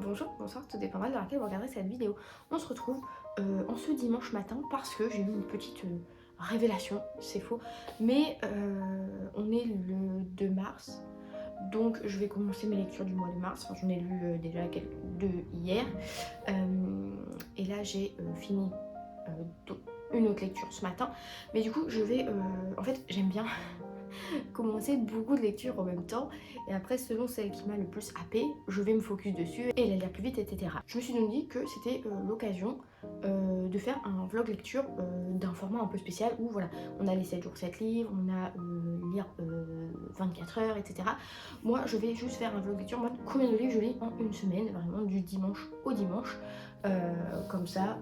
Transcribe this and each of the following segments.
bonjour, bonsoir, tout dépendra de laquelle vous regarderez cette vidéo. On se retrouve en ce dimanche matin parce que j'ai eu une petite révélation, c'est faux, mais on est le 2 mars, donc je vais commencer mes lectures du mois de mars. Enfin, j'en ai lu déjà deux hier, et là j'ai fini une autre lecture ce matin, mais du coup je vais, en fait j'aime bien commencer beaucoup de lectures en même temps et après selon celle qui m'a le plus happé, je vais me focus dessus et la lire plus vite, etc. Je me suis donc dit que c'était l'occasion de faire un vlog lecture d'un format un peu spécial où voilà, on a les 7 jours 7 livres, on a lire 24 heures, etc. Moi je vais juste faire un vlog lecture en mode combien de livres je lis en une semaine, vraiment du dimanche au dimanche. Comme ça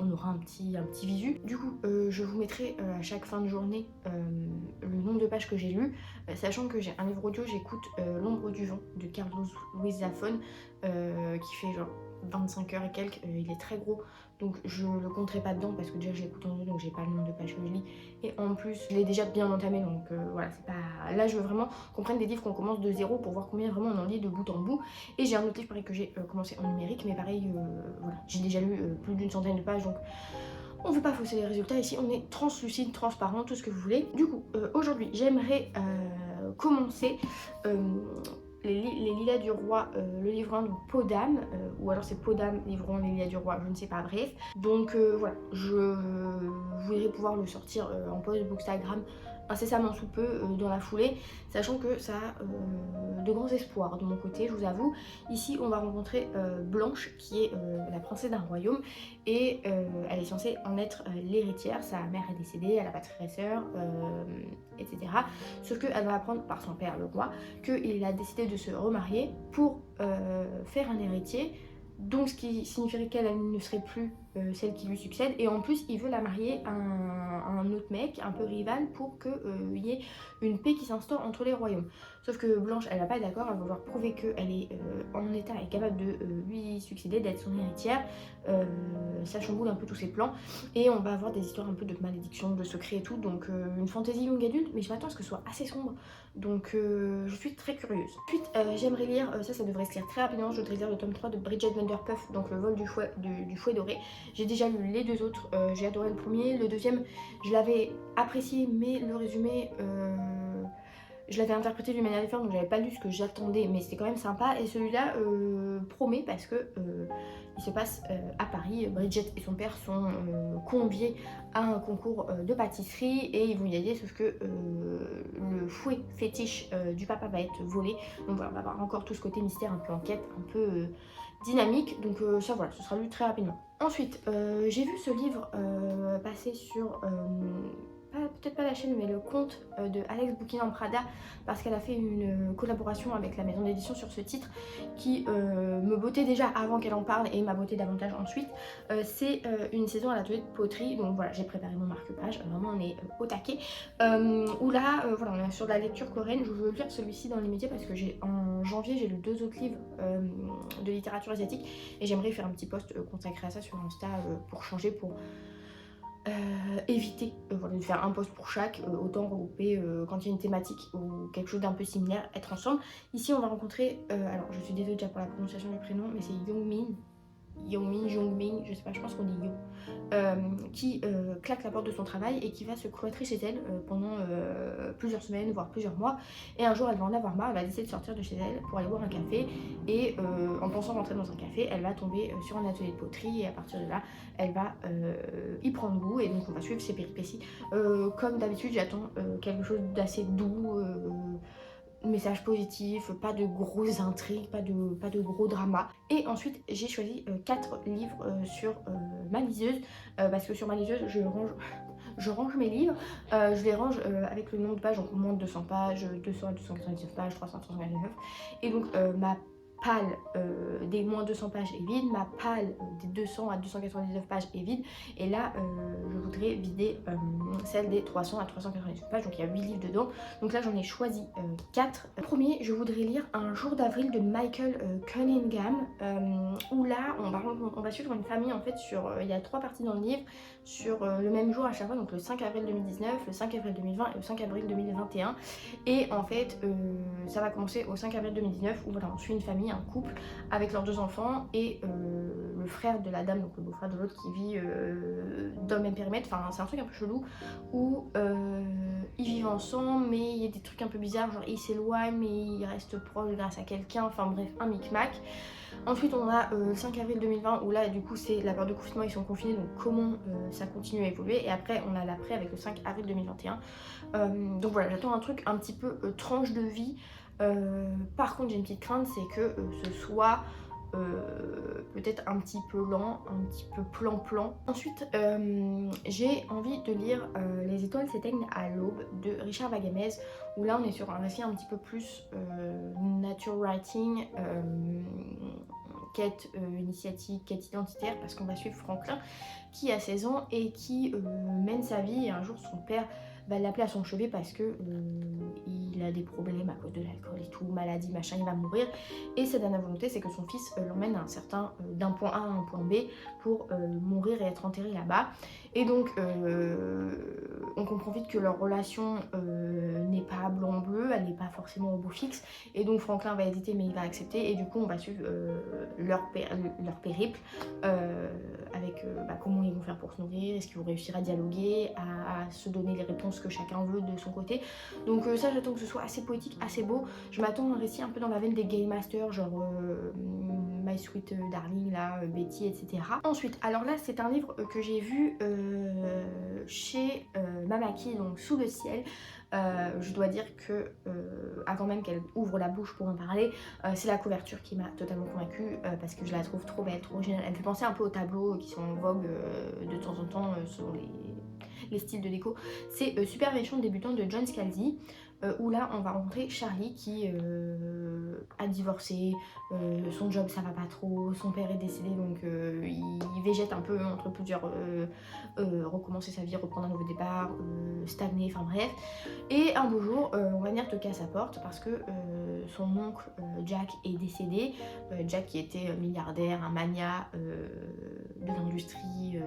on aura un petit visu. Du coup je vous mettrai à chaque fin de journée le nombre de pages que j'ai lues, sachant que j'ai un livre audio, j'écoute L'ombre du vent de Carlos Ruiz Zafón, qui fait genre 25 heures et quelques, il est très gros donc je le compterai pas dedans parce que déjà je l'écoute en audio donc j'ai pas le nombre de pages que je lis et en plus je l'ai déjà bien entamé donc voilà, c'est pas... Là je veux vraiment qu'on prenne des livres qu'on commence de zéro pour voir combien vraiment on en lit de bout en bout. Et j'ai un autre livre pareil que j'ai commencé en numérique mais pareil voilà, j'ai déjà lu plus d'une centaine de pages donc on ne veut pas fausser les résultats ici, on est translucide, transparent, tout ce que vous voulez. Du coup, aujourd'hui, j'aimerais commencer les Lilas du Roi, le livre 1, donc Peau d'âme, ou alors c'est Peau d'âme, livre 1, les Lilas du Roi, je ne sais pas, bref. Donc voilà, je voudrais pouvoir le sortir en post Bookstagram incessamment sous peu dans la foulée, sachant que ça a de grands espoirs de mon côté, je vous avoue. Ici on va rencontrer Blanche qui est la princesse d'un royaume et elle est censée en être l'héritière. Sa mère est décédée, elle n'a pas de frère et sœur, etc. Sauf qu'elle va apprendre par son père le roi qu'il a décidé de se remarier pour faire un héritier, donc ce qui signifierait qu'elle ne serait plus celle qui lui succède, et en plus il veut la marier à un autre mec un peu rival pour qu'il y ait une paix qui s'instaure entre les royaumes. Sauf que Blanche elle va pas être d'accord, elle va vouloir prouver qu'elle est en état et capable de lui succéder, d'être son héritière. Ça chamboule un peu tous ses plans et on va avoir des histoires un peu de malédiction, de secrets et tout, donc une fantaisie young adulte, mais je m'attends à ce que ce soit assez sombre, donc je suis très curieuse. Ensuite j'aimerais lire, ça devrait se lire très rapidement, je voudrais lire le tome 3 de Bridget Vanderpuff, donc le vol du fouet doré. J'ai déjà lu les deux autres, j'ai adoré le premier, le deuxième je l'avais apprécié mais le résumé je l'avais interprété d'une manière différente donc j'avais pas lu ce que j'attendais mais c'était quand même sympa. Et celui-là promet parce que il se passe à Paris. Bridget et son père sont conviés à un concours de pâtisserie et ils vont y aller, sauf que le fouet fétiche du papa va être volé. Donc voilà, on va avoir encore tout ce côté mystère, un peu enquête, un peu dynamique, donc ça voilà, ce sera lu très rapidement. Ensuite j'ai vu ce livre passer sur peut-être pas la chaîne mais le compte de Alex Bouquin en Prada, parce qu'elle a fait une collaboration avec la maison d'édition sur ce titre qui me bottait déjà avant qu'elle en parle et m'a botté davantage ensuite. C'est une saison à l'atelier de poterie, donc voilà, j'ai préparé mon marque-page, vraiment on est au taquet, où là voilà, on est sur de la lecture coréenne. Je veux lire celui-ci dans les médias parce que en janvier j'ai lu deux autres livres de littérature asiatique et j'aimerais faire un petit post consacré à ça sur Insta pour changer, pour éviter voilà, de faire un post pour chaque, autant regrouper quand il y a une thématique ou quelque chose d'un peu similaire, être ensemble. Ici on va rencontrer, alors je suis désolée déjà pour la prononciation du prénom, mais c'est Jongmin, je sais pas, je pense qu'on dit Yo, qui claque la porte de son travail et qui va se cloîtrer chez elle pendant plusieurs semaines, voire plusieurs mois. Et un jour elle va en avoir marre, elle va décider de sortir de chez elle pour aller boire un café et en pensant rentrer dans un café, elle va tomber sur un atelier de poterie et à partir de là, elle va y prendre goût et donc on va suivre ses péripéties. Comme d'habitude, j'attends quelque chose d'assez doux, message positif, pas de grosses intrigues, pas de gros drama. Et ensuite j'ai choisi 4 livres sur ma liseuse, parce que sur ma liseuse je range mes livres, je les range avec le nombre de pages, donc moins de 200 pages, 200 à 299 pages, 300 à 399, et donc ma palle des moins 200 pages est vide, ma palle des 200 à 299 pages est vide, et là je voudrais vider celle des 300 à 399 pages, donc il y a 8 livres dedans, donc là j'en ai choisi 4. Premier, je voudrais lire Un jour d'avril de Michael Cunningham, où là on va suivre une famille en fait sur, il y a 3 parties dans le livre, sur le même jour à chaque fois, donc le 5 avril 2019, le 5 avril 2020 et le 5 avril 2021, et en fait ça va commencer au 5 avril 2019 où voilà, on suit une famille un couple avec leurs 2 enfants et le frère de la dame, donc le beau-frère de l'autre qui vit dans le même périmètre. Enfin c'est un truc un peu chelou où ils vivent ensemble mais il y a des trucs un peu bizarres, genre ils s'éloignent mais ils restent proches grâce à quelqu'un, enfin bref un micmac. Ensuite on a le 5 avril 2020 où là du coup c'est la période de confinement, ils sont confinés, donc comment ça continue à évoluer. Et après on a l'après avec le 5 avril 2021. Donc voilà, j'attends un truc un petit peu tranche de vie. Par contre j'ai une petite crainte, c'est que ce soit peut-être un petit peu lent, un petit peu plan-plan. Ensuite, j'ai envie de lire Les étoiles s'éteignent à l'aube de Richard Vagamez, où là on est sur un récit un petit peu plus nature writing, quête initiatique, quête identitaire, parce qu'on va suivre Franklin qui a 16 ans et qui mène sa vie, et un jour son père va l'appeler à son chevet parce que il a des problèmes à cause de l'alcool et tout, maladie, machin, il va mourir. Et sa dernière volonté, c'est que son fils l'emmène d'un point A à un point B pour mourir et être enterré là-bas. Et donc, on comprend vite que leur relation n'est pas blanc-bleu, elle n'est pas forcément au beau fixe. Et donc, Franklin va hésiter, mais il va accepter. Et du coup, on va suivre leur périple avec comment ils vont faire pour se nourrir, est-ce qu'ils vont réussir à dialoguer, à se donner les réponses que chacun veut de son côté. Donc ça j'attends que ce soit assez poétique, assez beau. Je m'attends à un récit un peu dans la veine des Game Masters, genre My Sweet Darling, là, Betty, etc. Ensuite, alors là c'est un livre que j'ai vu chez Mamaki, donc Sous le ciel. Je dois dire que avant même qu'elle ouvre la bouche pour en parler, c'est la couverture qui m'a totalement convaincue parce que je la trouve trop belle, trop géniale. Elle me fait penser un peu aux tableaux qui sont en vogue de temps en temps selon les styles de déco. C'est Super méchant débutant de John Scalzi, où là on va rencontrer Charlie qui a divorcé, son job ça va pas trop, son père est décédé donc il végète un peu entre plusieurs recommencer sa vie, reprendre un nouveau départ, stagner, enfin bref. Et un beau jour, on va venir toquer à sa porte parce que son oncle Jack est décédé. Jack qui était milliardaire, un magnat de l'industrie,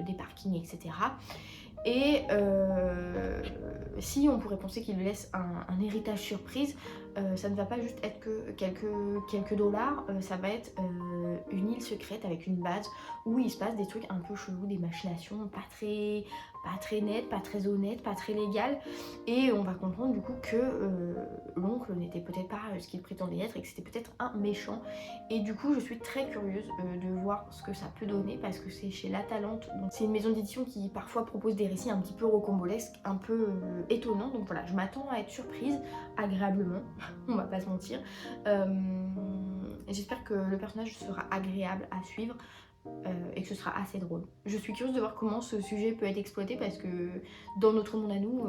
des parkings, etc. Et si on pourrait penser qu'il lui laisse un héritage surprise, ça ne va pas juste être que quelques dollars, ça va être une île secrète avec une base où il se passe des trucs un peu chelous, des machinations pas très nettes, pas très honnêtes, pas très légales. Et on va comprendre du coup que l'oncle n'était peut-être pas ce qu'il prétendait être et que c'était peut-être un méchant. Et du coup je suis très curieuse de voir ce que ça peut donner parce que c'est chez La Talente. Donc c'est une maison d'édition qui parfois propose des récits un petit peu rocambolesques, un peu étonnants. Donc voilà, je m'attends à être surprise agréablement, on va pas se mentir. J'espère que le personnage sera agréable à suivre. Et que ce sera assez drôle. Je suis curieuse de voir comment ce sujet peut être exploité parce que dans notre monde à nous,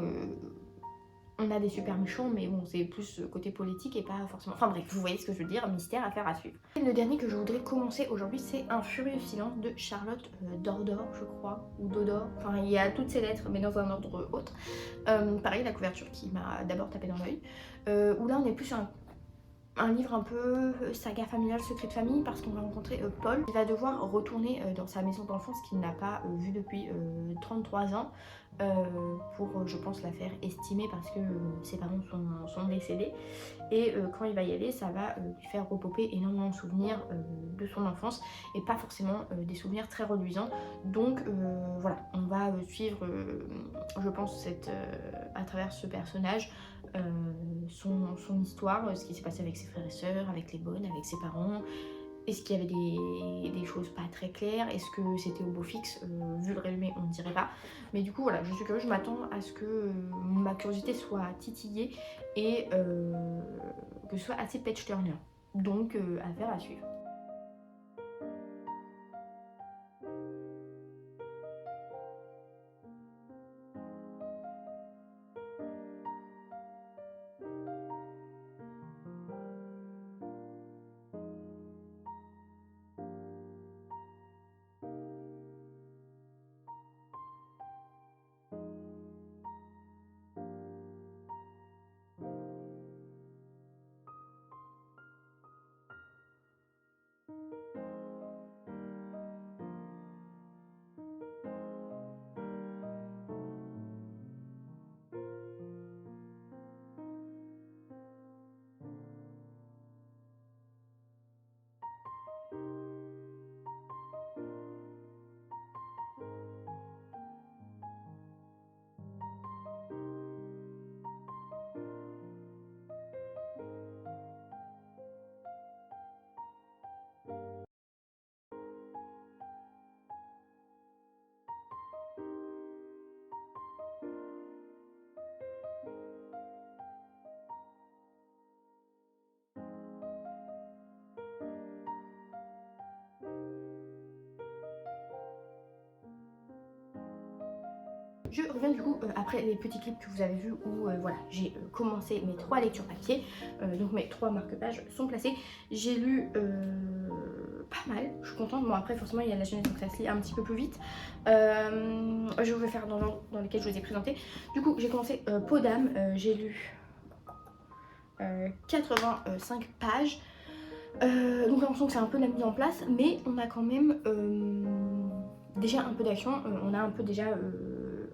on a des super méchants, mais bon, c'est plus côté politique et pas forcément... Enfin bref, vous voyez ce que je veux dire, mystère à faire à suivre. Et le dernier que je voudrais commencer aujourd'hui, c'est Un furieux silence de Charlotte Dordor, je crois, ou Dodor. Enfin, il y a toutes ces lettres, mais dans un ordre autre. Pareil, la couverture qui m'a d'abord tapé dans l'œil. Où là, on est plus sur un livre un peu saga familiale, secret de famille, parce qu'on va rencontrer Paul. Il va devoir retourner dans sa maison d'enfance qu'il n'a pas vue depuis 33 ans pour, je pense, la faire estimer parce que ses parents sont décédés. Et quand il va y aller, ça va lui faire repoper énormément de souvenirs de son enfance et pas forcément des souvenirs très reluisants. Donc voilà, on va suivre, je pense, à travers ce personnage, son histoire, ce qui s'est passé avec ses frères et sœurs, avec les bonnes, avec ses parents. Est-ce qu'il y avait des choses pas très claires? Est-ce que c'était au beau fixe? Vu le résumé, on ne dirait pas. Mais du coup, voilà, je suis curieuse, je m'attends à ce que ma curiosité soit titillée et que ce soit assez page turner. Donc, affaire à suivre. Je reviens du coup après les petits clips que vous avez vus où voilà, j'ai commencé mes 3 lectures papier, donc mes 3 marque-pages sont placés. J'ai lu pas mal, je suis contente. Bon après forcément il y a la jeunesse donc ça se lit un petit peu plus vite. Je vais faire dans l'ordre dans lequel je vous ai présenté. Du coup j'ai commencé Peau d'âme, j'ai lu 85 pages. Donc l'impression que c'est un peu la mise en place, mais on a quand même déjà un peu d'action, on a un peu déjà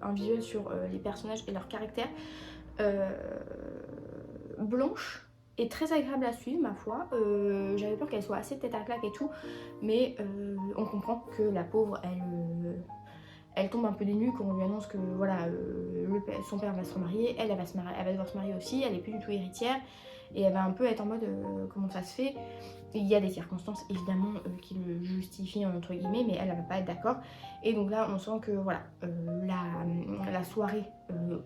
un visuel sur les personnages et leur caractère. Blanche est très agréable à suivre ma foi, j'avais peur qu'elle soit assez tête à claque et tout, mais on comprend que la pauvre elle tombe un peu des nues quand on lui annonce que voilà, son père va se remarier, elle va devoir se marier aussi, elle est plus du tout héritière et elle va un peu être en mode comment ça se fait. Il y a des circonstances évidemment qui le justifient entre guillemets, mais elle va pas être d'accord. Et donc là on sent que voilà, la soirée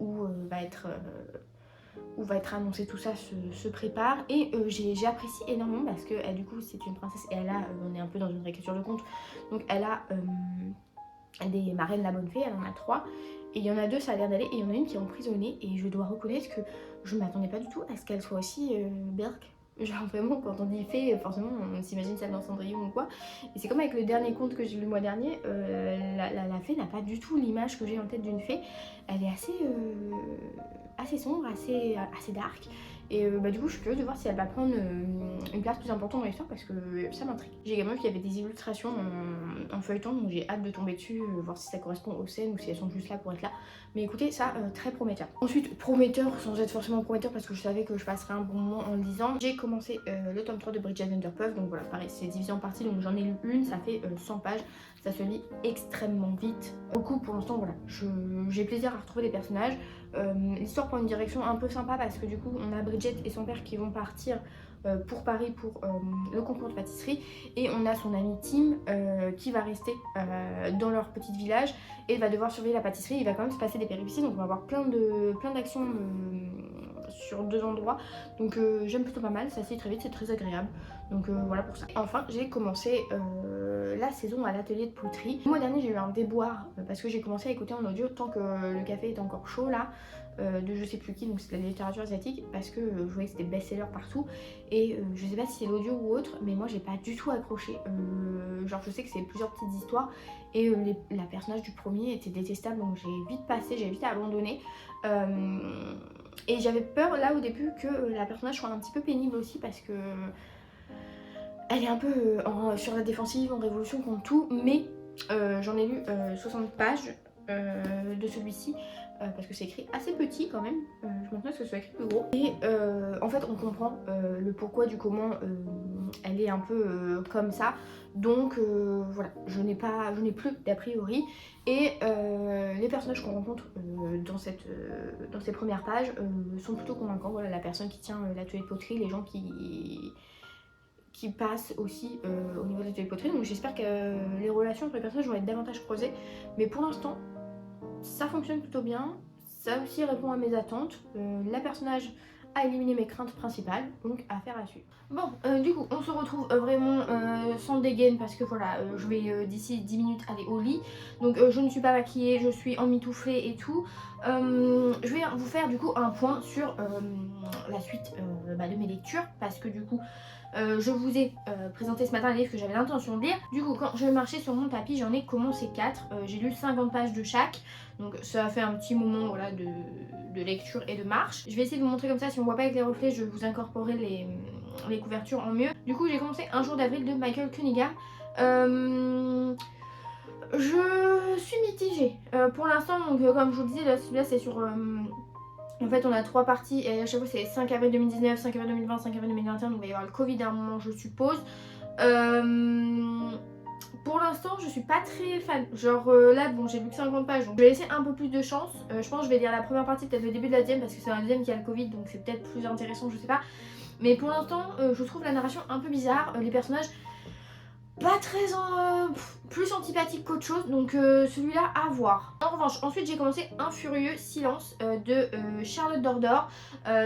où va être annoncé tout ça se prépare. Et j'ai apprécié énormément parce que du coup c'est une princesse et on est un peu dans une réécriture de conte, donc elle a des marraines la bonne fée, elle en a 3 et il y en a 2 ça a l'air d'aller et il y en a une qui est emprisonnée et je dois reconnaître que je m'attendais pas du tout à ce qu'elle soit aussi berk. Genre vraiment quand on dit fée forcément on s'imagine celle dans Cendrillon ou quoi, et c'est comme avec le dernier conte que j'ai lu le mois dernier, la fée n'a pas du tout l'image que j'ai en tête d'une fée. Elle est assez sombre, assez dark. Et du coup je suis curieuse de voir si elle va prendre une place plus importante dans l'histoire parce que ça m'intrigue. J'ai également vu qu'il y avait des illustrations en feuilleton, donc j'ai hâte de tomber dessus, voir si ça correspond aux scènes ou si elles sont juste là pour être là. Mais écoutez, ça très prometteur. Ensuite, prometteur sans être forcément prometteur parce que je savais que je passerais un bon moment en le lisant. J'ai commencé le tome 3 de Bridget Vanderpuff, donc voilà, pareil, c'est divisé en parties, donc j'en ai lu une, ça fait 100 pages. Ça se lit extrêmement vite. Beaucoup pour l'instant, voilà, j'ai plaisir à retrouver des personnages. L'histoire prend une direction un peu sympa parce que du coup on a Bridget et son père qui vont partir pour Paris pour le concours de pâtisserie, et on a son ami Tim qui va rester dans leur petit village et va devoir surveiller la pâtisserie. Il va quand même se passer des péripéties, donc on va avoir plein d'actions sur 2 endroits, donc j'aime plutôt pas mal, ça se lit très vite, c'est très agréable, donc voilà pour ça. Enfin j'ai commencé la saison à l'atelier de poterie. Le mois dernier j'ai eu un déboire parce que j'ai commencé à écouter en audio tant que le café était encore chaud là, de je sais plus qui, donc c'est de la littérature asiatique, parce que je voyais que c'était best-seller partout et je sais pas si c'est l'audio ou autre, mais moi j'ai pas du tout accroché. Genre je sais que c'est plusieurs petites histoires et la personnage du premier était détestable, donc j'ai vite abandonné. Et j'avais peur là au début que la personnage soit un petit peu pénible aussi parce que elle est un peu sur la défensive, en révolution contre tout, mais j'en ai lu 60 pages de celui-ci parce que c'est écrit assez petit quand même, je m'attendais à ce que ce soit écrit plus gros. Et en fait on comprend le pourquoi du comment elle est un peu comme ça, donc voilà, je n'ai plus d'a priori. Et les personnages qu'on rencontre dans ces premières pages sont plutôt convaincants. Voilà, la personne qui tient l'atelier de poterie, les gens qui passent aussi au niveau de l'atelier de poterie, donc j'espère que les relations entre les personnages vont être davantage creusées, mais pour l'instant ça fonctionne plutôt bien, ça aussi répond à mes attentes, la personnage a éliminé mes craintes principales, donc affaire à suivre. Bon, du coup on se retrouve vraiment sans dégaine parce que voilà, je vais d'ici 10 minutes aller au lit, donc je ne suis pas maquillée, je suis emmitouflée et tout. Je vais vous faire du coup un point sur la suite de mes lectures parce que du coup je vous ai présenté ce matin les livres que j'avais l'intention de lire. Du coup quand je marchais sur mon tapis j'en ai commencé 4, j'ai lu 50 pages de chaque, donc ça a fait un petit moment voilà, de lecture et de marche. Je vais essayer de vous montrer comme ça, si on voit pas avec les reflets je vais vous incorporer les couvertures en mieux. Du coup j'ai commencé Un jour d'avril de Michael Cunningham. Je suis mitigée pour l'instant, donc comme je vous disais là c'est sur... En fait on a 3 parties et à chaque fois c'est 5 avril 2019, 5 avril 2020, 5 avril 2021, donc il va y avoir le Covid à un moment je suppose. Pour l'instant je suis pas très fan, genre là bon j'ai vu que 50 pages donc je vais laisser un peu plus de chance. Je pense que je vais lire la première partie, peut-être le début de la deuxième parce que c'est dans la deuxième qui a le Covid, donc c'est peut-être plus intéressant, je sais pas. Mais pour l'instant je trouve la narration un peu bizarre, les personnages pas très plus antipathique qu'autre chose, donc celui-là à voir. En revanche, ensuite j'ai commencé Un furieux silence de Charlotte Dordor.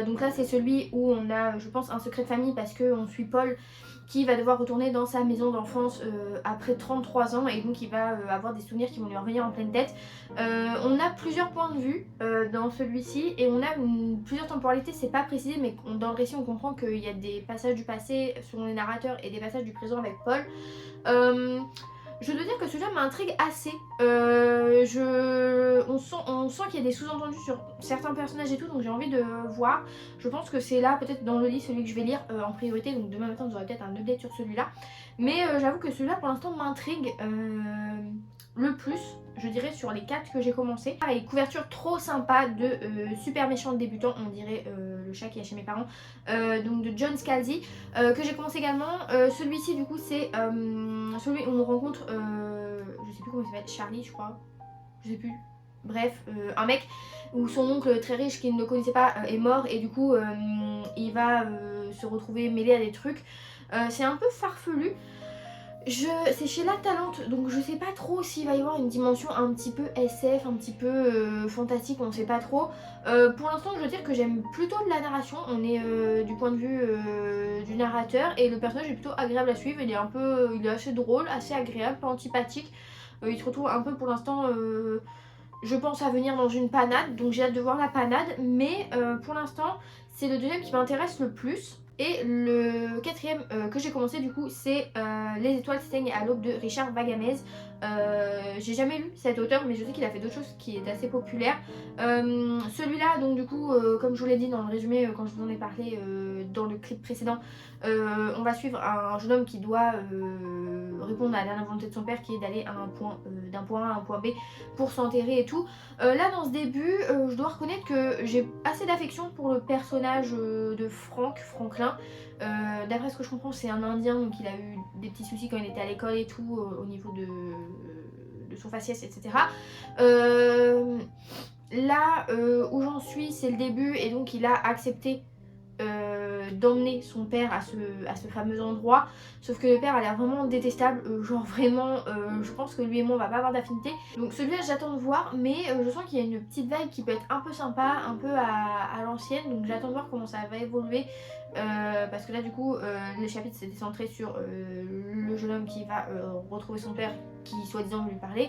Donc là c'est celui où on a, je pense, un secret de famille parce qu'on suit Paul qui va devoir retourner dans sa maison d'enfance après 33 ans et donc il va avoir des souvenirs qui vont lui revenir en pleine tête. On a plusieurs points de vue dans celui-ci et on a plusieurs temporalités, c'est pas précisé mais dans le récit on comprend qu'il y a des passages du passé selon les narrateurs et des passages du présent avec Paul. Je dois dire que celui-là m'intrigue assez. On sent qu'il y a des sous-entendus sur certains personnages et tout, donc j'ai envie de voir. Je pense que c'est là, peut-être dans le lit, celui que je vais lire en priorité. Donc demain matin, vous aurez peut-être un update sur celui-là. Mais j'avoue que celui-là, pour l'instant, m'intrigue le plus, je dirais, sur les 4 que j'ai commencé. Pareil, couverture trop sympa de Super méchant débutant, on dirait le chat qui est chez mes parents, donc de John Scalzi, que j'ai commencé également. Celui-ci, du coup, c'est celui où on rencontre, je sais plus comment il s'appelle, Charlie, je crois, je sais plus. Bref, un mec où son oncle très riche qu'il ne connaissait pas est mort et du coup il va se retrouver mêlé à des trucs. C'est un peu farfelu. C'est chez La Talente, donc je sais pas trop s'il va y avoir une dimension un petit peu SF, un petit peu fantastique, on sait pas trop. Pour l'instant, je veux dire que j'aime plutôt de la narration, on est du point de vue du narrateur, et le personnage est plutôt agréable à suivre, il est assez drôle, assez agréable, pas antipathique. Il se retrouve un peu pour l'instant, je pense, à venir dans une panade, donc j'ai hâte de voir la panade, mais pour l'instant, c'est le deuxième qui m'intéresse le plus. Et le quatrième que j'ai commencé du coup c'est Les étoiles s'éteignent à l'aube de Richard Vagamez. J'ai jamais lu cet auteur mais je sais qu'il a fait d'autres choses qui est assez populaire. Celui-là donc du coup comme je vous l'ai dit dans le résumé quand je vous en ai parlé dans le clip précédent, on va suivre un jeune homme qui doit répondre à la dernière volonté de son père qui est d'aller d'un point A à un point B pour s'enterrer et tout. Là dans ce début je dois reconnaître que j'ai assez d'affection pour le personnage de Franklin. D'après ce que je comprends c'est un indien donc il a eu des petits soucis quand il était à l'école et tout au niveau de son faciès etc. Là où j'en suis c'est le début et donc il a accepté d'emmener son père à ce fameux endroit, sauf que le père a l'air vraiment détestable, genre vraiment je pense que lui et moi on va pas avoir d'affinité, donc celui-là j'attends de voir, mais je sens qu'il y a une petite vibe qui peut être un peu sympa, un peu à l'ancienne, donc j'attends de voir comment ça va évoluer, parce que là du coup le chapitre s'était centré sur le jeune homme qui va retrouver son père qui soi-disant lui parlait.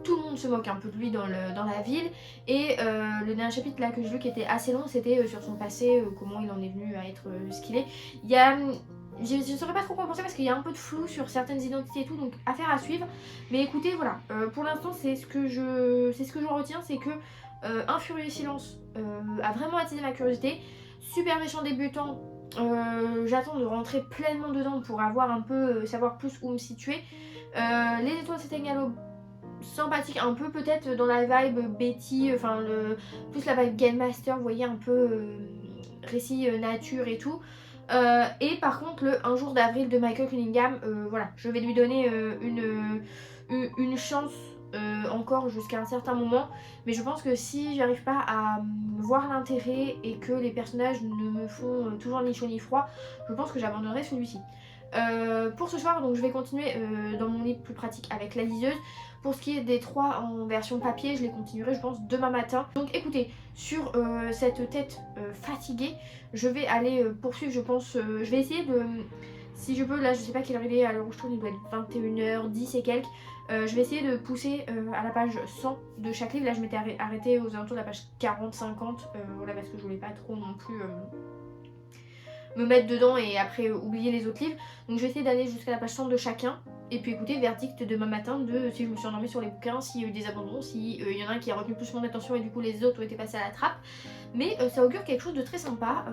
Tout le monde se moque un peu de lui dans la ville. Et le dernier chapitre là que j'ai vu qui était assez long, c'était sur son passé, comment il en est venu à être ce qu'il est. Il y a... Je ne saurais pas trop quoi penser parce qu'il y a un peu de flou sur certaines identités et tout, donc affaire à suivre. Mais écoutez, voilà, pour l'instant c'est ce que je retiens, c'est que Un furieux silence a vraiment attisé ma curiosité. Super méchant débutant, j'attends de rentrer pleinement dedans pour avoir un peu, savoir plus où me situer. Les étoiles s'éteignent à l'aube, sympathique, un peu peut-être dans la vibe Betty, enfin plus la vibe Game Master, vous voyez, un peu récit nature et tout. Et par contre le Un jour d'avril de Michael Cunningham, voilà, je vais lui donner une chance encore jusqu'à un certain moment, mais je pense que si j'arrive pas à voir l'intérêt et que les personnages ne me font toujours ni chaud ni froid, je pense que j'abandonnerai celui-ci. Pour ce soir, donc je vais continuer dans mon livre plus pratique avec la liseuse. Pour ce qui est des 3 en version papier, je les continuerai je pense demain matin. Donc écoutez, sur cette tête fatiguée, je vais aller poursuivre je pense, je vais essayer de, si je peux, là je sais pas quelle heure il est, à l'heure où je tourne il doit être 21h10 et quelques. Je vais essayer de pousser à la page 100 de chaque livre. Là je m'étais arrêtée aux alentours de la page 40-50, voilà, parce que je voulais pas trop non plus me mettre dedans et après oublier les autres livres. Donc je vais essayer d'aller jusqu'à la page 100 de chacun. Et puis écoutez, verdict demain matin de si je me suis endormie sur les bouquins, s'il y a eu des abandons, s'il y en a un qui a retenu plus mon attention et du coup les autres ont été passés à la trappe. Mais ça augure quelque chose de très sympa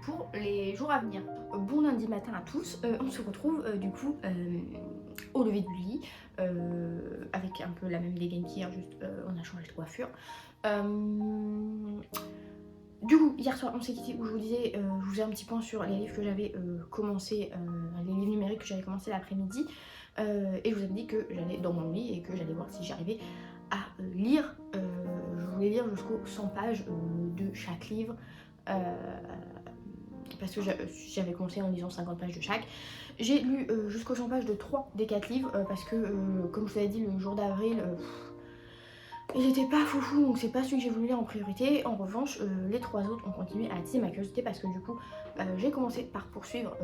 pour les jours à venir. Bon lundi matin à tous, on se retrouve du coup au lever du lit, avec un peu la même dégaine qu'hier, juste on a changé de coiffure. Du coup, hier soir, on s'est quitté où je vous disais, je vous faisais un petit point sur les livres que j'avais commencé, les livres numériques que j'avais commencé l'après-midi. Et je vous avais dit que j'allais dans mon lit et que j'allais voir si j'arrivais à lire. Je voulais lire jusqu'aux 100 pages de chaque livre. parce que j'avais commencé en lisant 50 pages de chaque. J'ai lu jusqu'aux 100 pages de 3 des 4 livres parce que comme je vous avais dit le jour d'avril, il était pas foufou, donc c'est pas celui que j'ai voulu lire en priorité. En revanche, les 3 autres ont continué à attiser ma curiosité parce que du coup, j'ai commencé par poursuivre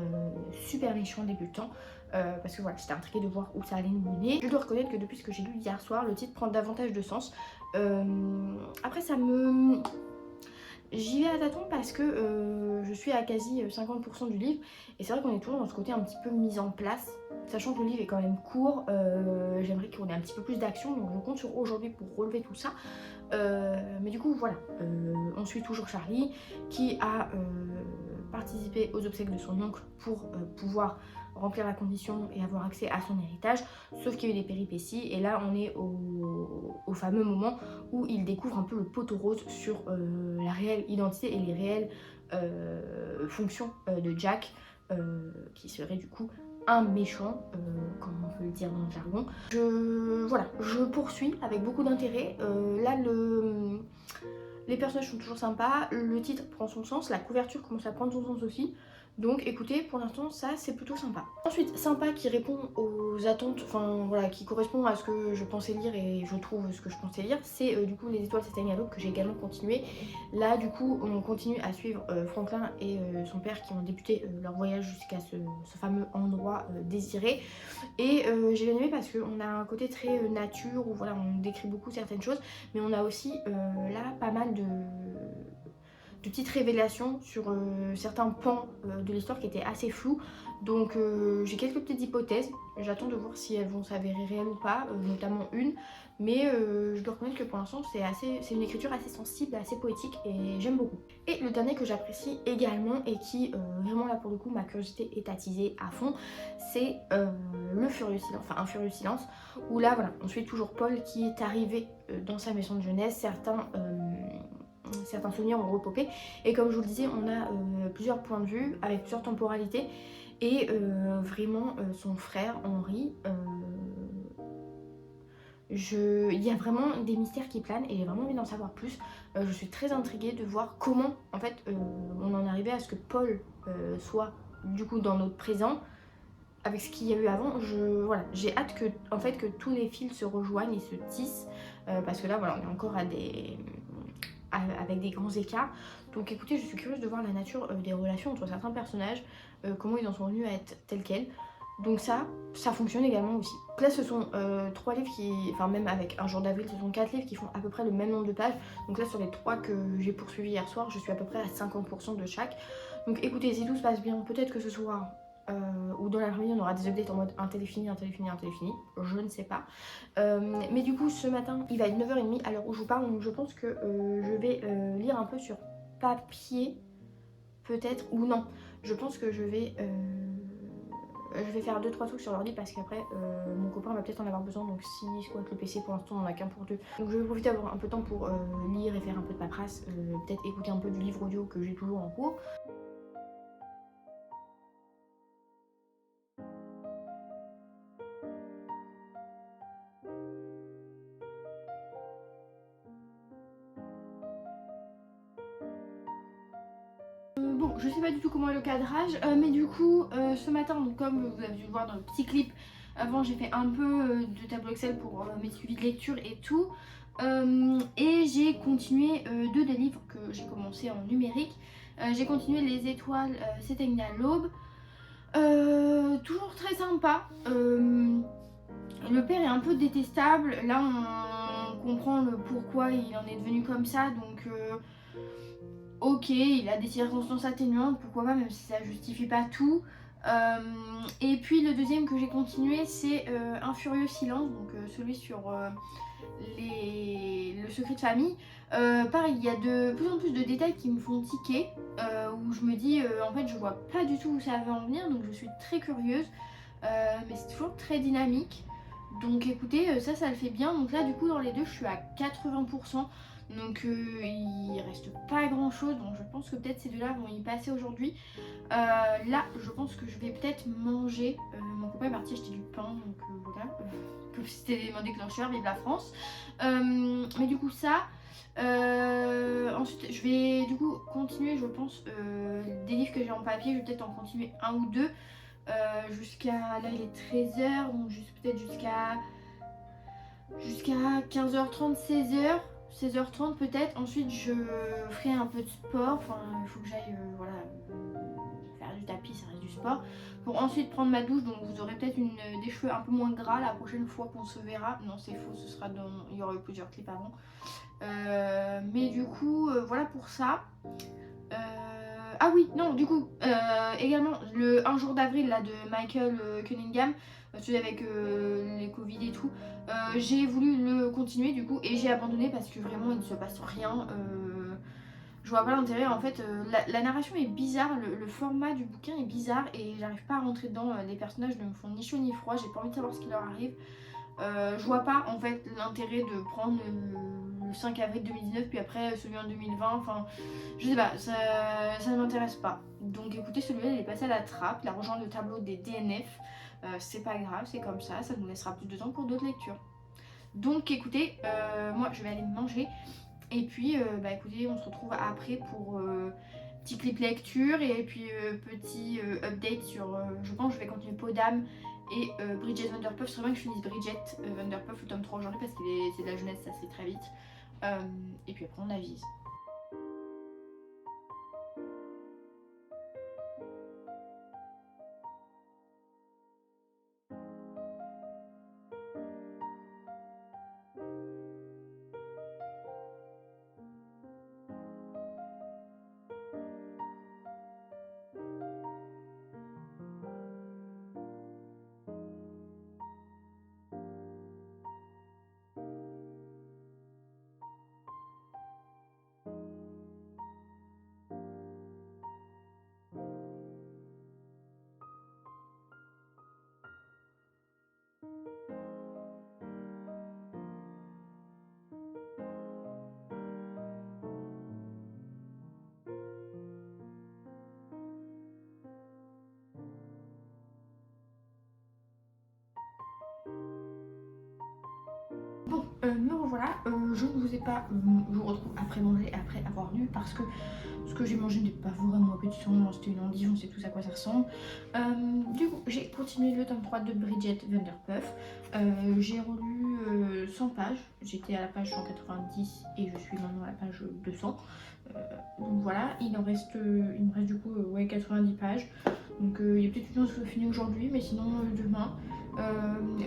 Super méchant débutant. Parce que voilà, j'étais intriguée de voir où ça allait nous mener. Je dois reconnaître que depuis ce que j'ai lu hier soir, le titre prend davantage de sens. Après, j'y vais à tâtons parce que je suis à quasi 50% du livre et c'est vrai qu'on est toujours dans ce côté un petit peu mise en place, sachant que le livre est quand même court. J'aimerais qu'on ait un petit peu plus d'action, donc je compte sur aujourd'hui pour relever tout ça. Mais du coup voilà, on suit toujours Charlie qui a participé aux obsèques de son oncle pour pouvoir remplir la condition et avoir accès à son héritage, sauf qu'il y a eu des péripéties et là on est au fameux moment où il découvre un peu le poteau rose sur la réelle identité et les réelles fonctions de Jack, qui serait du coup un méchant, comme on peut le dire dans le jargon. Je poursuis avec beaucoup d'intérêt. Là, les personnages sont toujours sympas, le titre prend son sens, la couverture commence à prendre son sens aussi. Donc écoutez, pour l'instant ça c'est plutôt sympa. Ensuite, sympa qui répond aux attentes, enfin voilà, qui correspond à ce que je pensais lire et je trouve ce que je pensais lire, c'est du coup Les Étoiles s'éteignent à l'aube que j'ai également continué. Là du coup on continue à suivre Franklin et son père qui ont débuté leur voyage jusqu'à ce fameux endroit désiré. Et j'ai bien aimé parce qu'on a un côté très nature où voilà on décrit beaucoup certaines choses, mais on a aussi là pas mal de petites révélations sur certains pans de l'histoire qui étaient assez flous. Donc j'ai quelques petites hypothèses, j'attends de voir si elles vont s'avérer réelles ou pas, notamment une. Mais je dois reconnaître que pour l'instant c'est une écriture assez sensible, assez poétique et j'aime beaucoup. Et le dernier que j'apprécie également et qui vraiment là pour le coup ma curiosité est attisée à fond, c'est Le Furieux Silence, enfin Un Furieux Silence, où là voilà on suit toujours Paul qui est arrivé dans sa maison de jeunesse, certains souvenirs ont repopé et comme je vous le disais on a plusieurs points de vue avec plusieurs temporalités et vraiment son frère Henri, il y a vraiment des mystères qui planent et j'ai vraiment envie d'en savoir plus. Je suis très intriguée de voir comment en fait on en est arrivé à ce que Paul soit du coup dans notre présent avec ce qu'il y a eu avant. Voilà, j'ai hâte que, en fait, que tous les fils se rejoignent et se tissent parce que là voilà on est encore avec des grands écarts. Donc écoutez, je suis curieuse de voir la nature des relations entre certains personnages, comment ils en sont venus à être tels quels. Donc ça fonctionne également aussi. Donc là ce sont 3 livres qui, enfin même avec Un jour d'avril, ce sont 4 livres qui font à peu près le même nombre de pages. Donc là sur les 3 que j'ai poursuivis hier soir, je suis à peu près à 50% de chaque. Donc écoutez, si tout se passe bien, peut-être que ce soir ou dans l'après-midi on aura des updates en mode un téléfini, je ne sais pas. Mais du coup ce matin il va être 9h30 à l'heure où je vous parle, donc je pense que je vais lire un peu sur papier peut-être, ou non, je pense que je vais faire 2-3 trucs sur l'ordi parce qu'après mon copain va peut-être en avoir besoin, donc s'il squatte le PC pour l'instant on en a qu'un pour deux. Donc je vais profiter d'avoir un peu de temps pour lire et faire un peu de paperasse, peut-être écouter un peu du livre audio que j'ai toujours en cours. Bon, je sais pas du tout comment est le cadrage, mais du coup, ce matin, donc comme vous avez dû le voir dans le petit clip, avant j'ai fait un peu de tableau Excel pour mes suivis de lecture et tout. Et j'ai continué 2 des livres que j'ai commencé en numérique. J'ai continué Les Étoiles s'éteignent à l'aube. Toujours très sympa. Le père est un peu détestable. Là, on comprend le pourquoi il en est devenu comme ça. Donc, ok, il a des circonstances atténuantes, pourquoi pas, même si ça justifie pas tout. Et puis le deuxième que j'ai continué, c'est Un Furieux Silence, donc celui sur le secret de famille. Pareil, il y a de plus en plus de détails qui me font tiquer, où je me dis en fait je vois pas du tout où ça va en venir, donc je suis très curieuse, mais c'est toujours très dynamique. Donc écoutez, ça le fait bien. Donc là du coup dans les deux je suis à 80%. Donc il reste pas grand chose, donc je pense que peut-être ces deux-là vont y passer aujourd'hui. Là je pense que je vais peut-être manger. Mon copain est parti acheter du pain, donc voilà, comme si c'était l'élément déclencheur, vive la France. Mais du coup ça, ensuite je vais du coup continuer je pense des livres que j'ai en papier, je vais peut-être en continuer un ou deux jusqu'à, là il est 13h, donc peut-être jusqu'à 15h30, 16h. 16h30 peut-être. Ensuite je ferai un peu de sport. Enfin il faut que j'aille voilà, faire du tapis, ça reste du sport. Pour ensuite prendre ma douche. Donc vous aurez peut-être des cheveux un peu moins gras la prochaine fois qu'on se verra. Non c'est faux, ce sera dans. Il y aura eu plusieurs clips avant. Mais du coup voilà pour ça. Ah oui, non, du coup, également le 1 jour d'avril là de Michael Cunningham, celui avec les Covid et tout, j'ai voulu le continuer du coup et j'ai abandonné parce que vraiment il ne se passe rien. Je vois pas l'intérêt en fait, la narration est bizarre, le format du bouquin est bizarre et j'arrive pas à rentrer dedans, les personnages ne me font ni chaud ni froid, j'ai pas envie de savoir ce qui leur arrive. Je vois pas en fait l'intérêt de prendre le 5 avril 2019 puis après celui en 2020, enfin je sais pas, ça ne m'intéresse pas. Donc écoutez, celui-là il est passé à la trappe, il a rejoint le tableau des DNF, c'est pas grave, c'est comme ça nous laissera plus de temps pour d'autres lectures. Donc écoutez, moi je vais aller manger et puis bah écoutez, on se retrouve après pour petit clip lecture et puis petit update sur, je pense que je vais continuer Podam et Bridget Vanderpuff. C'est vrai que je finisse Bridget Vanderpuff le tome 3 aujourd'hui parce que c'est de la jeunesse, ça se fait très vite. Et puis après on avise. Bon, me revoilà, je ne vous ai pas, je vous retrouve après manger, après avoir lu, parce que ce que j'ai mangé n'est pas vraiment appétissant, c'était une endive, on sait tous à quoi ça ressemble. Du coup, j'ai continué le tome 3 de Bridget Vanderpuff, j'ai relu 100 pages, j'étais à la page 190 et je suis maintenant à la page 200. Donc voilà, il me reste du coup ouais, 90 pages, donc il y a peut-être une chance que je finis aujourd'hui, mais sinon demain.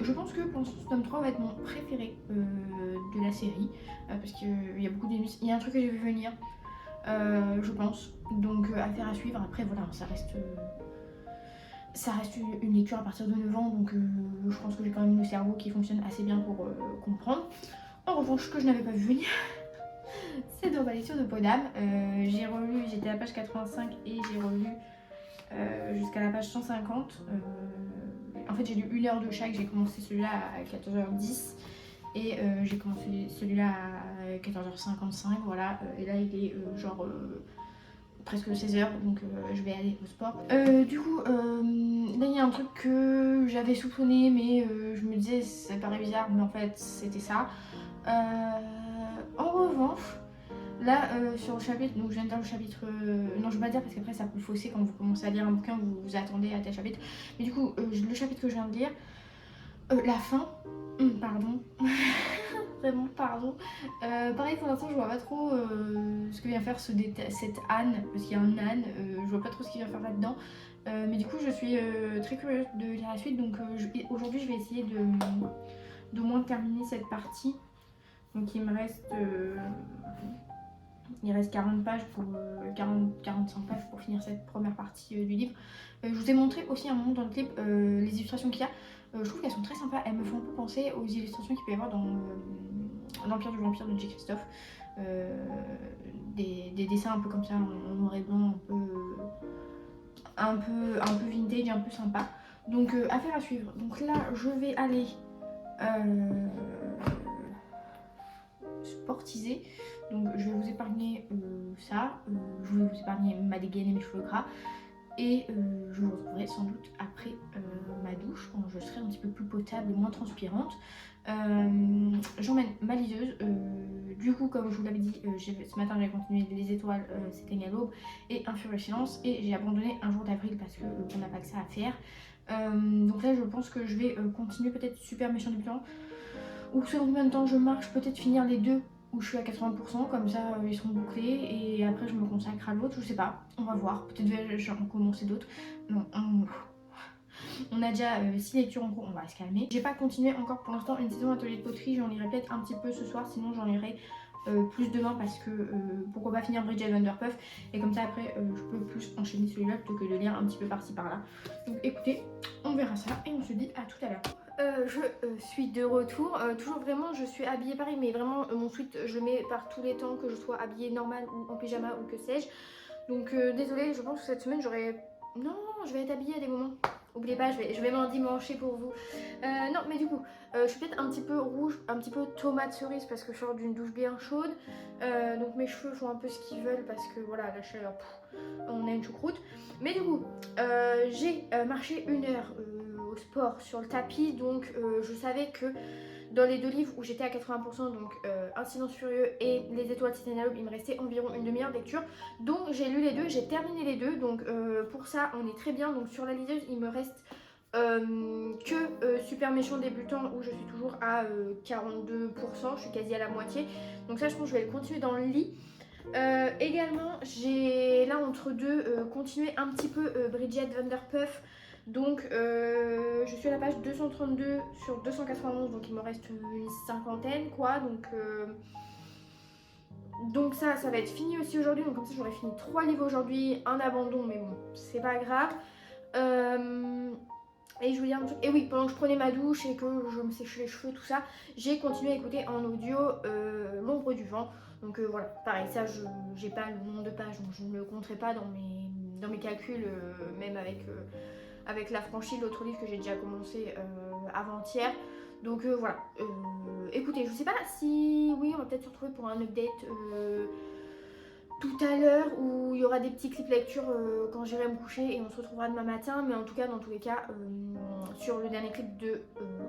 Je pense que pour l'instant ce tome 3 va être mon préféré de la série parce qu'il y a beaucoup d'émissions. Il y a un truc que j'ai vu venir, je pense, donc affaire à suivre. Après voilà, ça reste une lecture à partir de 9 ans, donc je pense que j'ai quand même le cerveau qui fonctionne assez bien pour comprendre. En revanche, ce que je n'avais pas vu venir, c'est dans ma lecture de Podam. J'ai relu, j'étais à la page 85 et j'ai relu jusqu'à la page 150. En fait j'ai lu 1 heure de chaque, j'ai commencé celui-là à 14h10 et j'ai commencé celui-là à 14h55, voilà, et là il est genre presque 16h, donc je vais aller au sport. Du coup, là il y a un truc que j'avais soupçonné, mais je me disais ça paraît bizarre, mais en fait c'était ça. En revanche, là, sur le chapitre, donc je viens de dire le chapitre, non je vais pas dire parce qu'après ça peut fausser quand vous commencez à lire un bouquin, vous vous attendez à tel chapitre. Mais du coup, le chapitre que je viens de lire, la fin, pardon, vraiment pardon. Pareil pour l'instant je vois pas trop ce que vient faire cette Anne, parce qu'il y a un Anne, je vois pas trop ce qu'il vient faire là-dedans. Mais du coup je suis très curieuse de lire la suite, donc aujourd'hui je vais essayer de moins terminer cette partie. Donc il me reste... il reste 40 pages pour 45 pages pour finir cette première partie du livre. Je vous ai montré aussi un moment dans le clip les illustrations qu'il y a. Je trouve qu'elles sont très sympas. Elles me font un peu penser aux illustrations qu'il peut y avoir dans l'Empire du Vampire de J. Christophe. Des dessins un peu comme ça en noir et blanc, un peu vintage, un peu sympa. Donc affaire à suivre. Donc là je vais aller sportiser. Donc je vais vous épargner ça, je vais vous épargner ma dégaine et mes cheveux gras. Et je vous retrouverai sans doute après ma douche, quand je serai un petit peu plus potable et moins transpirante. J'emmène ma liseuse. Du coup, comme je vous l'avais dit, ce matin j'ai continué les étoiles s'éteignent à l'aube et un fur et silence, et j'ai abandonné un jour d'avril parce que on n'a pas que ça à faire. Donc là je pense que je vais continuer peut-être super méchant débutant, ou selon combien de temps je marche, peut-être finir les deux où je suis à 80%, comme ça ils seront bouclés et après je me consacre à l'autre, je sais pas, on va voir, peut-être vais-je en commencer d'autres. Non, on a déjà 6 lectures en cours, on va se calmer. J'ai pas continué encore pour l'instant une saison atelier de poterie, j'en lirai peut-être un petit peu ce soir, sinon j'en lirai plus demain parce que pourquoi pas finir Bridget Vanderpuff, et comme ça après je peux plus enchaîner celui-là plutôt que de lire un petit peu par-ci par-là. Donc écoutez, on verra ça et on se dit à tout à l'heure. Je suis de retour, toujours vraiment je suis habillée pareil, mais vraiment mon sweat je le mets par tous les temps, que je sois habillée normale ou en pyjama ou que sais-je. Donc désolée, je pense que cette semaine j'aurais... Non, je vais être habillée à des moments. N'oubliez pas, je vais m'endimancher pour vous. Non, mais du coup, je suis peut-être un petit peu rouge, un petit peu tomate cerise parce que je sors d'une douche bien chaude. Donc mes cheveux font un peu ce qu'ils veulent parce que voilà, la chaleur, on a une choucroute. Mais du coup, j'ai marché 1 heure au sport sur le tapis, donc je savais que dans les 2 livres où j'étais à 80%, donc Un silence furieux et Les étoiles s'éteignent à l'aube, il me restait environ une demi-heure de lecture. Donc j'ai lu les deux, j'ai terminé les deux, donc pour ça on est très bien. Donc sur la liseuse il me reste que Super méchant débutant où je suis toujours à 42%, je suis quasi à la moitié. Donc ça je pense que je vais le continuer dans le lit. Également j'ai là entre deux continué un petit peu Bridget Vanderpuff. Donc je suis à la page 232 sur 291, donc il me reste une cinquantaine quoi. Donc ça va être fini aussi aujourd'hui, donc comme ça j'aurais fini 3 livres aujourd'hui, un abandon, mais bon c'est pas grave. Et je voulais dire un truc, et oui, pendant que je prenais ma douche et que je me séchais les cheveux, tout ça, j'ai continué à écouter en audio L'ombre du vent. Donc voilà, pareil, ça j'ai pas le nombre de pages, donc je ne le compterai pas dans mes calculs, même avec La Franchise, l'autre livre que j'ai déjà commencé avant-hier. Donc voilà, écoutez, je sais pas si... Oui, on va peut-être se retrouver pour un update tout à l'heure où il y aura des petits clips lecture quand j'irai me coucher et on se retrouvera demain matin. Mais en tout cas, dans tous les cas, sur le dernier clip de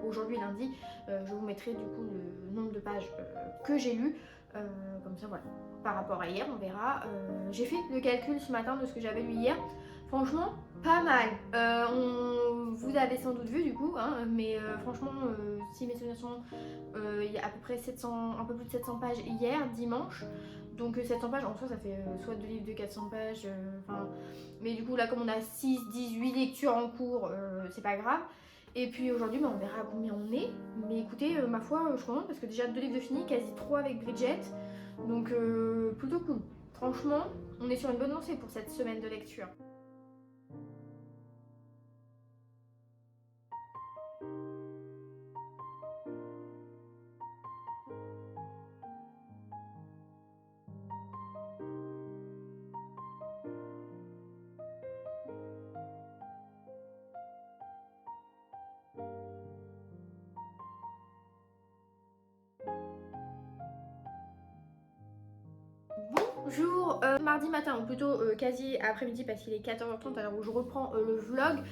aujourd'hui lundi, je vous mettrai du coup le nombre de pages que j'ai lues. Comme ça, voilà. Par rapport à hier, on verra. J'ai fait le calcul ce matin de ce que j'avais lu hier. Franchement, pas mal. Vous avez sans doute vu du coup, hein, mais franchement, si mes souvenirs sont... il y a à peu près 700, un peu plus de 700 pages hier, dimanche. Donc 700 pages, en soi, ça fait soit 2 livres de 400 pages. Mais du coup, là, comme on a 6, 18 lectures en cours, c'est pas grave. Et puis aujourd'hui, on verra à combien on est. Mais écoutez, ma foi, je suis contente parce que déjà 2 livres de fini, quasi 3 avec Bridget. Donc plutôt cool. Franchement, on est sur une bonne lancée pour cette semaine de lecture. Bonjour, mardi matin, ou plutôt quasi après-midi parce qu'il est 14h30 à l'heure où je reprends le vlog.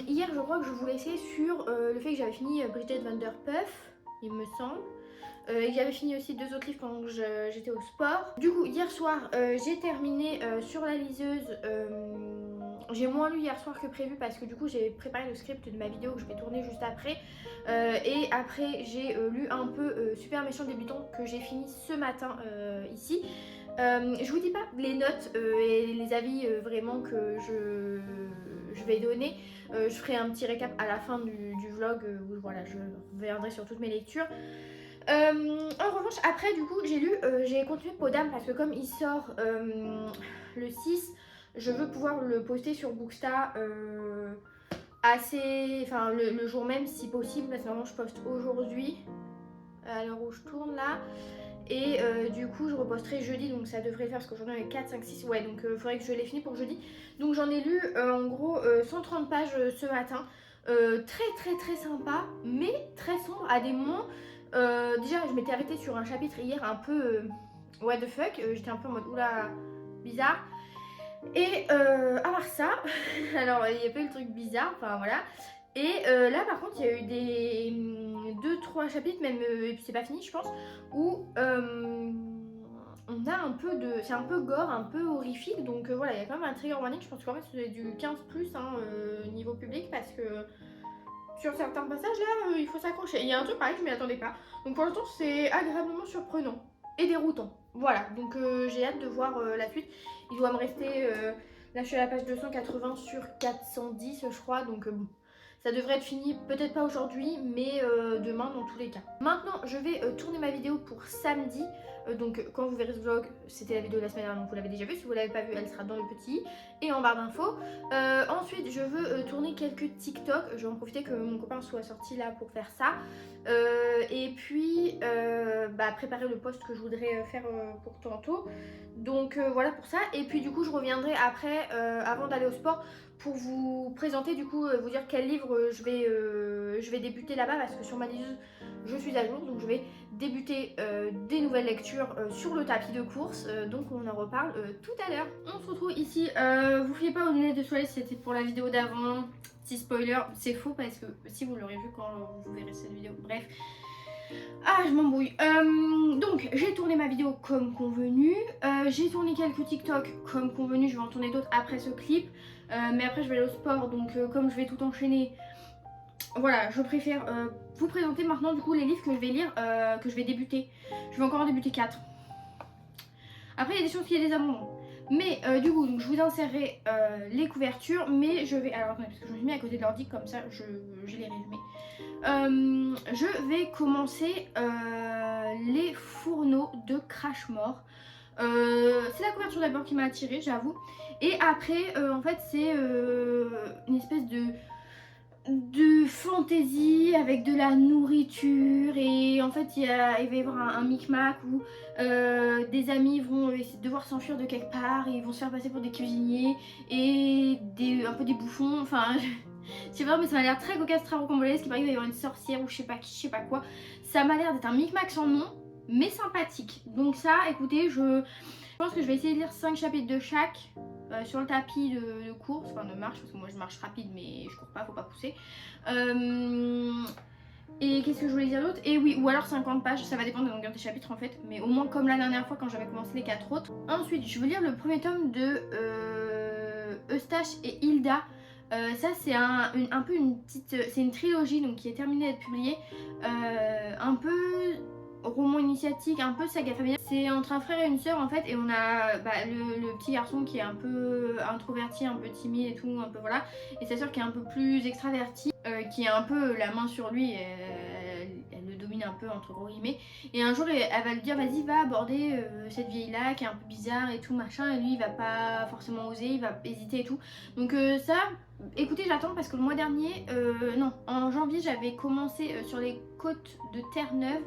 Hier je crois que je vous laissais sur le fait que j'avais fini Bridget Vanderpuff, il me semble. Et j'avais fini aussi 2 autres livres quand j'étais au sport. Du coup hier soir j'ai terminé sur la liseuse. J'ai moins lu hier soir que prévu parce que du coup j'ai préparé le script de ma vidéo que je vais tourner juste après. Et après j'ai lu un peu Super méchant débutant que j'ai fini ce matin ici. Je vous dis pas les notes et les avis vraiment que je vais donner. Je ferai un petit récap à la fin du vlog où voilà, je reviendrai sur toutes mes lectures. En revanche, après, du coup, j'ai continué Podam parce que comme il sort le 6, je veux pouvoir le poster sur Booksta le jour même si possible, parce que normalement je poste aujourd'hui à l'heure où je tourne là. Et du coup je reposterai jeudi, donc ça devrait le faire parce qu'aujourd'hui on est 4, 5, 6, ouais, donc il faudrait que je l'ai fini pour jeudi. Donc j'en ai lu en gros 130 pages ce matin, très sympa, mais très sombre à des moments. Déjà je m'étais arrêtée sur un chapitre hier un peu what the fuck, j'étais un peu en mode oula bizarre. Et à part ça, alors il y a pas eu le truc bizarre, enfin voilà. Et là par contre il y a eu des 2-3 chapitres, même, et puis c'est pas fini je pense, où on a un peu de... C'est un peu gore, un peu horrifique, donc voilà, il y a quand même un trigger warning, je pense qu'en fait c'est du 15+, hein, niveau public, parce que sur certains passages là, il faut s'accrocher. Il y a un truc pareil, je m'y attendais pas. Donc pour l'instant c'est agréablement surprenant et déroutant. Voilà, donc j'ai hâte de voir la suite. Il doit me rester... là je suis à la page 280 sur 410 je crois, donc bon. Ça devrait être fini, peut-être pas aujourd'hui, mais demain dans tous les cas. Maintenant, je vais tourner ma vidéo pour samedi. Donc quand vous verrez ce vlog, c'était la vidéo de la semaine dernière, donc vous l'avez déjà vue. Si vous l'avez pas vue, elle sera dans le petit et en barre d'infos. Ensuite, je veux tourner quelques TikTok. Je vais en profiter que mon copain soit sorti là pour faire ça. Et puis, préparer le post que je voudrais faire pour tantôt. Donc voilà pour ça. Et puis du coup, je reviendrai après, avant d'aller au sport, pour vous présenter, du coup, vous dire quel livre je vais débuter là-bas, parce que sur ma liseuse, je suis à jour, donc je vais débuter des nouvelles lectures sur le tapis de course, donc on en reparle tout à l'heure. On se retrouve ici, vous fiez pas aux lunettes de soleil, c'était pour la vidéo d'avant, petit spoiler, c'est faux parce que si vous l'aurez vu quand vous verrez cette vidéo, bref. Ah, je m'embrouille. Donc, j'ai tourné ma vidéo comme convenu. J'ai tourné quelques TikTok comme convenu. Je vais en tourner d'autres après ce clip. Mais après, je vais aller au sport. Donc, comme je vais tout enchaîner, voilà, je préfère vous présenter maintenant du coup les livres que je vais lire, que je vais débuter. Je vais encore en débuter 4. Après, il y a des choses qui y a des abandons. Mais du coup, donc, je vous insérerai les couvertures. Mais je vais... Alors, attendez, parce que je me suis mis à côté de l'ordi, comme ça, j'ai les résumés. Je vais commencer les fourneaux de Crashmore. C'est la couverture d'abord qui m'a attirée, j'avoue. Et après, en fait, c'est une espèce de fantaisie avec de la nourriture. Et en fait, il va y avoir un micmac où des amis vont devoir s'enfuir de quelque part et ils vont se faire passer pour des cuisiniers et un peu des bouffons. Enfin... Je sais pas, mais ça m'a l'air très cocasse, très rocambolesque. Il paraît qu'il va y avoir une sorcière ou je sais pas qui, je sais pas quoi. Ça m'a l'air d'être un micmac sans nom, mais sympathique. Donc ça, écoutez, je pense que je vais essayer de lire 5 chapitres de chaque sur le tapis de course, enfin de marche, parce que moi je marche rapide, mais je cours pas, faut pas pousser. Et qu'est-ce que je voulais dire d'autre? Et oui, ou alors 50 pages, ça va dépendre de la longueur des chapitres en fait, mais au moins comme la dernière fois quand j'avais commencé les 4 autres. Ensuite, je veux lire le premier tome de Eustache et Hilda. Ça c'est un peu une petite... C'est une trilogie donc qui est terminée d'être publiée. Un peu roman initiatique, un peu saga familiale. C'est entre un frère et une sœur en fait, et on a le petit garçon qui est un peu introverti, un peu timide et tout, un peu voilà. Et sa sœur qui est un peu plus extravertie, qui a un peu la main sur lui, elle le domine un peu entre gros guillemets. Et un jour elle va lui dire vas-y va aborder cette vieille là qui est un peu bizarre et tout machin, et lui il va pas forcément oser, il va hésiter et tout. Donc ça, écoutez, j'attends parce que le mois dernier, non, en janvier j'avais commencé sur les côtes de Terre-Neuve,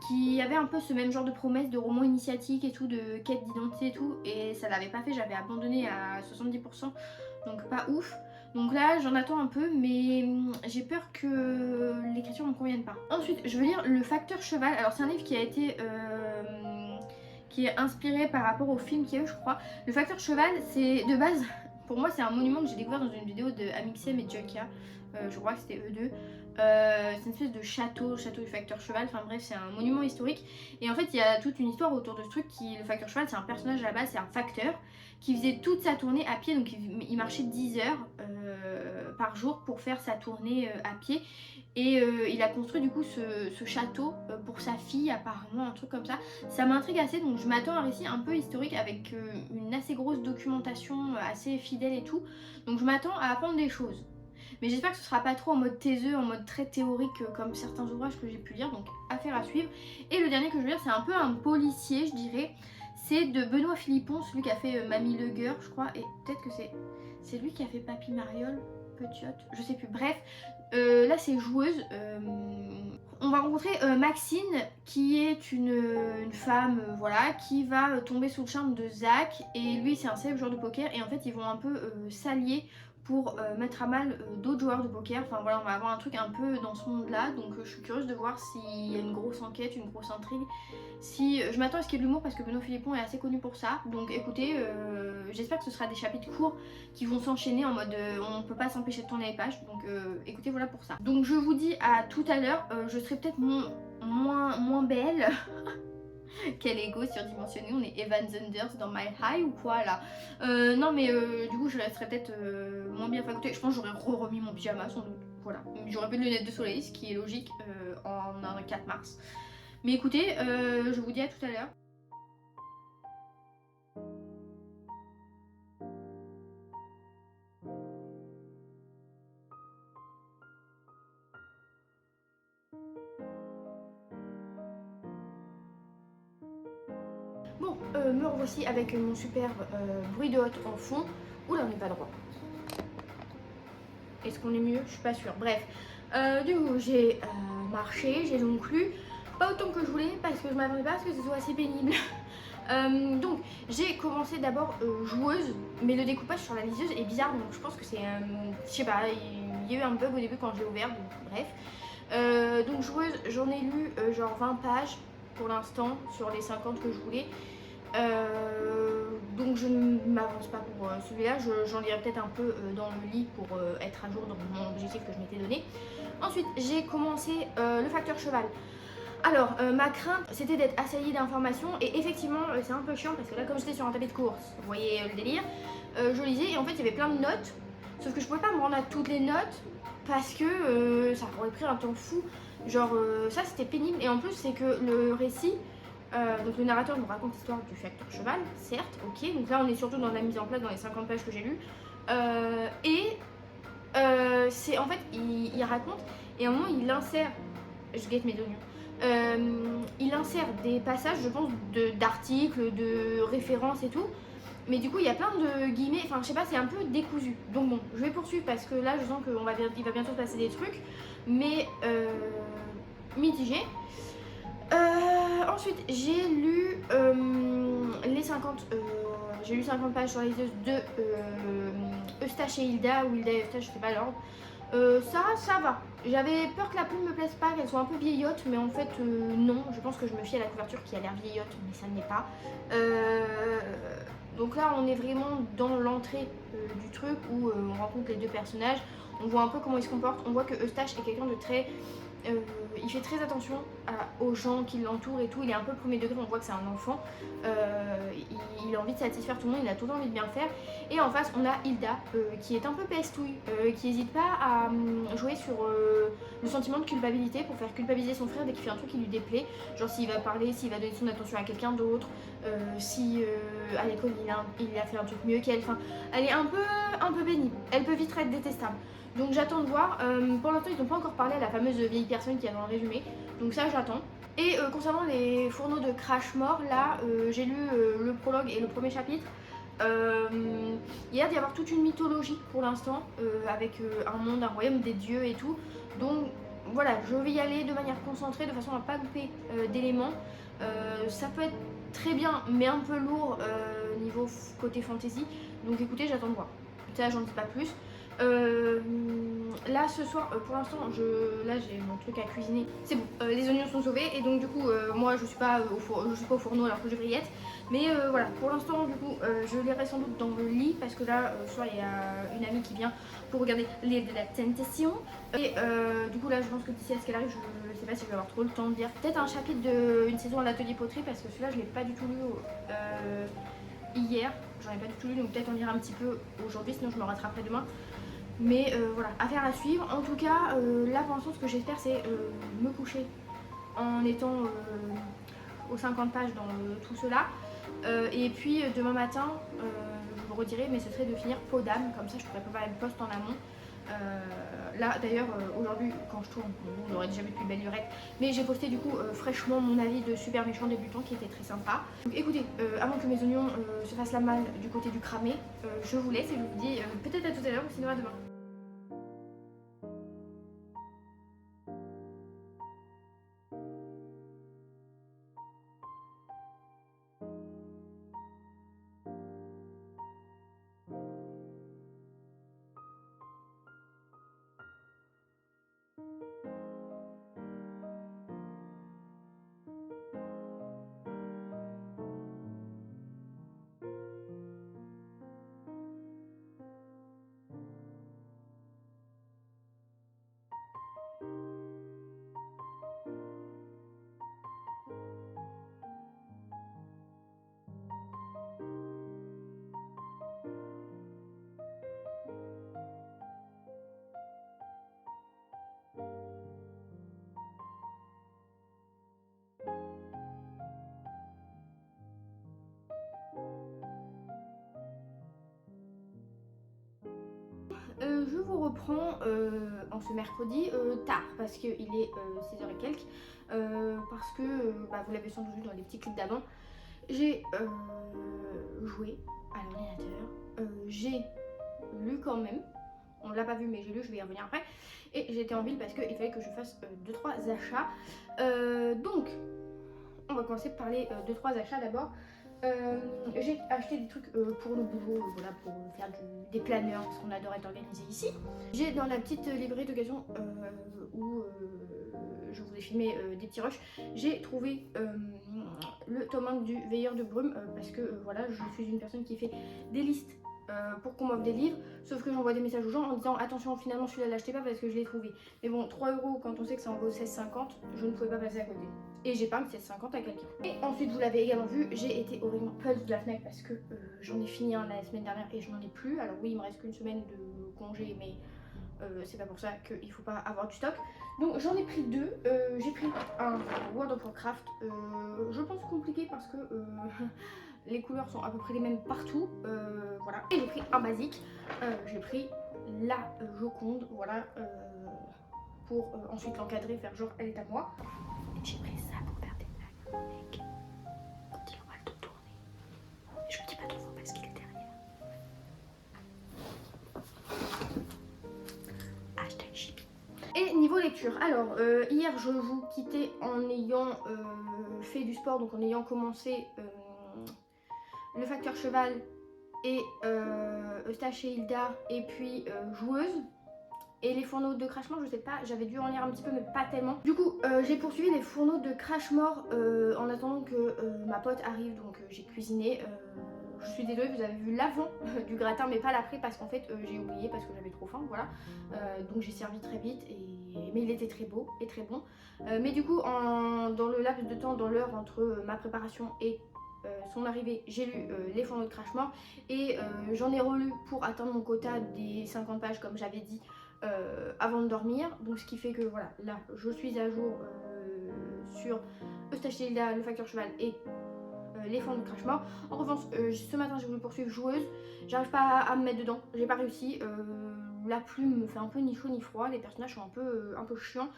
qui avait un peu ce même genre de promesse de roman initiatique et tout, de quête d'identité et tout, et ça l'avait pas fait, j'avais abandonné à 70%, donc pas ouf. Donc là j'en attends un peu, mais j'ai peur que l'écriture ne me convienne pas. Ensuite je veux lire Le Facteur Cheval. Alors c'est un livre qui a été qui est inspiré par rapport au film qu'il y a eu, je crois. Le Facteur Cheval, c'est de base, pour moi c'est un monument que j'ai découvert dans une vidéo de Amixem et Jokia, je crois que c'était eux deux. C'est une espèce de château du Facteur Cheval, enfin bref c'est un monument historique. Et en fait il y a toute une histoire autour de ce truc. Le Facteur Cheval c'est un personnage à la base, c'est un facteur qui faisait toute sa tournée à pied, donc il marchait 10 heures par jour pour faire sa tournée à pied. Et il a construit du coup ce château pour sa fille apparemment, un truc comme ça. Ça m'intrigue assez, donc je m'attends à un récit un peu historique avec une assez grosse documentation assez fidèle et tout. Donc je m'attends à apprendre des choses. Mais j'espère que ce sera pas trop en mode taiseux, en mode très théorique comme certains ouvrages que j'ai pu lire, donc affaire à suivre. Et le dernier que je veux lire, c'est un peu un policier, je dirais. C'est de Benoît Philippon, celui qui a fait Mamie Legueur, je crois, et peut-être que c'est lui qui a fait Papy Mariole, Petiote, je sais plus. Bref, là c'est joueuse. On va rencontrer Maxine, qui est une femme, voilà, qui va tomber sous le charme de Zach. Et lui, c'est un célèbre joueur de poker, et en fait, ils vont un peu s'allier pour mettre à mal d'autres joueurs de poker. Enfin voilà, on va avoir un truc un peu dans ce monde-là, donc je suis curieuse de voir s'il y a une grosse enquête, une grosse intrigue. Si je m'attends à ce qu'il y ait de l'humour parce que Benoît Philippon est assez connu pour ça. Donc écoutez, j'espère que ce sera des chapitres courts qui vont s'enchaîner en mode on peut pas s'empêcher de tourner les pages. Donc écoutez, voilà pour ça. Donc je vous dis à tout à l'heure. Je serai peut-être moins belle. Quel ego surdimensionné, on est Evan Zunders dans My High ou quoi là. Non mais du coup je serais peut-être moins bien. Enfin écoutez, je pense que j'aurais remis mon pyjama sans doute. Voilà, j'aurais pas de lunettes de soleil, ce qui est logique en un 4 mars. Mais écoutez, je vous dis à tout à l'heure. Bon, me revoici avec mon superbe bruit de hotte en fond. Oula, on n'est pas droit. Est-ce qu'on est mieux? Je suis pas sûre. Bref, du coup, j'ai marché, j'ai donc lu. Pas autant que je voulais parce que je m'attendais pas à ce que ce soit assez pénible. Donc, j'ai commencé d'abord joueuse, mais le découpage sur la liseuse est bizarre, donc je pense que c'est. Je sais pas, il y a eu un bug au début quand je l'ai ouvert, donc bref. Donc, joueuse, j'en ai lu genre 20 pages pour l'instant sur les 50 que je voulais. Donc je ne m'avance pas pour celui-là, j'en lirai peut-être un peu dans le lit pour être à jour dans mon objectif que je m'étais donné. Ensuite j'ai commencé le facteur cheval. Alors ma crainte c'était d'être assaillie d'informations et effectivement c'est un peu chiant parce que là comme j'étais sur un tapis de course, vous voyez le délire, je lisais et en fait il y avait plein de notes, sauf que je pouvais pas me rendre à toutes les notes parce que ça aurait pris un temps fou. Genre ça c'était pénible et en plus c'est que le récit... donc le narrateur nous raconte l'histoire du facteur cheval, certes, ok, donc là on est surtout dans la mise en place dans les 50 pages que j'ai lues. C'est en fait, il raconte, et à un moment il insère, je guette mes oignons, il insère des passages, je pense, d'articles, de références et tout, mais du coup il y a plein de guillemets, enfin je sais pas, c'est un peu décousu. Donc bon, je vais poursuivre parce que là je sens qu'il va bientôt se passer des trucs, mais mitigé. Ensuite, j'ai lu les 50. J'ai lu 50 pages sur les liseuse de Eustache et Hilda, ou Hilda et Eustache, je sais pas l'ordre. Ça va. J'avais peur que la plume me plaise pas, qu'elle soit un peu vieillotte, mais en fait, non. Je pense que je me fie à la couverture qui a l'air vieillotte, mais ça ne l'est pas. Donc là, on est vraiment dans l'entrée du truc où on rencontre les deux personnages. On voit un peu comment ils se comportent. On voit que Eustache est quelqu'un de très. Il fait très attention aux gens qui l'entourent et tout. Il est un peu premier degré, on voit que c'est un enfant. Il a envie de satisfaire tout le monde, il a tout le temps envie de bien faire. Et en face, on a Hilda qui est un peu pestouille, qui n'hésite pas à jouer sur le sentiment de culpabilité pour faire culpabiliser son frère dès qu'il fait un truc qui lui déplaît. Genre s'il va parler, s'il va donner son attention à quelqu'un d'autre, si à l'école il a fait un truc mieux qu'elle. Enfin, elle est un peu pénible. Elle peut vite être détestable. Donc j'attends de voir. Pour l'instant, ils n'ont pas encore parlé à la fameuse vieille personne qui est dans le résumé. Donc ça, j'attends. Et concernant les fourneaux de Crashmore, là, j'ai lu le prologue et le premier chapitre. Il y a d'y avoir toute une mythologie pour l'instant, avec un monde, un royaume des dieux et tout. Donc voilà, je vais y aller de manière concentrée, de façon à ne pas louper d'éléments. Ça peut être très bien, mais un peu lourd niveau côté fantasy. Donc écoutez, j'attends de voir. Ça, j'en dis pas plus. Là ce soir pour l'instant j'ai mon truc à cuisiner, c'est bon, les oignons sont sauvés et donc du coup moi je suis pas au fourneau alors que je devrais y être, mais voilà, pour l'instant du coup je l'irai sans doute dans le lit parce que là ce soir il y a une amie qui vient pour regarder les de la Tentation et du coup là je pense que d'ici à ce qu'elle arrive je sais pas si je vais avoir trop le temps de lire peut-être un chapitre d'une saison à l'atelier poterie parce que celui-là je l'ai pas du tout lu hier, j'en ai pas du tout lu donc peut-être en lire un petit peu aujourd'hui sinon je me rattraperai demain. Mais voilà, affaire à suivre. En tout cas, là pour l'instant, ce que j'espère, c'est me coucher en étant aux 50 pages dans tout cela. Et puis demain matin, je me redirai, mais ce serait de finir Peau d'âme, comme ça je pourrais préparer le post en amont. Là d'ailleurs, aujourd'hui, quand je tourne, vous l'aurez déjà vu depuis belle lurette, mais j'ai posté du coup fraîchement mon avis de super méchant débutant qui était très sympa. Donc écoutez, avant que mes oignons se fassent la malle du côté du cramé, je vous laisse et je vous dis peut-être à tout à l'heure ou sinon à demain. reprend en ce mercredi tard parce qu'il est 16h et quelques. Parce que, vous l'avez sans doute vu dans les petits clips d'avant, j'ai joué à l'ordinateur, j'ai lu quand même, on l'a pas vu mais j'ai lu, je vais y revenir après, et j'étais en ville parce qu'il fallait que je fasse 2-3 achats. Donc, on va commencer par les 2-3 achats d'abord. J'ai acheté des trucs pour le boulot, voilà, pour faire des planeurs parce qu'on adore être organisé ici. J'ai dans la petite librairie d'occasion où je vous ai filmé des petits rushs, j'ai trouvé le tome 1 du Veilleur de Brume parce que voilà, je suis une personne qui fait des listes pour qu'on m'offre des livres, sauf que j'envoie des messages aux gens en disant attention, finalement celui-là l'achetez pas parce que je l'ai trouvé. Mais bon, 3 € quand on sait que ça en vaut 16,50, je ne pouvais pas passer à côté. Et j'épargne 16,50 à quelqu'un. Et ensuite, vous l'avez également vu, j'ai été au rayon Pulse de la Fnac parce que j'en ai fini un la semaine dernière et je n'en ai plus. Alors oui, il me reste qu'une semaine de congé, mais c'est pas pour ça qu'il faut pas avoir du stock. Donc j'en ai pris 2. J'ai pris un World of Warcraft, je pense compliqué parce que les couleurs sont à peu près les mêmes partout, voilà. Et j'ai pris un basique, j'ai pris la Joconde, voilà, pour ensuite l'encadrer, faire genre elle est à moi. J'ai pris ça pour faire des blagues avec quand il aura le dos tourné. Je le dis pas trop fort parce qu'il est derrière. Hashtag chippy. Et niveau lecture, alors hier je vous quittais en ayant fait du sport, donc en ayant commencé le facteur cheval et Eustache et Hilda et puis joueuse. Et les fourneaux de Crash-Mort, je sais pas, j'avais dû en lire un petit peu mais pas tellement. Du coup j'ai poursuivi les fourneaux de Crash-Mort en attendant que ma pote arrive, donc j'ai cuisiné. Je suis désolée, vous avez vu l'avant du gratin mais pas l'après parce qu'en fait j'ai oublié parce que j'avais trop faim, voilà. Donc j'ai servi très vite, mais il était très beau et très bon. Mais du coup dans le laps de temps, dans l'heure entre ma préparation et son arrivée, j'ai lu les fourneaux de Crash-Mort et j'en ai relu pour atteindre mon quota des 50 pages comme j'avais dit avant de dormir. Donc ce qui fait que voilà, là je suis à jour sur Eustache et Hilda, le facteur cheval et les fourneaux de Crash-Mort. En revanche ce matin j'ai voulu poursuivre joueuse, j'arrive pas à me mettre dedans, j'ai pas réussi. La plume me fait un peu ni chaud ni froid, les personnages sont un peu chiants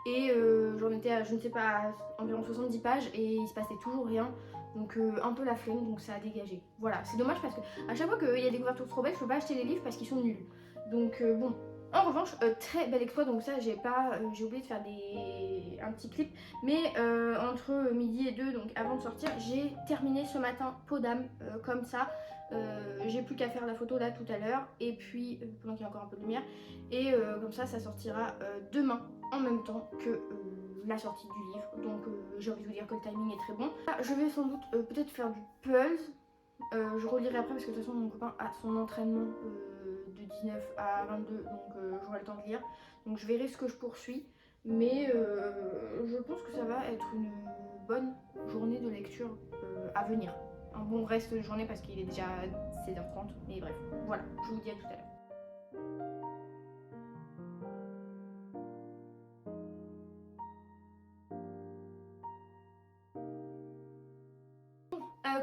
et j'en étais à, je ne sais pas, à environ 70 pages et il se passait toujours rien. Donc un peu la flemme, donc ça a dégagé. Voilà, c'est dommage parce que à chaque fois qu'il y a des couvertures trop belles, je peux pas acheter les livres parce qu'ils sont nuls. Donc bon. En revanche, très bel exploit, donc ça j'ai oublié de faire un petit clip, mais entre midi et 2, donc avant de sortir, j'ai terminé ce matin Peau d'âme, comme ça. J'ai plus qu'à faire la photo là tout à l'heure, et puis pendant qu'il y a encore un peu de lumière, et comme ça sortira demain en même temps que la sortie du livre, donc j'ai envie de vous dire que le timing est très bon. Je vais sans doute peut-être faire du Pulse. Je relirai après parce que de toute façon mon copain a son entraînement de 19 à 22, donc j'aurai le temps de lire. Donc je verrai ce que je poursuis, mais je pense que ça va être une bonne journée de lecture à venir. Un bon reste de journée parce qu'il est déjà 16h30, mais bref, voilà, je vous dis à tout à l'heure.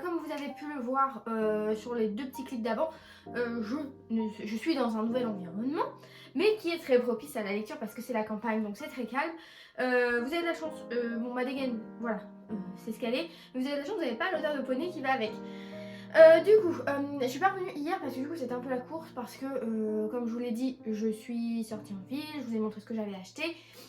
Comme vous avez pu le voir sur les 2 petits clips d'avant, je suis dans un nouvel environnement, mais qui est très propice à la lecture parce que c'est la campagne, donc c'est très calme. Vous avez de la chance, bon ma dégaine, voilà, c'est ce qu'elle est, mais vous avez de la chance, vous n'avez pas l'odeur de poney qui va avec. Du coup, je suis pas revenue hier parce que du coup c'était un peu la course parce que comme je vous l'ai dit, je suis sortie en ville, je vous ai montré ce que j'avais acheté,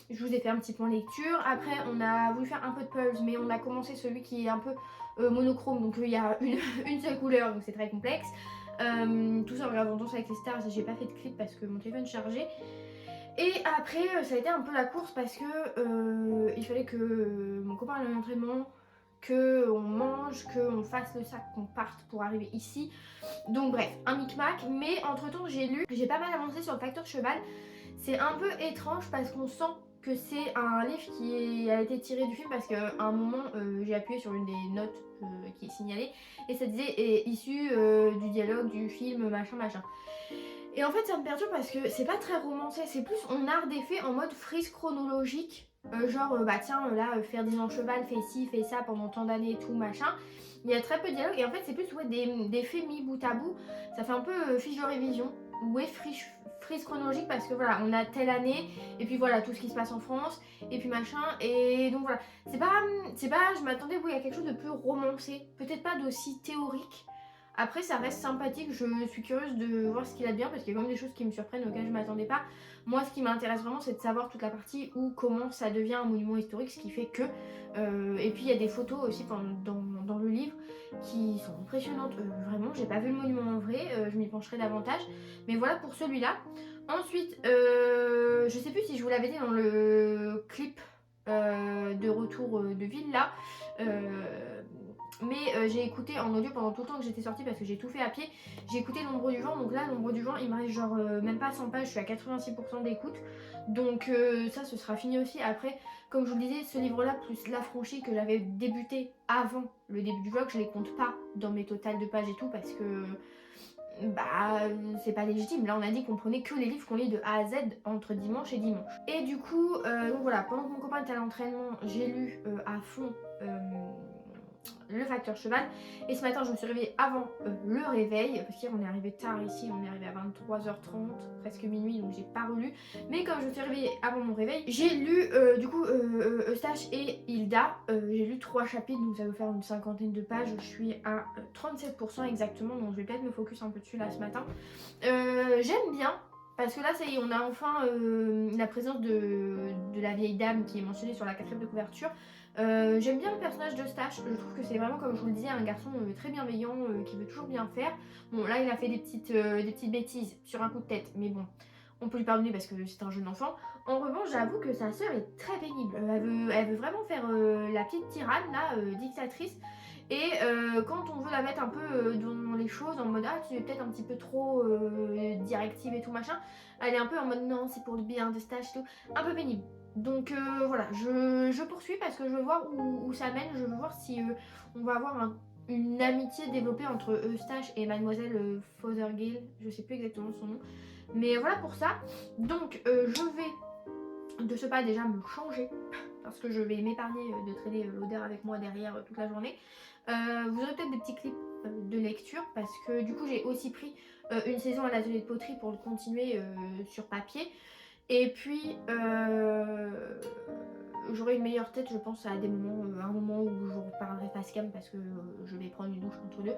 je vous ai fait un petit point lecture. Après on a voulu faire un peu de Pulse mais on a commencé celui qui est un peu monochrome, donc il y a une seule couleur, donc c'est très complexe. Tout ça en regardant Danse avec les stars, j'ai pas fait de clip parce que mon téléphone chargeait. Et après ça a été un peu la course parce que il fallait que mon copain aille à l'entraînement, qu'on mange, qu'on fasse le sac, qu'on parte pour arriver ici. Donc bref, un micmac, mais entre temps j'ai pas mal avancé sur le facteur cheval. C'est un peu étrange parce qu'on sent que c'est un livre qui a été tiré du film parce qu'à un moment j'ai appuyé sur une des notes qui est signalée et ça disait issu du dialogue du film machin machin. Et en fait ça me perturbe parce que c'est pas très romancé, c'est plus on art des faits en mode frise chronologique. Genre bah tiens là faire 10 ans de cheval, fait ci, fait ça pendant tant d'années et tout machin. Il y a très peu de dialogue et en fait c'est plus ouais, des faits mis bout à bout. Ça fait un peu fiche de révision. ouais, frise chronologique parce que voilà, on a telle année, et puis voilà, tout ce qui se passe en France, et puis machin, et donc voilà. Je m'attendais oui, à quelque chose de plus romancé, peut-être pas d'aussi théorique. Après, ça reste sympathique, je suis curieuse de voir ce qu'il a de bien parce qu'il y a quand même des choses qui me surprennent auxquelles je m'attendais pas. Moi, ce qui m'intéresse vraiment, c'est de savoir toute la partie où, comment ça devient un monument historique, ce qui fait que. Et puis, il y a des photos aussi dans le livre qui sont impressionnantes. Vraiment, j'ai pas vu le monument en vrai, je m'y pencherai davantage. Mais voilà pour celui-là. Ensuite, je sais plus si je vous l'avais dit dans le clip de retour de ville là. Mais j'ai écouté en audio pendant tout le temps que j'étais sortie parce que j'ai tout fait à pied. J'ai écouté L'ombre du vent, donc là L'ombre du vent il me reste genre même pas 100 pages, je suis à 86% d'écoute. Donc ça ce sera fini aussi. Après comme je vous le disais, ce livre là plus L'Affranchi que j'avais débuté avant le début du vlog, je les compte pas dans mes totales de pages et tout parce que bah c'est pas légitime. Là on a dit qu'on prenait que les livres qu'on lit de A à Z entre dimanche et dimanche. Et du coup donc voilà, pendant que mon copain était à l'entraînement, j'ai lu à fond Le Facteur Cheval. Et ce matin, je me suis réveillée avant le réveil, parce qu'hier on est arrivé tard ici, on est arrivé à 23h30, presque minuit, donc j'ai pas relu. Mais comme je me suis réveillée avant mon réveil, j'ai lu du coup Eustache et Hilda. J'ai lu 3 chapitres, donc ça veut faire une cinquantaine de pages. Je suis à 37% exactement, donc je vais peut-être me focus un peu dessus là ce matin. J'aime bien. Parce que là, ça y est, on a enfin la présence de la vieille dame qui est mentionnée sur la 4e de couverture. J'aime bien le personnage d'Eustache, je trouve que c'est vraiment, comme je vous le disais, un garçon très bienveillant, qui veut toujours bien faire. Bon, là, il a fait des petites bêtises sur un coup de tête, mais bon, on peut lui pardonner parce que c'est un jeune enfant. En revanche, j'avoue que sa sœur est très pénible. Elle veut vraiment faire la petite tyranne, là, dictatrice. Et quand on veut la mettre un peu dans les choses, en mode ah tu es peut-être un petit peu trop directive et tout machin, elle est un peu en mode non c'est pour le bien de stage et tout, un peu pénible. Donc voilà, je poursuis parce que je veux voir où ça mène, je veux voir si on va avoir une amitié développée entre Eustache et Mademoiselle Fothergill, je sais plus exactement son nom. Mais voilà pour ça. Donc je vais de ce pas déjà me changer parce que je vais m'épargner de traîner l'odeur avec moi derrière toute la journée. Vous aurez peut-être des petits clips de lecture parce que du coup j'ai aussi pris une saison à l'atelier de poterie pour le continuer sur papier. Et puis j'aurai une meilleure tête je pense à des moments, un moment où je vous reparlerai face cam parce que je vais prendre une douche entre deux.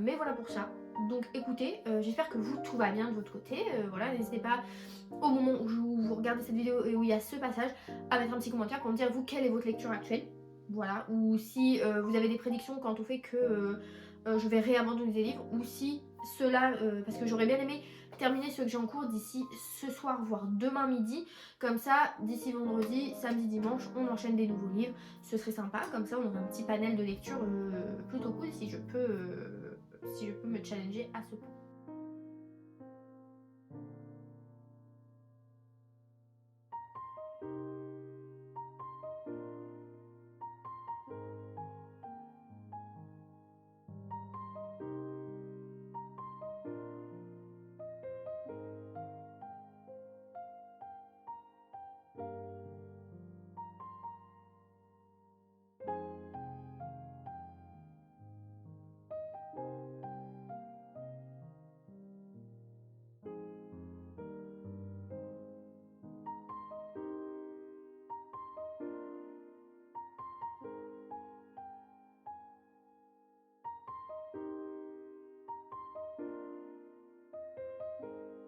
Mais voilà pour ça. Donc écoutez, j'espère que vous tout va bien de votre côté. Voilà, n'hésitez pas au moment où vous regardez cette vidéo et où il y a ce passage à mettre un petit commentaire pour me dire vous quelle est votre lecture actuelle. Voilà, ou si vous avez des prédictions quant au fait que je vais réabandonner des livres, ou si cela, parce que j'aurais bien aimé terminer ceux que j'ai en cours d'ici ce soir, voire demain midi, comme ça, d'ici vendredi, samedi, dimanche, on enchaîne des nouveaux livres, ce serait sympa, comme ça on aurait un petit panel de lecture plutôt cool si je peux me challenger à ce point.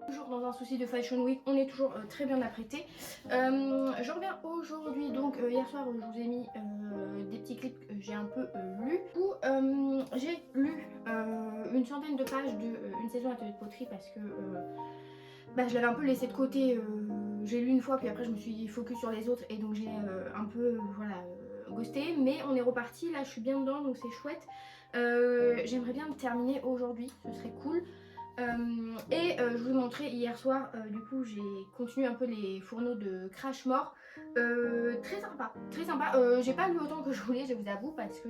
Toujours dans un souci de Fashion Week, on est toujours très bien apprêté. Je reviens aujourd'hui, donc hier soir je vous ai mis des petits clips que j'ai un peu lus. Du coup j'ai lu une centaine de pages d'une saison atelier de poterie parce que je l'avais un peu laissé de côté. J'ai lu une fois puis après je me suis focus sur les autres et donc j'ai un peu voilà ghosté. Mais on est reparti, là je suis bien dedans donc c'est chouette. J'aimerais bien le terminer aujourd'hui, ce serait cool. Je vous ai montré hier soir, du coup j'ai continué un peu les fourneaux de Crashmore. Très sympa, très sympa. J'ai pas lu autant que je voulais, je vous avoue, parce que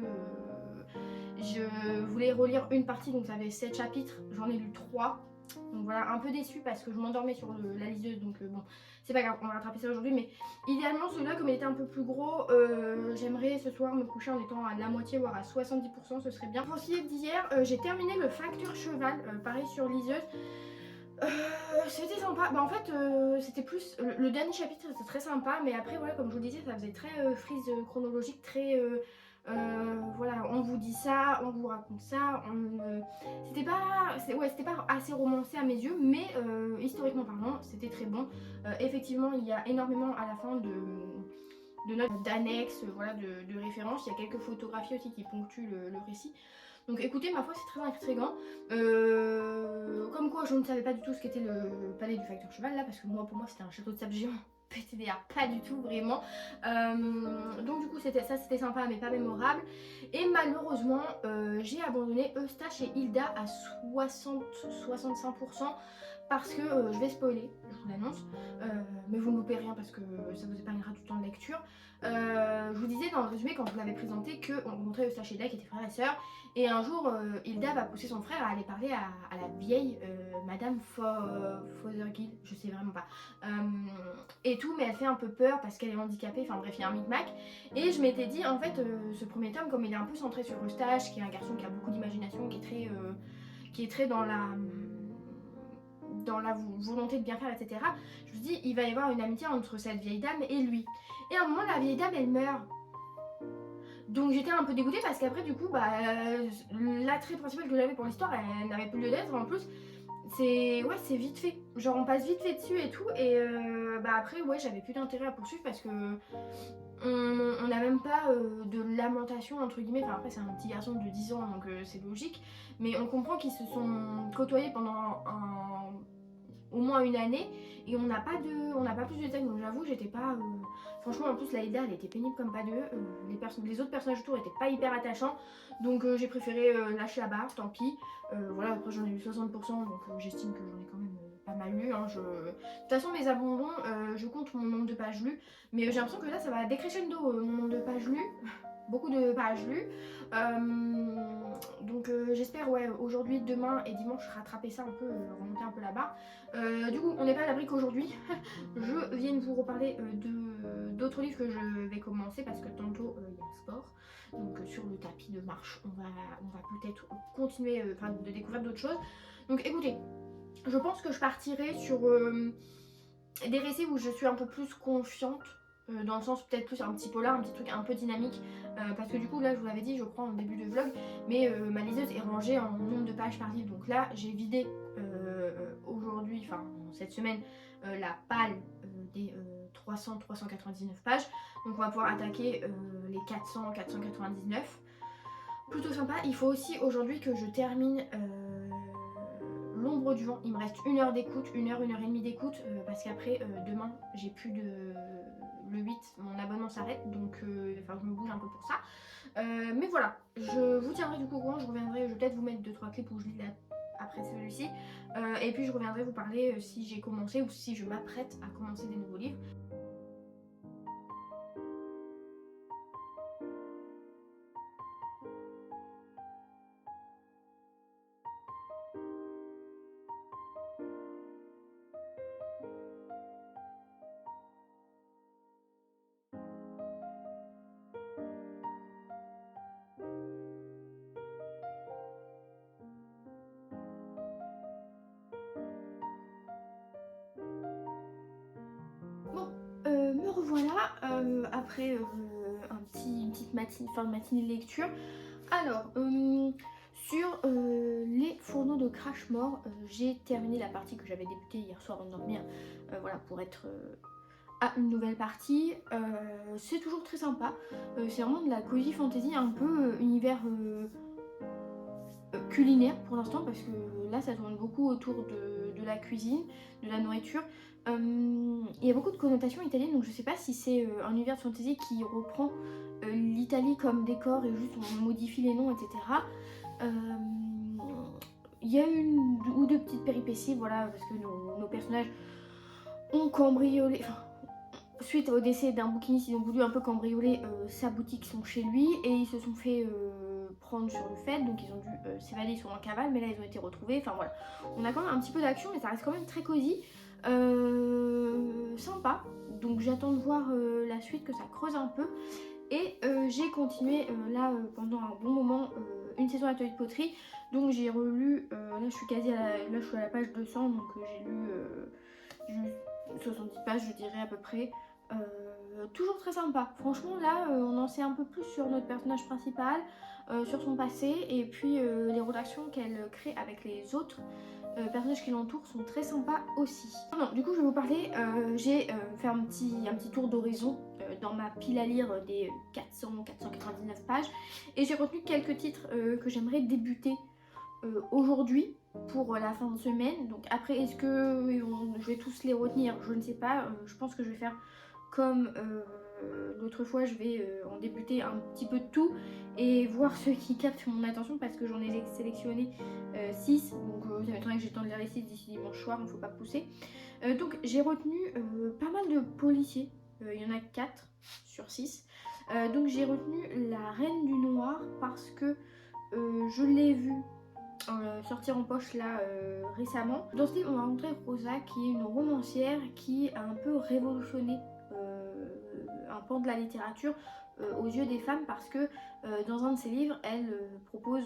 je voulais relire une partie, donc ça avait 7 chapitres, j'en ai lu 3. Donc voilà, un peu déçue parce que je m'endormais sur la liseuse, donc bon, c'est pas grave, on va rattraper ça aujourd'hui. Mais idéalement, celui-là, comme il était un peu plus gros, j'aimerais ce soir me coucher en étant à la moitié, voire à 70%, ce serait bien. Pour ce qui est d'hier, j'ai terminé le Facteur Cheval, pareil sur liseuse. C'était sympa, bah en fait c'était plus, le dernier chapitre était très sympa, mais après voilà comme je vous le disais ça faisait très frise chronologique, très voilà on vous dit ça, on vous raconte ça, c'était pas assez romancé à mes yeux, mais historiquement parlant c'était très bon. Effectivement il y a énormément à la fin de notes d'annexes, voilà, de références, il y a quelques photographies aussi qui ponctuent le récit. Donc écoutez, ma foi, c'est très intriguant. Comme quoi, je ne savais pas du tout ce qu'était le palais du facteur cheval là, parce que moi, pour moi, c'était un château de sable géant. PTDR, pas du tout, vraiment. Donc du coup, c'était sympa, mais pas mémorable. Et malheureusement, j'ai abandonné Eustache et Hilda à 60-65%. Parce que je vais spoiler, je vous l'annonce, mais vous ne loupez rien parce que ça vous épargnera du temps de lecture. Je vous disais dans le résumé quand je vous l'avais présenté qu'on rencontrait Eustache et Hilda qui étaient frères et sœurs, et un jour Hilda va pousser son frère à aller parler à la vieille Madame Fothergill, je sais vraiment pas, et tout, mais elle fait un peu peur parce qu'elle est handicapée, enfin bref il y a un micmac, et je m'étais dit en fait ce premier tome, comme il est un peu centré sur Eustache, qui est un garçon qui a beaucoup d'imagination, qui est très dans la volonté de bien faire, etc. Je me dis, il va y avoir une amitié entre cette vieille dame et lui. Et à un moment, la vieille dame, elle meurt. Donc j'étais un peu dégoûtée parce qu'après, du coup, bah, l'attrait principal que j'avais pour l'histoire, elle n'avait plus lieu d'être. En plus, c'est vite fait. Genre, on passe vite fait dessus et tout. Et bah après, ouais, j'avais plus d'intérêt à poursuivre parce que on n'a même pas de lamentation entre guillemets, enfin après c'est un petit garçon de 10 ans donc c'est logique, mais on comprend qu'ils se sont côtoyés pendant au moins une année et on n'a pas plus de détails, donc j'avoue j'étais pas franchement, en plus la Hilda elle était pénible comme pas deux, les autres personnages autour étaient pas hyper attachants, donc j'ai préféré lâcher la barre, tant pis. Voilà, après j'en ai eu 60%, donc j'estime que j'en ai quand même pas mal lu, hein. De toute façon mes abandons, je compte mon nombre de pages lues, mais j'ai l'impression que là ça va décrescendo mon nombre de pages lues. Beaucoup de pages lues. Donc j'espère ouais, aujourd'hui, demain et dimanche rattraper ça un peu, remonter un peu la barre. Du coup on n'est pas à l'abri qu'aujourd'hui je viens de vous reparler d'autres livres que je vais commencer parce que tantôt il y a le sport. Donc sur le tapis de marche on va peut-être continuer de découvrir d'autres choses. Donc écoutez, je pense que je partirai sur des récits où je suis un peu plus confiante, dans le sens peut-être plus un petit polar, un petit truc un peu dynamique, parce que du coup là je vous l'avais dit je crois en début de vlog, mais ma liseuse est rangée en nombre de pages par livre, donc là j'ai vidé aujourd'hui, enfin cette semaine, la palle des 300-399 pages, donc on va pouvoir attaquer les 400-499. Plutôt sympa. Il faut aussi aujourd'hui que je termine L'ombre du vent. Il me reste 1 heure d'écoute, 1 heure et demie d'écoute, parce qu'après demain j'ai plus de... Le 8, mon abonnement s'arrête, donc il va falloir que je me bouge un peu pour ça. Mais voilà, je vous tiendrai du coup au courant, je reviendrai, je vais peut-être vous mettre 2-3 clips où je lis là après celui-ci. Et puis je reviendrai vous parler si j'ai commencé ou si je m'apprête à commencer des nouveaux livres. Bon, me revoilà après une petite matinée, fin de matinée de lecture. Alors, sur les fourneaux de Crashmore, j'ai terminé la partie que j'avais débutée hier soir avant de dormir, voilà, pour être à une nouvelle partie. C'est toujours très sympa, c'est vraiment de la cozy fantasy, un peu univers culinaire pour l'instant, parce que là ça tourne beaucoup autour de la cuisine, de la nourriture. Il y a beaucoup de connotations italiennes, donc je sais pas si c'est un univers de fantasy qui reprend l'Italie comme décor et juste on modifie les noms, etc. Il y a une ou deux petites péripéties, voilà, parce que nos personnages ont cambriolé, enfin, suite au décès d'un bouquiniste, ils ont voulu un peu cambrioler sa boutique, son chez lui, et ils se sont fait prendre sur le fait, donc ils ont dû s'évader, ils sont en cavale, mais là ils ont été retrouvés, enfin voilà. On a quand même un petit peu d'action, mais ça reste quand même très cosy, sympa, donc j'attends de voir la suite, que ça creuse un peu. Et j'ai continué là pendant un bon moment une saison d'atelier de poterie. Donc j'ai relu, là je suis quasi là je suis à la page 200, donc j'ai lu 70 pages je dirais à peu près. Toujours très sympa. Franchement là on en sait un peu plus sur notre personnage principal, sur son passé et puis les relations qu'elle crée avec les autres personnages qui l'entourent sont très sympas aussi. Non, du coup je vais vous parler, j'ai fait un petit tour d'horizon dans ma pile à lire des 499 pages et j'ai retenu quelques titres que j'aimerais débuter aujourd'hui pour la fin de semaine. Donc après est-ce que je vais tous les retenir, je ne sais pas. Je pense que je vais faire comme l'autre fois, je vais en débuter un petit peu de tout et voir ceux qui captent mon attention parce que j'en ai sélectionné 6. Donc ça m'étonnerait que j'ai le temps de lire les 6 d'ici dimanche soir, il ne faut pas pousser. Donc j'ai retenu pas mal de policiers, il y en a 4 sur 6. Donc j'ai retenu La Reine du Noir parce que je l'ai vue sortir en poche là récemment. Dans ce livre, on va rencontrer Rosa qui est une romancière qui a un peu révolutionné un pan de la littérature aux yeux des femmes parce que dans un de ses livres, elle propose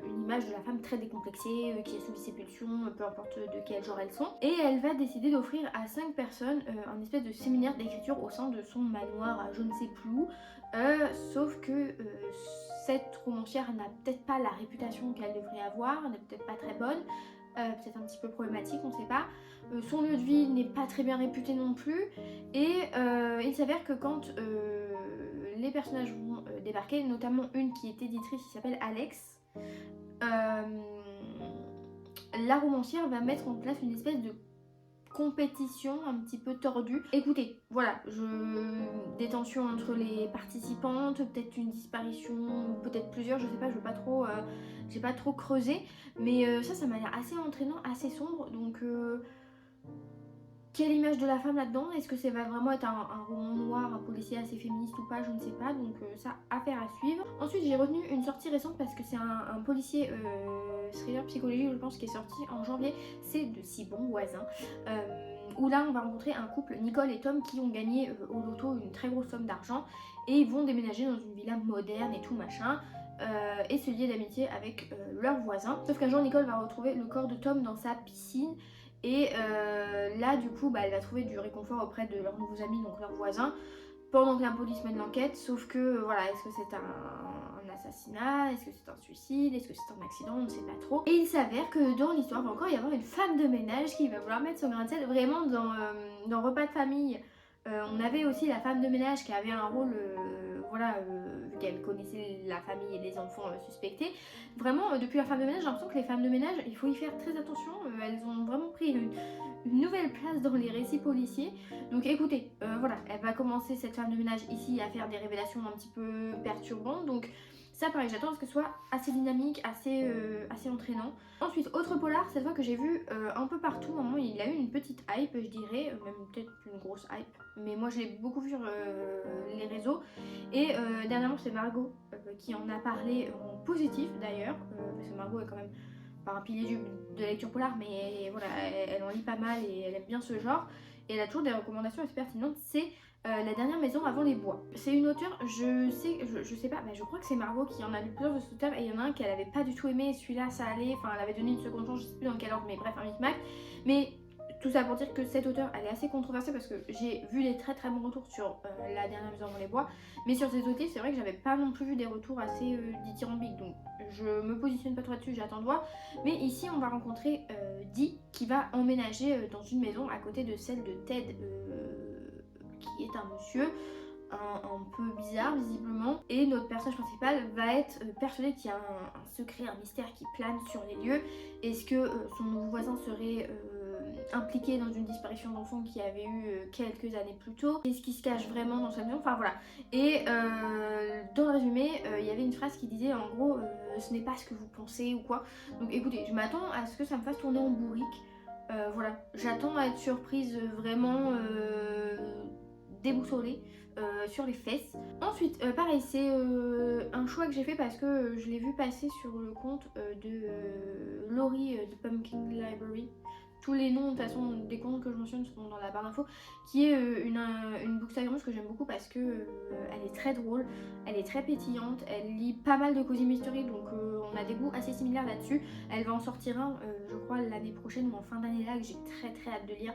une image de la femme très décomplexée, qui a subi ses pulsions, peu importe de quel genre elles sont. Et elle va décider d'offrir à 5 personnes un espèce de séminaire d'écriture au sein de son manoir à je ne sais plus où. Sauf que cette romancière n'a peut-être pas la réputation qu'elle devrait avoir, n'est peut-être pas très bonne, peut-être un petit peu problématique, on ne sait pas. Son lieu de vie n'est pas très bien réputé non plus. Et il s'avère que quand les personnages vont débarquer, notamment une qui est éditrice qui s'appelle Alex, la romancière va mettre en place une espèce de compétition un petit peu tordue. Écoutez, voilà, des tensions entre les participantes, peut-être une disparition, ou peut-être plusieurs, je sais pas, je veux pas trop, j'ai pas trop creusé, mais ça m'a l'air assez entraînant, assez sombre, donc quelle image de la femme là-dedans? Est-ce que ça va vraiment être un roman noir, un policier assez féministe ou pas? Je ne sais pas, donc ça, affaire à suivre. Ensuite, j'ai retenu une sortie récente parce que c'est un policier thriller psychologique, je pense, qui est sorti en janvier. C'est de Si Bon Voisin. Où là, on va rencontrer un couple, Nicole et Tom, qui ont gagné au loto une très grosse somme d'argent et ils vont déménager dans une villa moderne et tout machin. Et se lier d'amitié avec leurs voisins. Sauf qu'un jour, Nicole va retrouver le corps de Tom dans sa piscine. Et là, du coup, elle va trouver du réconfort auprès de leurs nouveaux amis, donc leurs voisins, pendant que la police mène l'enquête. Sauf que, voilà, est-ce que c'est un assassinat? Est-ce que c'est un suicide? Est-ce que c'est un accident? On ne sait pas trop. Et il s'avère que dans l'histoire, il va encore y avoir une femme de ménage qui va vouloir mettre son grain de sel vraiment dans Repas de famille. On avait aussi la femme de ménage qui avait un rôle, vu qu'elle connaissait la famille et les enfants suspectés. Vraiment, depuis la femme de ménage, j'ai l'impression que les femmes de ménage, il faut y faire très attention. Elles ont vraiment pris une nouvelle place dans les récits policiers. Donc écoutez, voilà, elle va commencer cette femme de ménage ici à faire des révélations un petit peu perturbantes. Donc ça pareil, j'attends à ce que ce soit assez dynamique, assez entraînant. Ensuite, autre polar, cette fois que j'ai vu un peu partout, à un moment il a eu une petite hype, je dirais, même peut-être une grosse hype. Mais moi je l'ai beaucoup vu sur les réseaux. Et dernièrement c'est Margot qui en a parlé en positif d'ailleurs, parce que Margot est quand même pas un pilier de lecture polar, mais voilà, elle en lit pas mal et elle aime bien ce genre. Et elle a toujours des recommandations assez pertinentes. C'est La dernière maison avant les bois. C'est une auteure, je sais pas, je crois que c'est Margot qui en a lu plusieurs de cet auteur et il y en a un qu'elle avait pas du tout aimé, celui-là ça allait, enfin elle avait donné une seconde chance, je sais plus dans quel ordre, mais bref, un micmac. Mais tout ça pour dire que cette auteure, elle est assez controversée parce que j'ai vu les très très bons retours sur La dernière maison avant les bois, mais sur ces autrices, c'est vrai que j'avais pas non plus vu des retours assez dithyrambiques, donc je me positionne pas trop là-dessus, j'attends de voir. Mais ici, on va rencontrer Dee qui va emménager dans une maison à côté de celle de Ted, qui est un monsieur un peu bizarre visiblement, et notre personnage principal va être persuadé qu'il y a un secret, un mystère qui plane sur les lieux. Est-ce que son nouveau voisin serait impliqué dans une disparition d'enfant qui avait eu quelques années plus tôt? Qu'est-ce qui se cache vraiment dans sa maison? Enfin voilà. Et dans le résumé, il y avait une phrase qui disait en gros ce n'est pas ce que vous pensez ou quoi. Donc écoutez, je m'attends à ce que ça me fasse tourner en bourrique. Voilà, j'attends à être surprise vraiment déboussolée sur les fesses. Ensuite, pareil, c'est un choix que j'ai fait parce que je l'ai vu passer sur le compte de Laurie de Pumpkin Library. tous les noms de toute façon des comptes que je mentionne sont dans la barre d'infos, qui est une bookstagrammeuse que j'aime beaucoup parce que elle est très drôle, elle est très pétillante, elle lit pas mal de Cozy Mystery, donc on a des goûts assez similaires là-dessus. Elle va en sortir un, je crois l'année prochaine ou en fin d'année là, que j'ai très hâte de lire.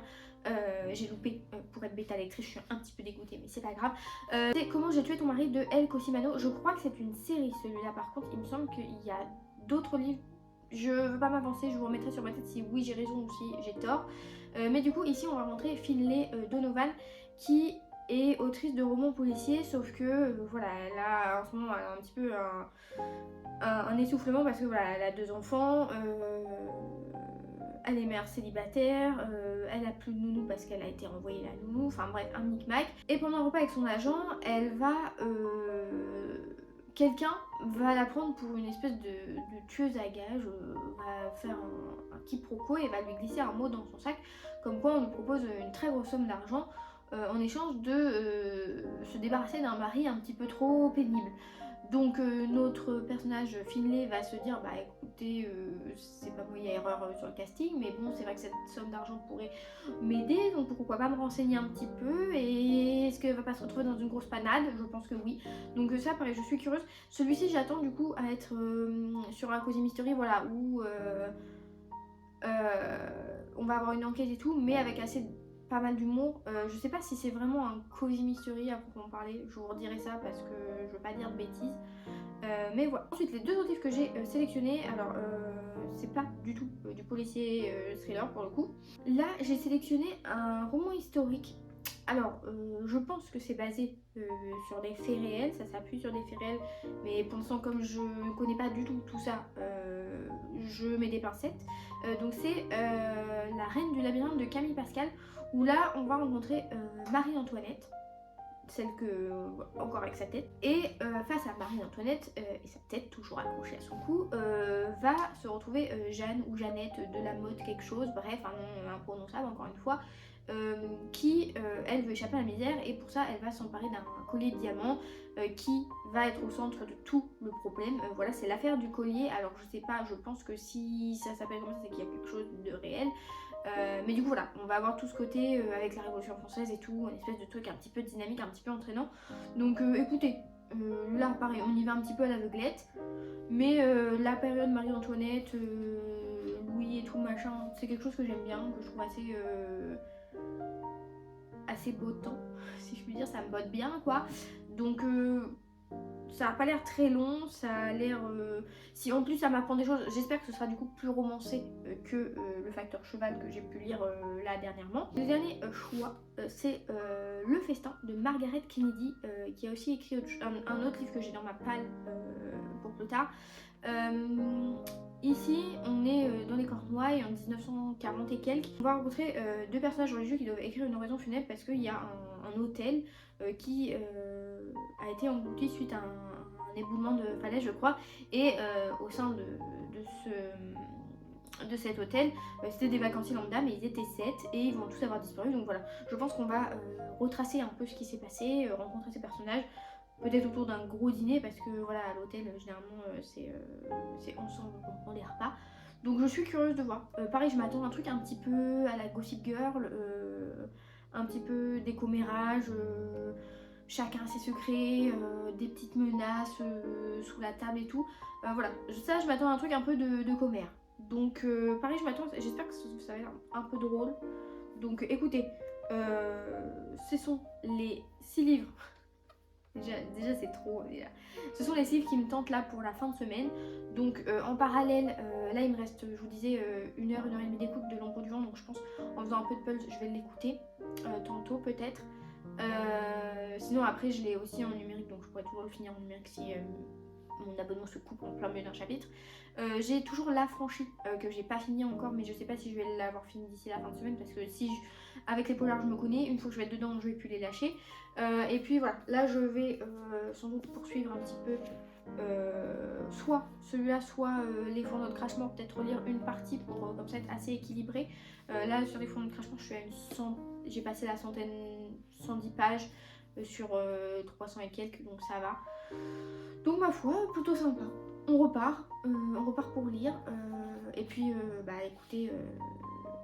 J'ai loupé pour être bêta lectrice, je suis un petit peu dégoûtée mais c'est pas grave. C'est Comment j'ai tué ton mari de Elle Cosimano. Je crois que c'est une série celui-là, par contre il me semble qu'il y a d'autres livres. Je veux pas m'avancer, je vous remettrai sur ma tête si oui j'ai raison ou si j'ai tort. Mais du coup ici on va rencontrer Finlay Donovan qui est autrice de romans policiers, sauf que voilà, elle a en ce moment elle a un petit peu un essoufflement parce que voilà, elle a 2 enfants, elle est mère célibataire, elle a plus de nounou parce qu'elle a été renvoyée la nounou, enfin bref, un micmac. Et pendant un repas avec son agent, elle va... quelqu'un va la prendre pour une espèce de tueuse à gages, va faire un quiproquo et va lui glisser un mot dans son sac, comme quoi on lui propose une très grosse somme d'argent en échange de se débarrasser d'un mari un petit peu trop pénible. Donc notre personnage Finlay va se dire bah écoutez c'est pas moi, il y a erreur sur le casting, mais bon c'est vrai que cette somme d'argent pourrait m'aider, donc pourquoi pas me renseigner un petit peu, et est-ce qu'elle va pas se retrouver dans une grosse panade? Je pense que oui. Donc ça pareil, je suis curieuse. Celui-ci j'attends du coup à être sur un Cozy Mystery, voilà, où on va avoir une enquête et tout, mais avec assez pas mal d'humour. Je sais pas si c'est vraiment un Cozy Mystery à proprement parler, je vous redirai ça parce que je veux pas dire de bêtises. Mais voilà. Ensuite, les 2 autres livres que j'ai sélectionnés, alors c'est pas du tout du policier thriller pour le coup. Là, j'ai sélectionné un roman historique. Alors, je pense que c'est basé sur des faits réels, ça s'appuie sur des faits réels, mais pour l'instant, comme je ne connais pas du tout ça, je mets des pincettes. Donc c'est La Reine du labyrinthe de Camille Pascal, où là, on va rencontrer Marie-Antoinette, celle que encore avec sa tête, et face à Marie-Antoinette et sa tête toujours accrochée à son cou, va se retrouver Jeanne ou Jeannette de la Motte quelque chose, bref un nom imprononçable encore une fois, qui elle veut échapper à la misère, et pour ça elle va s'emparer d'un collier de diamants qui va être au centre de tout le problème. Voilà, c'est l'affaire du collier. Alors je sais pas, je pense que si ça s'appelle comme ça, c'est qu'il y a quelque chose de réel. Mais du coup voilà, on va avoir tout ce côté avec la Révolution française et tout, une espèce de truc un petit peu dynamique, un petit peu entraînant. Donc écoutez, là pareil, on y va un petit peu à l'aveuglette, mais la période Marie-Antoinette, Louis et tout machin, c'est quelque chose que j'aime bien, que je trouve assez bottant, si je puis dire, ça me botte bien quoi. Donc ça a pas l'air très long, ça a l'air... Si en plus ça m'apprend des choses, j'espère que ce sera du coup plus romancé que le facteur cheval que j'ai pu lire là dernièrement. Le dernier choix, c'est Le Festin de Margaret Kennedy, qui a aussi écrit un autre livre que j'ai dans ma palle pour plus tard. Ici, on est dans les Cornouailles en 1940 et quelques. On va rencontrer 2 personnages religieux qui doivent écrire une oraison funèbre parce qu'il y a un hôtel qui a été englouti suite à un éboulement de falaise, je crois, et au sein de cet hôtel, c'était des vacanciers lambda, mais ils étaient 7 et ils vont tous avoir disparu. Donc voilà, je pense qu'on va retracer un peu ce qui s'est passé, rencontrer ces personnages, peut-être autour d'un gros dîner, parce que voilà, à l'hôtel, généralement, c'est ensemble pendant les repas. Donc je suis curieuse de voir. Pareil, je m'attends à un truc un petit peu à la Gossip Girl, un petit peu des commérages, chacun ses secrets, des petites menaces sous la table et tout. Voilà, ça je m'attends à un truc un peu de commère. Donc pareil, j'espère que ça va être un peu drôle. Donc écoutez, ce sont les 6 livres. Déjà c'est trop déjà. Ce sont les 6 livres qui me tentent là pour la fin de semaine. Donc en parallèle, là il me reste, je vous disais, 1 heure et demie d'écoute de L'Ombre du Vent. Donc je pense en faisant un peu de pulse, je vais l'écouter tantôt peut-être. Sinon après je l'ai aussi en numérique, donc je pourrais toujours le finir en numérique si mon abonnement se coupe en plein milieu d'un chapitre. J'ai toujours L'Affranchi que j'ai pas fini encore, mais je sais pas si je vais l'avoir fini d'ici la fin de semaine, parce que avec les polars je me connais, une fois que je vais être dedans je vais plus les lâcher. Et puis voilà, là je vais sans doute poursuivre un petit peu soit celui-là, soit Les Fondements de Crachement, peut-être relire une partie pour comme ça être assez équilibré. Là sur Les Fondements de Crachement je suis à j'ai passé la 110 pages sur 300 et quelques, donc ça va. Donc ma foi, plutôt sympa. On repart pour lire. Et puis bah écoutez,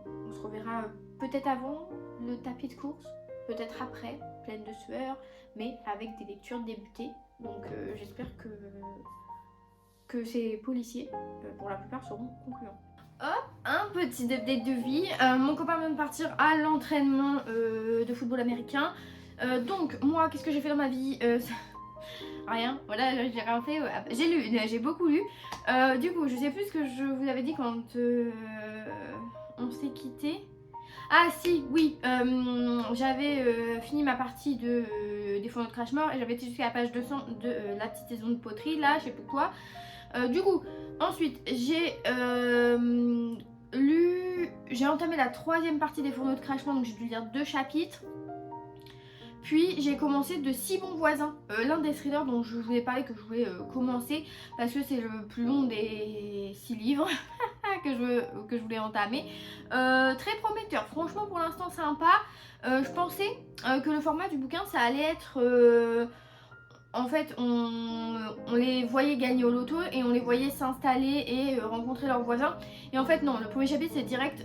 On se reverra peut-être avant le tapis de course, peut-être après, pleine de sueur, mais avec des lectures débutées. Donc j'espère que ces policiers, pour la plupart, seront concluants. Hop, un petit update de vie. Mon copain vient de partir à l'entraînement de football américain. Donc moi, qu'est-ce que j'ai fait dans ma vie? Rien, voilà, j'ai rien fait. J'ai lu, j'ai beaucoup lu. Du coup, je sais plus ce que je vous avais dit quand on s'est quitté. Ah si, oui, j'avais fini ma partie des fourneaux de crash mort et j'avais été jusqu'à la page 200 de la petite saison de poterie, là, je sais plus quoi. Du coup, ensuite, j'ai entamé la 3e partie des fourneaux de crash mort, donc j'ai dû lire 2 chapitres. Puis j'ai commencé de 6 bons voisins, l'un des thrillers dont je vous ai parlé que je voulais commencer parce que c'est le plus long des 6 livres que je voulais entamer. Très prometteur, franchement pour l'instant sympa. Je pensais que le format du bouquin ça allait être... en fait on les voyait gagner au loto et on les voyait s'installer et rencontrer leurs voisins. Et en fait non, le premier chapitre c'est direct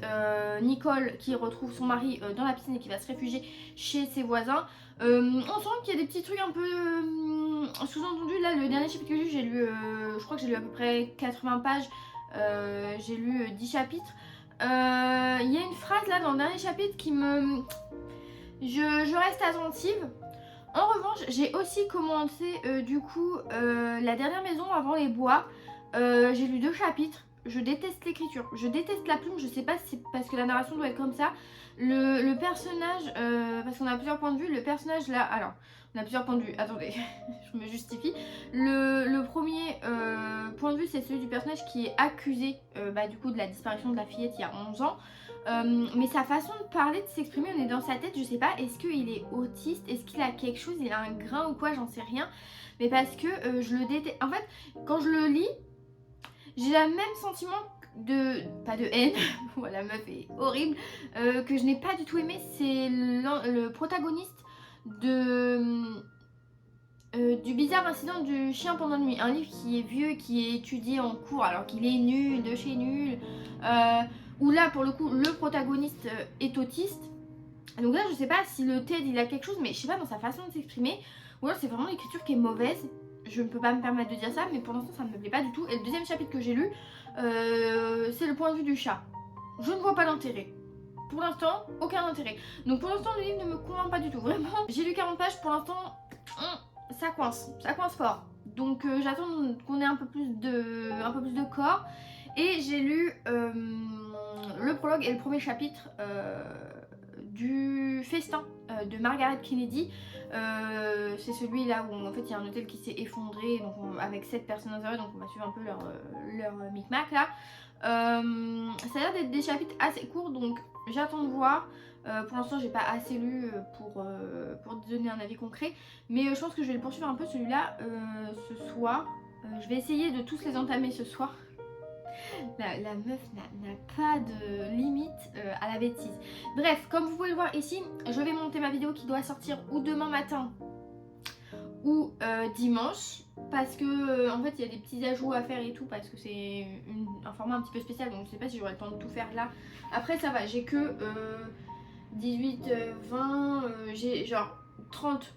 Nicole qui retrouve son mari dans la piscine et qui va se réfugier chez ses voisins. On sent qu'il y a des petits trucs un peu sous-entendus. Là le dernier chapitre que j'ai lu, je crois que j'ai lu à peu près 80 pages, j'ai lu 10 chapitres. Il y a une phrase là dans le dernier chapitre qui me... Je reste attentive. En revanche, j'ai aussi commencé du coup la dernière maison avant les bois. J'ai lu 2 chapitres. Je déteste l'écriture, je déteste la plume, je sais pas si c'est parce que la narration doit être comme ça. Le personnage, parce qu'on a plusieurs points de vue, le personnage là, alors on a plusieurs points de vue, attendez, je me justifie. Le premier point de vue c'est celui du personnage qui est accusé du coup de la disparition de la fillette il y a 11 ans. Mais sa façon de parler, de s'exprimer, on est dans sa tête, je sais pas, est-ce qu'il est autiste, est-ce qu'il a quelque chose, il a un grain ou quoi, j'en sais rien. Mais parce que je le déteste, en fait, quand je le lis, j'ai le même sentiment pas de haine, voilà, meuf est horrible, que je n'ai pas du tout aimé, c'est le protagoniste du bizarre incident du chien pendant la nuit, un livre qui est vieux, qui est étudié en cours alors qu'il est nul, de chez nul, où là pour le coup le protagoniste est autiste. Donc là je sais pas si le TED il a quelque chose, mais je sais pas dans sa façon de s'exprimer, ou alors c'est vraiment l'écriture qui est mauvaise. Je ne peux pas me permettre de dire ça, mais pour l'instant ça ne me plaît pas du tout. Et le deuxième chapitre que j'ai lu, c'est le point de vue du chat. Je ne vois pas l'intérêt. Pour l'instant, aucun intérêt. Donc pour l'instant le livre ne me convainc pas du tout, vraiment. J'ai lu 40 pages, pour l'instant, ça coince fort. Donc j'attends qu'on ait un peu plus de corps. Et j'ai lu le prologue et le premier chapitre du festin de Margaret Kennedy. C'est celui là où en fait il y a un hôtel qui s'est effondré, donc avec 7 personnes intérieures, donc on va suivre un peu leur micmac là. Ça a l'air d'être des chapitres assez courts, donc j'attends de voir. Pour l'instant j'ai pas assez lu pour donner un avis concret, mais je pense que je vais le poursuivre un peu celui-là ce soir. Je vais essayer de tous les entamer ce soir. La meuf n'a pas de limite à la bêtise. Bref, comme vous pouvez le voir ici, je vais monter ma vidéo qui doit sortir ou demain matin ou dimanche. Parce que en fait il y a des petits ajouts à faire et tout, parce que c'est un format un petit peu spécial, donc je sais pas si j'aurai le temps de tout faire là. Après ça va, j'ai que 18, 20, j'ai genre 30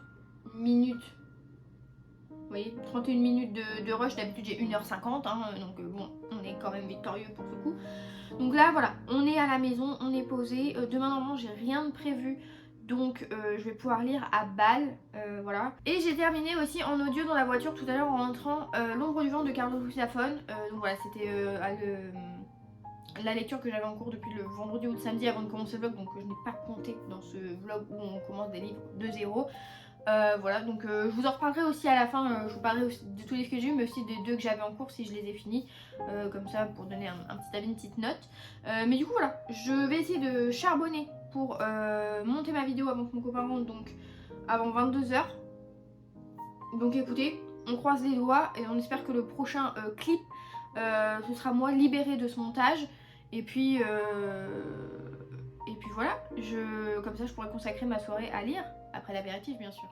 minutes. Vous voyez, 31 minutes de rush, d'habitude j'ai 1h50, hein, donc bon, on est quand même victorieux pour ce coup. Donc là voilà, on est à la maison, on est posé. Demain normalement j'ai rien de prévu, donc je vais pouvoir lire à Bâle, voilà. Et j'ai terminé aussi en audio dans la voiture tout à l'heure en rentrant L'ombre du vent de Carlos Lafone. Donc voilà, c'était la lecture que j'avais en cours depuis le vendredi ou le samedi avant de commencer le vlog, donc je n'ai pas compté dans ce vlog où on commence des livres de zéro. Voilà, donc je vous en reparlerai aussi à la fin, je vous parlerai aussi de tous les livres que j'ai eu, mais aussi des 2 que j'avais en cours si je les ai finis, comme ça pour donner un petit avis, une petite note. Mais du coup voilà, je vais essayer de charbonner pour monter ma vidéo avant que mon copain rentre, donc avant 22 h. Donc écoutez, on croise les doigts et on espère que le prochain clip, ce sera moi libérée de ce montage. Et puis voilà, comme ça je pourrais consacrer ma soirée à lire, après l'apéritif bien sûr.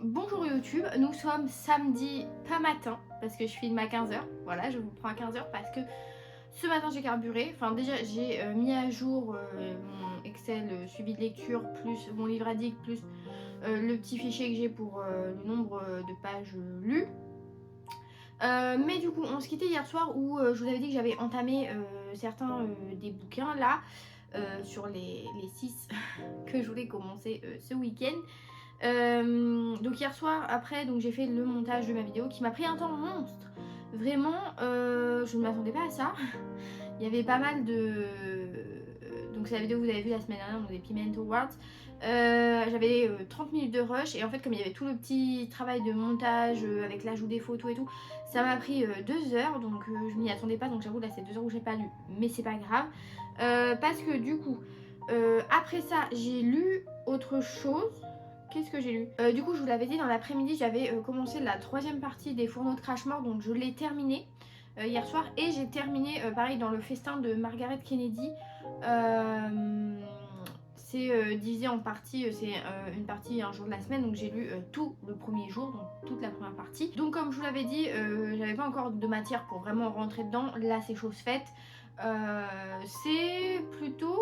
Bonjour YouTube, nous sommes samedi, pas matin, parce que je filme à 15 h. Voilà, je vous prends à 15 h parce que Ce matin j'ai carburé, enfin déjà j'ai mis à jour mon Excel suivi de lecture plus mon livre addict plus le petit fichier que j'ai pour le nombre de pages lues. Mais du coup on se quittait hier soir où je vous avais dit que j'avais entamé certains des bouquins là sur les 6 que je voulais commencer ce week-end. Donc hier soir après donc j'ai fait le montage de ma vidéo qui m'a pris un temps monstre. Vraiment je ne m'attendais pas à ça. Il y avait pas mal de... Donc c'est la vidéo que vous avez vue la semaine dernière, donc des Pimento Awards. J'avais 30 minutes de rush et en fait comme il y avait tout le petit travail de montage avec l'ajout des photos et tout, ça m'a pris 2 heures donc je m'y attendais pas, donc j'avoue là c'est 2 heures où j'ai pas lu, mais c'est pas grave. Parce que du coup après ça j'ai lu autre chose. Qu'est-ce que j'ai lu Du coup je vous l'avais dit dans l'après-midi j'avais commencé la 3e partie des Fourneaux de Crash-Mort, donc je l'ai terminée hier soir et j'ai terminé pareil dans le festin de Margaret Kennedy. C'est divisé en parties, c'est une partie un jour de la semaine, donc j'ai lu tout le premier jour, donc toute la première partie. Donc comme je vous l'avais dit, j'avais pas encore de matière pour vraiment rentrer dedans, là c'est chose faite. C'est plutôt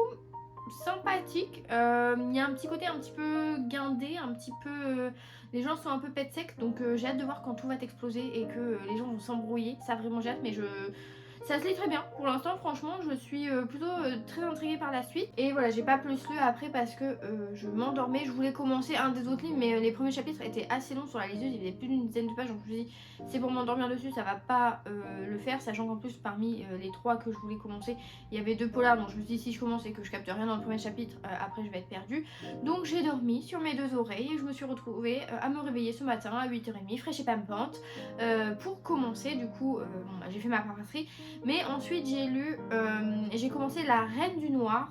sympathique, il y a un petit côté un petit peu guindé, un petit peu... les gens sont un peu pète sec, donc j'ai hâte de voir quand tout va exploser et que les gens vont s'embrouiller, ça vraiment j'ai hâte, mais ça se lit très bien. Pour l'instant, franchement, je suis plutôt très intriguée par la suite. Et voilà, j'ai pas plus lu après parce que je m'endormais. Je voulais commencer un des autres livres, mais les premiers chapitres étaient assez longs sur la liseuse. Il y avait plus d'une dizaine de pages, donc je me suis dit, c'est pour m'endormir dessus, ça va pas le faire. Sachant qu'en plus, parmi les 3 que je voulais commencer, il y avait 2 polars. Donc je me suis dit, si je commence et que je capte rien dans le premier chapitre, après je vais être perdue. Donc j'ai dormi sur mes 2 oreilles et je me suis retrouvée à me réveiller ce matin à 8h30, fraîche et pimpante, pour commencer. Du coup, bon, bah, j'ai fait ma paperasserie. Mais ensuite j'ai lu, j'ai commencé La Reine du Noir.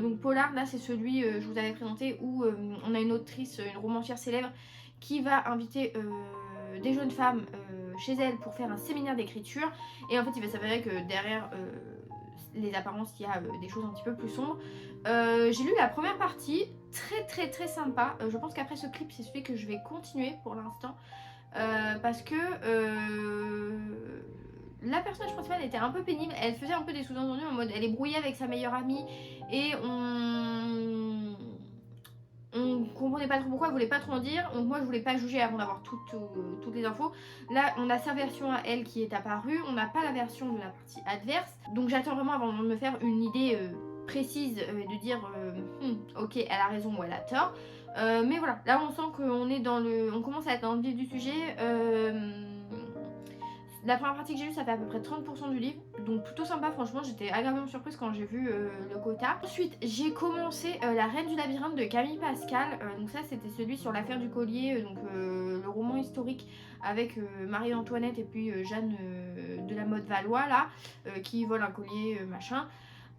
Donc polar, là c'est celui je vous avais présenté où on a une autrice, une romancière célèbre qui va inviter des jeunes femmes chez elle pour faire un séminaire d'écriture. Et en fait il va s'avérer que derrière les apparences il y a des choses un petit peu plus sombres. J'ai lu la première partie, très sympa. Je pense qu'après ce clip c'est celui que je vais continuer pour l'instant. Parce que la personnage principale était un peu pénible, elle faisait un peu des sous-entendus en mode elle est brouillée avec sa meilleure amie et on comprenait pas trop pourquoi, elle voulait pas trop en dire, donc moi je voulais pas juger avant d'avoir toutes les infos. Là on a sa version à elle qui est apparue, on n'a pas la version de la partie adverse, donc j'attends vraiment avant de me faire une idée précise et de dire ok elle a raison ou elle a tort. Mais voilà, là on sent qu'on est dans le... on commence à être dans le vif du sujet. La première partie que j'ai lue, ça fait à peu près 30% du livre, donc plutôt sympa, franchement, j'étais agréablement surprise quand j'ai vu le quota. Ensuite, j'ai commencé La Reine du Labyrinthe de Camille Pascal, donc ça c'était celui sur l'affaire du collier, donc le roman historique avec Marie-Antoinette et puis Jeanne de la Motte Valois, là, qui vole un collier, machin.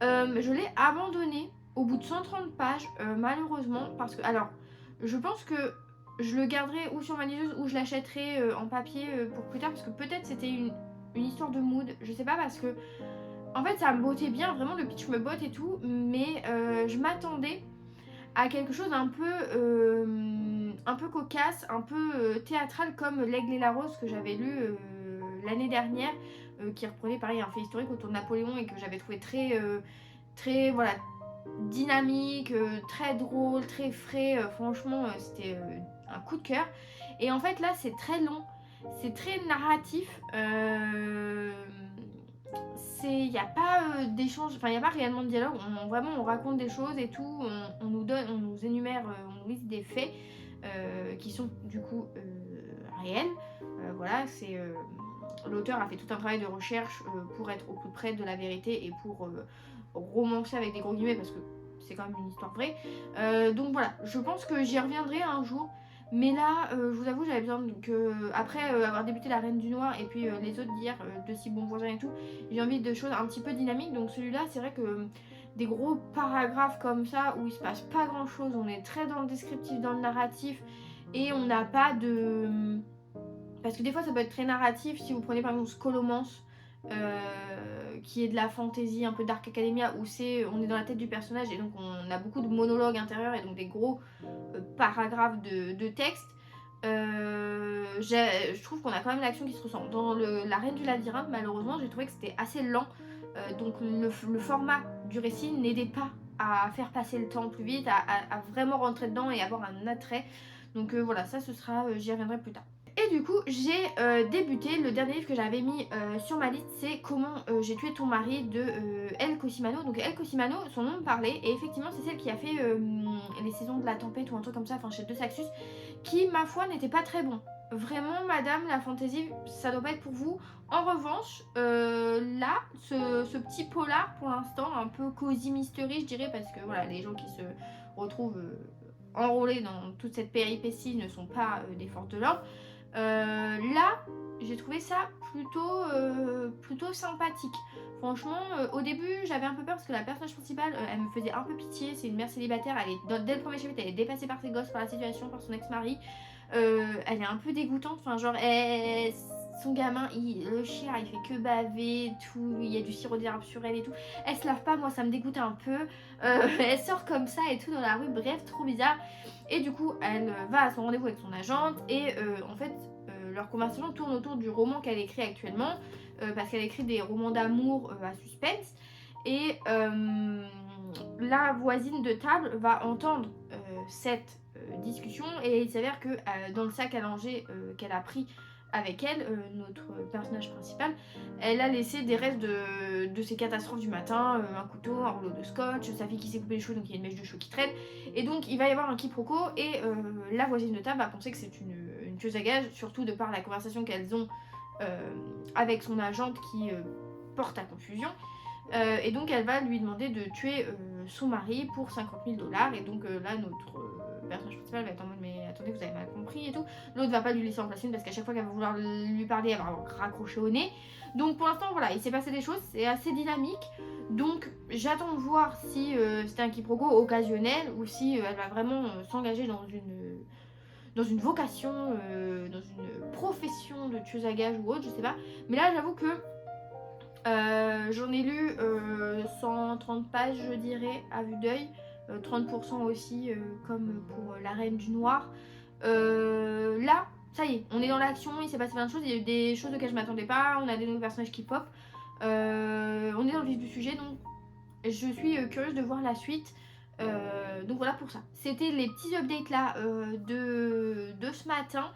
Je l'ai abandonné au bout de 130 pages, malheureusement, parce que, alors, je pense que je le garderai ou sur ma liseuse ou je l'achèterai en papier pour plus tard parce que peut-être c'était une histoire de mood, je sais pas, parce que en fait ça me bottait bien, vraiment le pitch me botte et tout, mais je m'attendais à quelque chose un peu cocasse, un peu théâtral comme L'Aigle et la Rose que j'avais lu l'année dernière, qui reprenait pareil un fait historique autour de Napoléon et que j'avais trouvé très voilà, dynamique, très drôle, très frais, franchement c'était un coup de cœur. Et en fait là c'est très long, c'est très narratif, il n'y a pas d'échange, enfin il n'y a pas réellement de dialogue, vraiment on raconte des choses et tout, on nous donne, on nous énumère, on nous liste des faits qui sont du coup réels. Voilà, c'est l'auteur a fait tout un travail de recherche pour être au plus près de la vérité et pour romancer avec des gros guillemets parce que c'est quand même une histoire vraie. Donc voilà, je pense que j'y reviendrai un jour. Mais là, je vous avoue, j'avais besoin que, après avoir débuté La Reine du Noir et puis les autres d'hier, de Si Bon Voisin et tout, j'ai envie de choses un petit peu dynamiques. Donc celui-là, c'est vrai que des gros paragraphes comme ça où il se passe pas grand-chose, on est très dans le descriptif, dans le narratif et on n'a pas de... Parce que des fois, ça peut être très narratif si vous prenez par exemple Scholomance, qui est de la fantasy un peu Dark Academia où on est dans la tête du personnage et donc on a beaucoup de monologues intérieurs et donc des gros paragraphes de texte. Je trouve qu'on a quand même l'action qui se ressent. Dans La Reine du Labyrinthe, malheureusement, j'ai trouvé que c'était assez lent. Donc le format du récit n'aidait pas à faire passer le temps plus vite, à vraiment rentrer dedans et avoir un attrait. Donc voilà, ça ce sera, j'y reviendrai plus tard. Et du coup, j'ai débuté, le dernier livre que j'avais mis sur ma liste, c'est Comment j'ai tué ton mari de Elle Cosimano. Donc Elle Cosimano, son nom me parlait, et effectivement c'est celle qui a fait Les Saisons de la Tempête ou un truc comme ça, enfin chez De Saxus, qui ma foi n'était pas très bon. Vraiment madame, la fantasy, ça doit pas être pour vous. En revanche, là, ce petit polar pour l'instant, un peu cosy mystery je dirais, parce que voilà, les gens qui se retrouvent enrôlés dans toute cette péripétie ne sont pas des forces de l'ordre. Là, j'ai trouvé ça plutôt sympathique. Franchement, au début, j'avais un peu peur parce que la personnage principale, elle me faisait un peu pitié. C'est une mère célibataire, dès le premier chapitre, elle est dépassée par ses gosses, par la situation, par son ex-mari. Elle est un peu dégoûtante. Enfin, genre, son gamin, le chien, il fait que baver, tout. Il y a du sirop d'érable sur elle et tout. Elle se lave pas, moi, ça me dégoûte un peu. Elle sort comme ça et tout dans la rue. Bref, trop bizarre. Et du coup, elle va à son rendez-vous avec son agente et en fait, leur conversation tourne autour du roman qu'elle écrit actuellement parce qu'elle écrit des romans d'amour à suspense. Et la voisine de table va entendre cette discussion et il s'avère que dans le sac à langer qu'elle a pris avec elle, notre personnage principal, elle a laissé des restes de ses catastrophes du matin, un couteau, un rouleau de scotch, sa fille qui s'est coupé les cheveux donc il y a une mèche de cheveux qui traîne, et donc il va y avoir un quiproquo et la voisine de table va penser que c'est une tueuse à gages, surtout de par la conversation qu'elles ont avec son agente qui porte à confusion. Et donc elle va lui demander de tuer son mari pour 50 000 $. Et donc là, notre personnage principal va être en mode mais attendez, vous avez mal compris et tout. L'autre va pas lui laisser en place une parce qu'à chaque fois qu'elle va vouloir lui parler, elle va raccrocher au nez. Donc pour l'instant, voilà, il s'est passé des choses, c'est assez dynamique. Donc j'attends de voir si c'était un quiproquo occasionnel ou si elle va vraiment s'engager dans une vocation, dans une profession de tueuse à gages ou autre, je sais pas. Mais là, j'avoue que j'en ai lu 130 pages, je dirais, à vue d'œil. 30% aussi, comme pour La Reine du Noir. Là, ça y est, on est dans l'action, il s'est passé plein de choses. Il y a eu des choses auxquelles je m'attendais pas. On a des nouveaux personnages qui pop. On est dans le vif du sujet, donc je suis curieuse de voir la suite. Donc voilà pour ça. C'était les petits updates là de ce matin.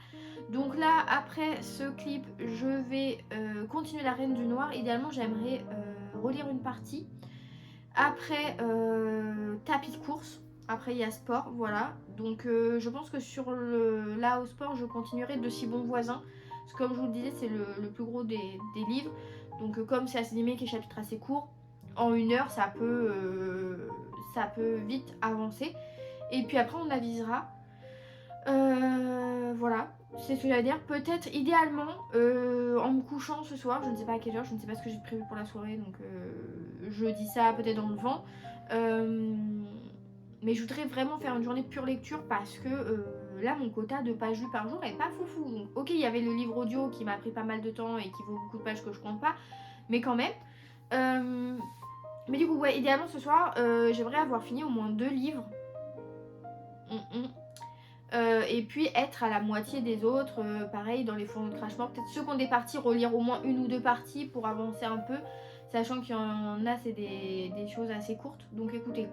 Donc là, après ce clip, je vais continuer La Reine du Noir. Idéalement, j'aimerais relire une partie. Après, tapis de course. Après, il y a sport, voilà. Donc je pense que là, au sport, je continuerai De Si Bons Voisins. Parce que comme je vous le disais, c'est le plus gros des livres. Donc comme c'est assez dynamique et chapitres assez courts, en 1 heure, ça peut vite avancer. Et puis après, on avisera. Voilà, c'est ce que j'allais dire. Peut-être idéalement en me couchant ce soir, je ne sais pas à quelle heure, je ne sais pas ce que j'ai prévu pour la soirée, donc je dis ça peut-être dans le vent. Mais je voudrais vraiment faire une journée pure lecture parce que là mon quota de pages lues par jour est pas foufou. Donc ok, il y avait le livre audio qui m'a pris pas mal de temps et qui vaut beaucoup de pages que je compte pas, mais quand même. Mais du coup ouais, idéalement ce soir j'aimerais avoir fini au moins 2 livres. Et puis être à la moitié des autres, pareil dans les fourneaux de crash mort, peut-être ceux qui ont des parties, relire au moins 1 ou 2 parties pour avancer un peu, sachant qu'il y en a, c'est des choses assez courtes. Donc écoutez,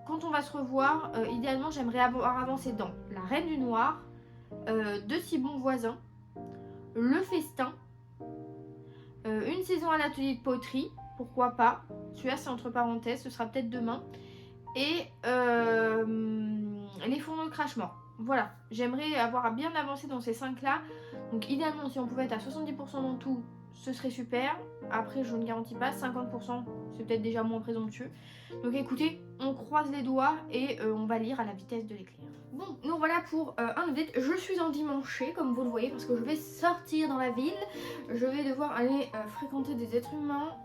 quand on va se revoir, idéalement j'aimerais avoir avancé dans La Reine du Noir, De Si Bons Voisins, Le Festin, une saison à l'atelier de poterie, pourquoi pas, celui-là c'est entre parenthèses, ce sera peut-être demain, et les fourneaux de crash mort. Voilà, j'aimerais avoir bien avancé dans ces 5 là. Donc idéalement si on pouvait être à 70% dans tout, ce serait super. Après je ne garantis pas, 50% c'est peut-être déjà moins présomptueux. Donc écoutez, on croise les doigts et on va lire à la vitesse de l'éclair. Bon, nous voilà pour un update. Je suis endimanchée comme vous le voyez parce que je vais sortir dans la ville. Je vais devoir aller fréquenter des êtres humains.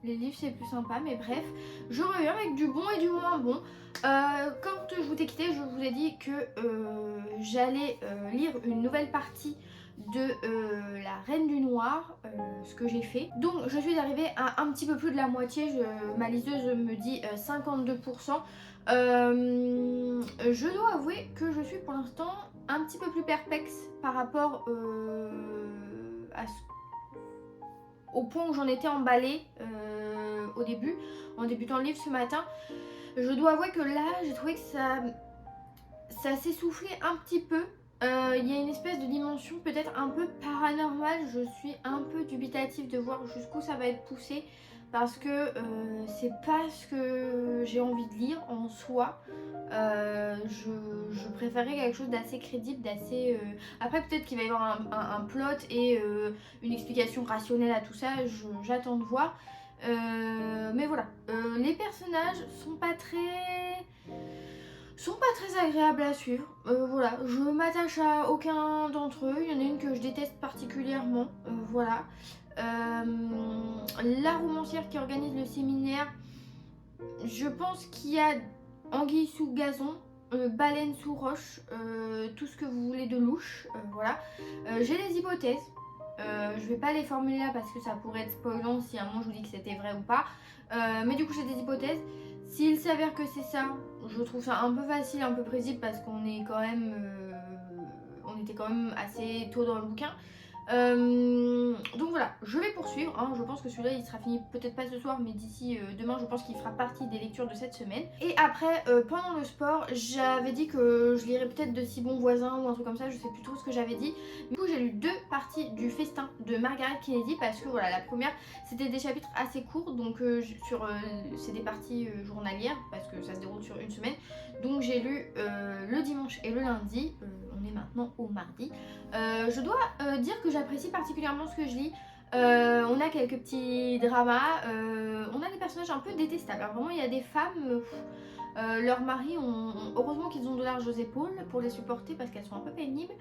Les livres c'est plus sympa, mais bref, je reviens avec du bon et du moins bon. Quand je vous ai quitté, je vous ai dit que j'allais lire une nouvelle partie de la Reine du Noir, ce que j'ai fait. Donc je suis arrivée à un petit peu plus de la moitié, ma liseuse me dit 52%. Je dois avouer que je suis pour l'instant un petit peu plus perplexe par rapport au point où j'en étais emballée au début, en débutant le livre ce matin. Je dois avouer que là, j'ai trouvé que ça s'essoufflait un petit peu. Il y a une espèce de dimension peut-être un peu paranormale. Je suis un peu dubitative de voir jusqu'où ça va être poussé parce que c'est pas ce que j'ai envie de lire en soi. Je préférais quelque chose d'assez crédible, d'assez... Après peut-être qu'il va y avoir un plot et une explication rationnelle à tout ça, j'attends de voir. Mais voilà, les personnages sont pas très agréables à suivre. Voilà, je m'attache à aucun d'entre eux. Il y en a une que je déteste particulièrement. Voilà. La romancière qui organise le séminaire, je pense qu'il y a anguille sous gazon, baleine sous roche, tout ce que vous voulez de louche. Voilà. J'ai des hypothèses. Je vais pas les formuler là parce que ça pourrait être spoilant si à un moment je vous dis que c'était vrai ou pas. Mais du coup j'ai des hypothèses. S'il s'avère que c'est ça, je trouve ça un peu facile, un peu prévisible parce qu'on est quand même, on était quand même assez tôt dans le bouquin. Donc voilà, je vais poursuivre, hein. Je pense que celui-là il sera fini peut-être pas ce soir mais d'ici demain je pense qu'il fera partie des lectures de cette semaine. Et après pendant le sport j'avais dit que je lirais peut-être de Si Bon Voisin ou un truc comme ça, je sais plus trop ce que j'avais dit. Du coup j'ai lu 2 parties du Festin de Margaret Kennedy parce que voilà, la première c'était des chapitres assez courts donc c'est des parties journalières parce que ça se déroule sur une semaine. Donc j'ai lu le dimanche et le lundi, on est maintenant au mardi. Je dois dire que j'apprécie particulièrement ce que je lis. On a quelques petits dramas, on a des personnages un peu détestables. Alors vraiment il y a des femmes, leurs maris heureusement qu'ils ont de larges épaules pour les supporter parce qu'elles sont un peu pénibles.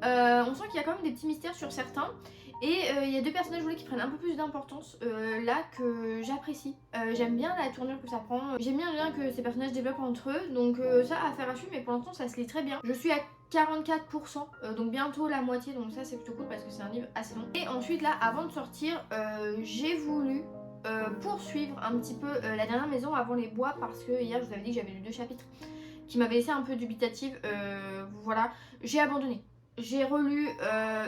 On sent qu'il y a quand même des petits mystères sur certains. Et il y a 2 personnages qui prennent un peu plus d'importance là que j'apprécie. J'aime bien la tournure que ça prend. J'aime bien que ces personnages développent entre eux. Donc ça à faire à suivre mais pour l'instant ça se lit très bien. Je suis à 44%, donc bientôt la moitié, donc ça c'est plutôt cool parce que c'est un livre assez long. Et ensuite là, avant de sortir, j'ai voulu poursuivre un petit peu La Dernière Maison avant les bois parce que hier je vous avais dit que j'avais lu 2 chapitres qui m'avaient laissé un peu dubitative. Voilà, j'ai abandonné. J'ai relu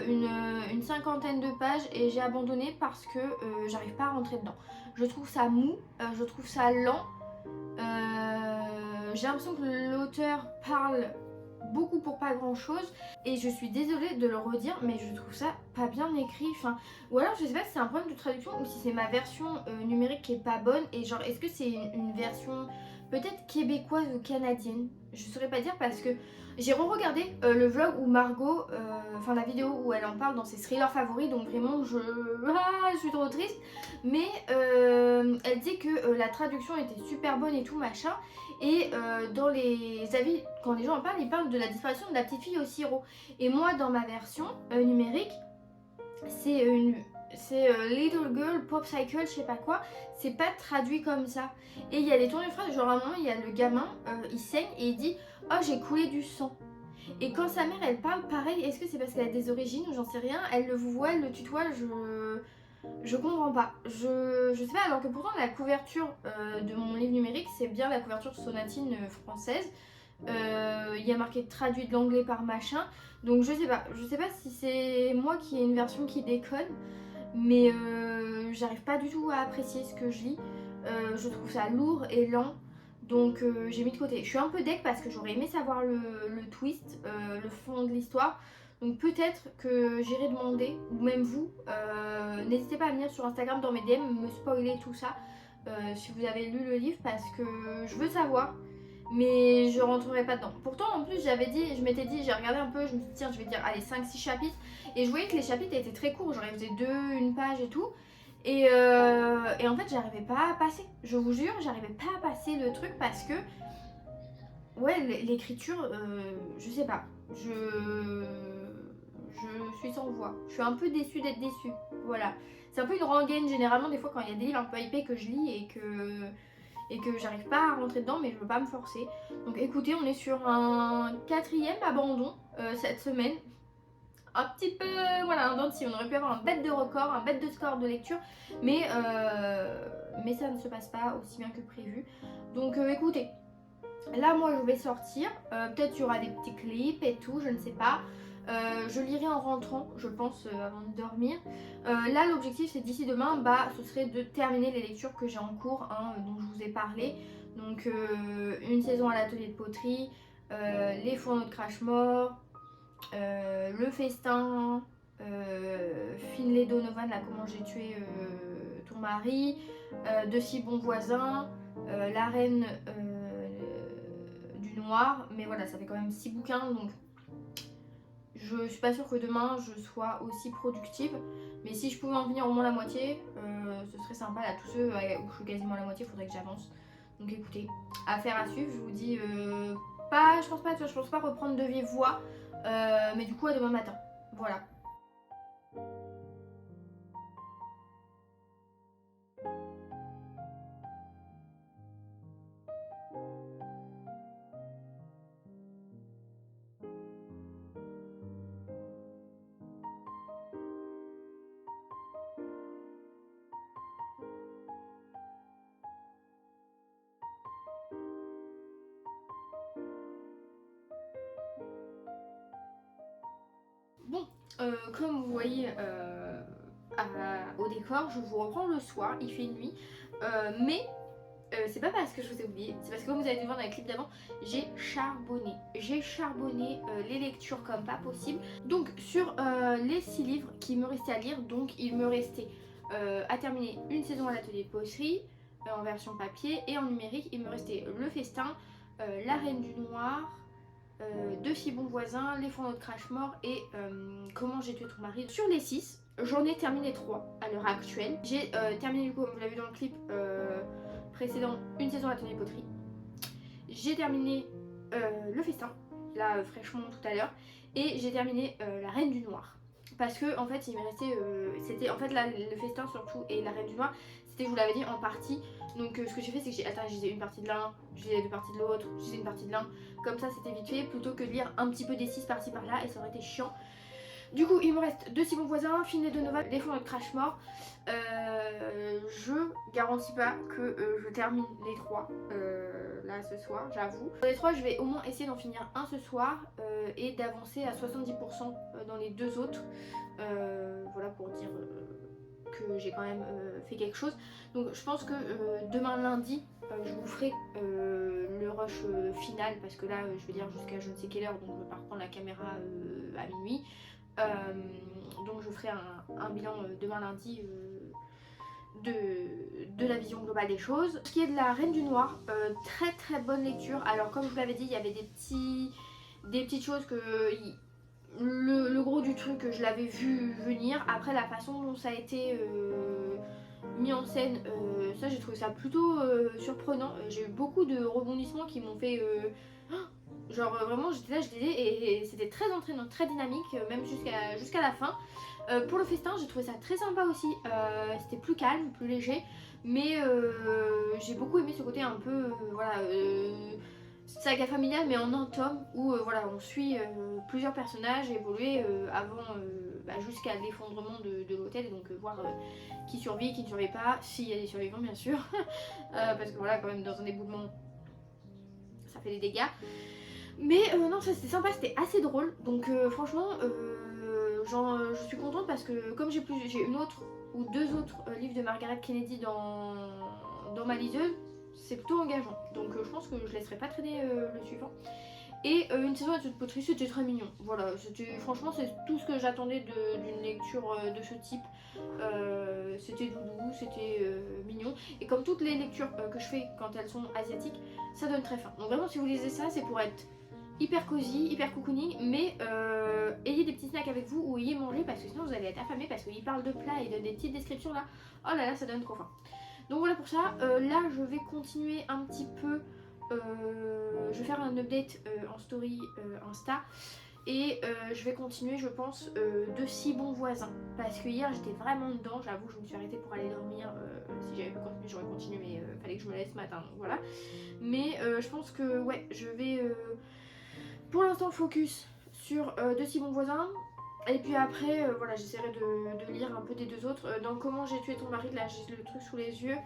une cinquantaine de pages et j'ai abandonné parce que j'arrive pas à rentrer dedans. Je trouve ça mou, je trouve ça lent. J'ai l'impression que l'auteur parle beaucoup pour pas grand chose et je suis désolée de le redire mais je trouve ça pas bien écrit, enfin ou alors je sais pas si c'est un problème de traduction ou si c'est ma version numérique qui est pas bonne et genre est-ce que c'est une version peut-être québécoise ou canadienne, je saurais pas dire parce que j'ai re-regardé le vlog où Margot, enfin la vidéo où elle en parle dans ses thrillers favoris, donc vraiment je suis trop triste, mais elle dit que la traduction était super bonne et tout machin. Et dans les avis, quand les gens en parlent, ils parlent de la disparition de la petite fille au sirop. Et moi, dans ma version numérique, c'est Little Girl Pop Cycle, je sais pas quoi, c'est pas traduit comme ça. Et il y a des tournures de phrases, genre à un moment, il y a le gamin, il saigne et il dit « Oh, j'ai coulé du sang ». Et quand sa mère, elle parle, pareil, est-ce que c'est parce qu'elle a des origines ou j'en sais rien, elle le voit, elle le tutoie, je comprends pas. Je sais pas, alors que pourtant la couverture de mon livre numérique, c'est bien la couverture sonatine française. Il y a marqué traduit de l'anglais par machin. Donc je sais pas si c'est moi qui ai une version qui déconne, mais j'arrive pas du tout à apprécier ce que je lis. Je trouve ça lourd et lent. Donc j'ai mis de côté. Je suis un peu deck parce que j'aurais aimé savoir le twist, le fond de l'histoire. Donc peut-être que j'irai demander, ou même vous, n'hésitez pas à venir sur Instagram dans mes DM, me spoiler tout ça, si vous avez lu le livre, parce que je veux savoir, mais je rentrerai pas dedans. Pourtant en plus je m'étais dit, j'ai regardé un peu, je me suis dit tiens je vais dire allez 5-6 chapitres, et je voyais que les chapitres étaient très courts, genre ils faisaient 2, 1 page et tout, et en fait j'arrivais pas à passer, je vous jure, j'arrivais pas à passer le truc parce que ouais l'écriture, je sais pas, je suis sans voix. Je suis un peu déçue d'être déçue. Voilà. C'est un peu une rengaine généralement des fois quand il y a des livres un peu hypés que je lis et que j'arrive pas à rentrer dedans mais je veux pas me forcer. Donc écoutez, on est sur un 4e abandon cette semaine. un petit peu, voilà, un dent de scie. On aurait pu avoir un bête de record, un bête de score de lecture, mais ça ne se passe pas aussi bien que prévu. Donc écoutez, là moi je vais sortir, peut-être il y aura des petits clips et tout, je ne sais pas. Je lirai en rentrant, je pense, avant de dormir. Là l'objectif c'est d'ici demain, bah ce serait de terminer les lectures que j'ai en cours, hein, dont je vous ai parlé. Donc une saison à l'atelier de poterie, les fourneaux de Crashmore, le festin, Finlay Donovan, là comment j'ai tué ton mari, de si bons voisins, la reine du noir, mais voilà ça fait quand même 6 bouquins donc je suis pas sûre que demain je sois aussi productive, mais si je pouvais en finir au moins la moitié, ce serait sympa. Là tous ceux où je suis quasiment à la moitié, il faudrait que j'avance. Donc écoutez, affaire à suivre, je vous dis pas, je pense pas reprendre de vive voix, mais du coup à demain matin, voilà. Bon, comme vous voyez au décor, je vous reprends le soir, il fait nuit, mais c'est pas parce que je vous ai oublié, c'est parce que comme vous avez dû voir dans les clips d'avant, j'ai charbonné. J'ai charbonné les lectures comme pas possible. Donc sur les 6 livres qui me restaient à lire, donc il me restait à terminer une saison à l'atelier de poterie en version papier et en numérique. Il me restait Le Festin, La Reine du Noir, Deux si bons voisins, Les fourneaux de Crashmore et Comment j'ai tué ton mari. Sur les 6, j'en ai terminé 3 à l'heure actuelle. J'ai terminé du coup, comme vous l'avez vu dans le clip précédent, une saison à l'atelier poterie. J'ai terminé Le Festin, là fraîchement tout à l'heure, et j'ai terminé La Reine du Noir. Parce que en fait il m'est resté, c'était en fait là Le Festin surtout et La Reine du Noir, c'était je vous l'avais dit en partie. Donc ce que j'ai fait c'est que j'ai lisé une partie de l'un, j'ai lisé deux parties de l'autre, j'ai lisé une partie de l'un. Comme ça c'était vite fait plutôt que de lire un petit peu des 6 par-ci par-là et ça aurait été chiant. Du coup, il me reste Deux si bons voisins, Finlay Donovan, Les fourneaux de Crashmore. Je garantis pas que je termine les 3 là ce soir, j'avoue. Dans les 3, je vais au moins essayer d'en finir un ce soir et d'avancer à 70% dans les 2 autres. Voilà pour dire que j'ai quand même fait quelque chose. Donc je pense que demain lundi, je vous ferai le rush final parce que là je vais lire jusqu'à je ne sais quelle heure, donc je vais pas reprendre la caméra à minuit. Donc je ferai un bilan demain lundi de la vision globale des choses. Ce qui est de La Reine du Noir, très très bonne lecture. Alors comme je vous l'avais dit, il y avait des petites choses que... Le gros du truc, je l'avais vu venir. Après la façon dont ça a été mis en scène, ça j'ai trouvé ça plutôt surprenant. J'ai eu beaucoup de rebondissements qui m'ont fait... genre vraiment j'étais là, je lisais et c'était très entraînant, très dynamique, même jusqu'à la fin. Pour Le Festin, j'ai trouvé ça très sympa aussi. C'était plus calme, plus léger, mais j'ai beaucoup aimé ce côté un peu voilà, saga familiale, mais en un tome où voilà, on suit plusieurs personnages évoluer avant jusqu'à l'effondrement de l'hôtel, et donc voir qui survit, qui ne survit pas, s'il y a des survivants bien sûr, parce que voilà, quand même dans un éboulement, ça fait des dégâts. Mais non, ça c'était sympa, c'était assez drôle. Donc franchement, je suis contente parce que comme j'ai une autre ou deux autres livres de Margaret Kennedy dans ma liseuse, c'est plutôt engageant. Donc je pense que je laisserai pas traîner le suivant. Et une saison de poterie, c'était très mignon. Voilà, franchement c'est tout ce que j'attendais d'une lecture de ce type. C'était doudou, c'était mignon. Et comme toutes les lectures que je fais quand elles sont asiatiques, ça donne très faim. Donc vraiment si vous lisez ça, c'est pour être hyper cosy, hyper cocooning, mais ayez des petits snacks avec vous ou ayez mangé parce que sinon vous allez être affamés parce qu'il parle de plats et de des petites descriptions là. Oh là là, ça donne trop faim. Donc voilà pour ça. Là, je vais continuer un petit peu. Je vais faire un update en story Insta. Et je vais continuer, je pense, de si bons voisins. Parce que hier, j'étais vraiment dedans. J'avoue, je me suis arrêtée pour aller dormir. Si j'avais pu continuer, j'aurais continué, mais fallait que je me lève ce matin. Donc voilà. Mais je pense que, ouais, je vais pour l'instant focus sur De si bons voisins. Et puis après, voilà, j'essaierai de lire un peu des deux autres. Dans Comment j'ai tué ton mari, là j'ai le truc sous les yeux.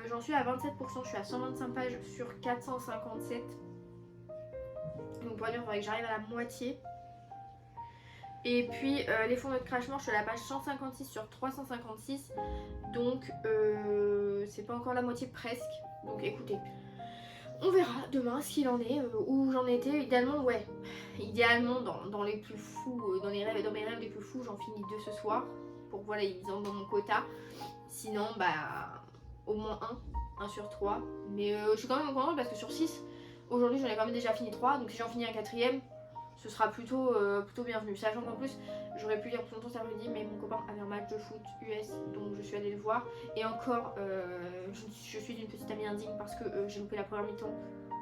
J'en suis à 27%, je suis à 125 pages sur 457. Donc pour dire, il faudrait que j'arrive à la moitié. Et puis les fourneaux de crachement, je suis à la page 156 sur 356. Donc c'est pas encore la moitié presque. Donc écoutez, on verra demain ce qu'il en est, où j'en étais. Idéalement, ouais. Idéalement, dans les plus fous, dans mes rêves les plus fous, j'en finis 2 ce soir. Pour voilà, ils entrent dans mon quota. Sinon, bah, au moins un sur 3. Mais je suis quand même contente parce que sur 6, aujourd'hui j'en ai quand même déjà fini 3. Donc si j'en finis un quatrième, ce sera plutôt bienvenu. Sachant qu'en plus, j'aurais pu lire plus longtemps cet après-midi, mais mon copain avait un match de foot US, donc je suis allée le voir. Et encore, je suis d'une petite amie indigne parce que j'ai loupé la première mi-temps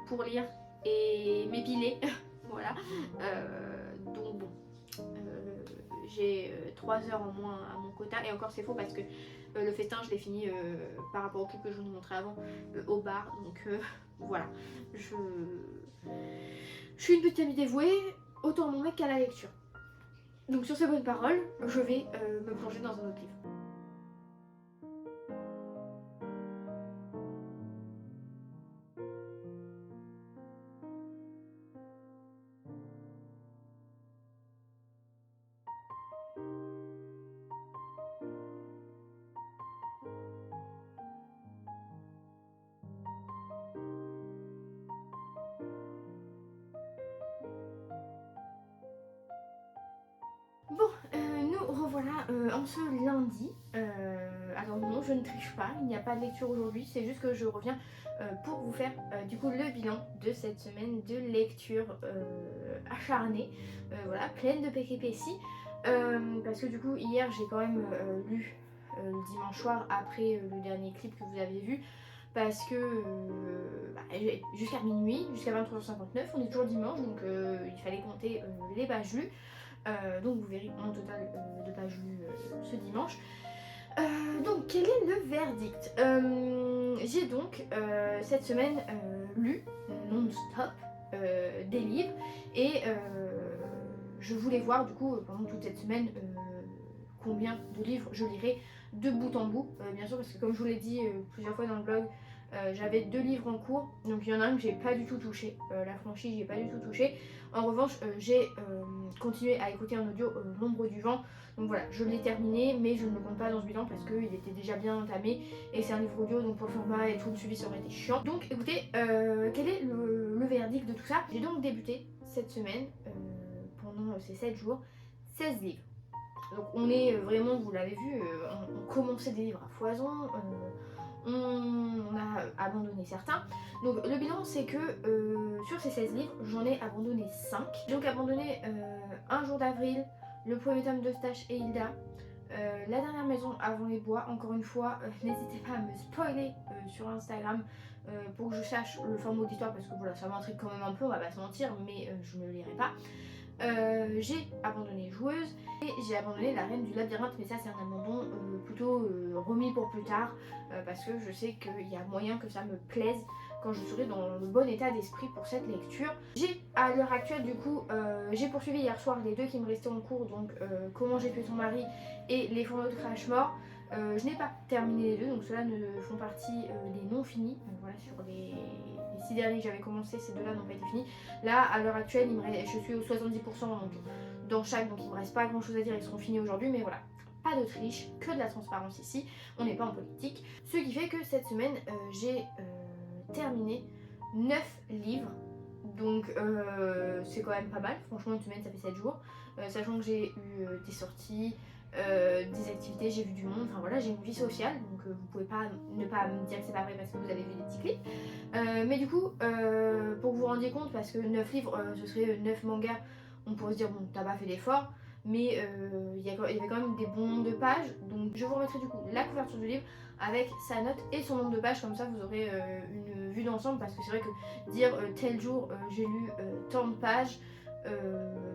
pour lire et m'épiler. Voilà. Donc bon, j'ai 3 heures en moins à mon quota. Et encore, c'est faux parce que le festin, je l'ai fini par rapport au clip que je vous montrais avant au bar. Donc voilà. Je suis une petite amie dévouée, autant à mon mec qu'à la lecture. Donc sur ces bonnes paroles, je vais me plonger dans un autre livre. Bon, nous revoilà en ce lundi. Alors non, je ne triche pas, il n'y a pas de lecture aujourd'hui, c'est juste que je reviens pour vous faire du coup le bilan de cette semaine de lecture acharnée, voilà, pleine de péripéties. Parce que du coup hier j'ai quand même lu le dimanche soir après le dernier clip que vous avez vu. Parce que jusqu'à minuit, jusqu'à 23h59, on est toujours dimanche, donc il fallait compter les pages lues. Donc vous verrez mon total de pages lues ce dimanche. Donc quel est le verdict? J'ai donc cette semaine lu non-stop des livres et je voulais voir du coup pendant toute cette semaine combien de livres je lirai de bout en bout, bien sûr, parce que comme je vous l'ai dit plusieurs fois dans le blog, j'avais 2 livres en cours, donc il y en a un que j'ai pas du tout touché, La Franchise j'ai pas du tout touché. En revanche j'ai continué à écouter en audio L'Ombre du Vent, donc voilà, je l'ai terminé, mais je ne le compte pas dans ce bilan parce qu'il était déjà bien entamé et c'est un livre audio, donc pour le format et tout le suivi ça aurait été chiant. Donc écoutez, quel est le verdict de tout ça? J'ai donc débuté cette semaine, pendant ces 7 jours, 16 livres. Donc on est vraiment, vous l'avez vu, on commençait des livres à foison, on a abandonné certains. Donc le bilan c'est que sur ces 16 livres, j'en ai abandonné 5. J'ai donc abandonné Un jour d'avril, le premier tome de Stache et Hilda, La dernière maison avant les bois. Encore une fois, n'hésitez pas à me spoiler sur Instagram pour que je sache le format auditoire parce que voilà, ça m'intrigue quand même un peu, on va pas se mentir, mais je ne le lirai pas. J'ai abandonné Joueuse et j'ai abandonné La Reine du Labyrinthe, mais ça c'est un abandon plutôt remis pour plus tard parce que je sais qu'il y a moyen que ça me plaise quand je serai dans le bon état d'esprit pour cette lecture. J'ai à l'heure actuelle du coup, j'ai poursuivi hier soir les 2 qui me restaient en cours, donc Comment j'ai tué ton mari et Les fourneaux de Crashmore. Je n'ai pas terminé les 2, donc ceux-là ne font partie des non finis. Voilà, sur les 6 derniers que j'avais commencé, ces 2-là n'ont pas été finis. Là, à l'heure actuelle, je suis au 70% donc, dans chaque, donc il ne me reste pas grand chose à dire, ils seront finis aujourd'hui, mais voilà. Pas de triche, que de la transparence ici, on n'est pas en politique. Ce qui fait que cette semaine, j'ai terminé 9 livres. Donc c'est quand même pas mal, franchement une semaine ça fait 7 jours. Sachant que j'ai eu des sorties, des activités, j'ai vu du monde, enfin voilà, j'ai une vie sociale, donc vous pouvez pas ne pas me dire que c'est pas vrai parce que vous avez vu des petits clips. Mais du coup, pour que vous vous rendiez compte, parce que 9 livres, ce serait 9 mangas, on pourrait se dire bon, t'as pas fait d'effort, mais il y avait quand même des bons nombres de pages, donc je vous remettrai du coup la couverture du livre avec sa note et son nombre de pages, comme ça vous aurez une vue d'ensemble, parce que c'est vrai que dire tel jour j'ai lu tant de pages,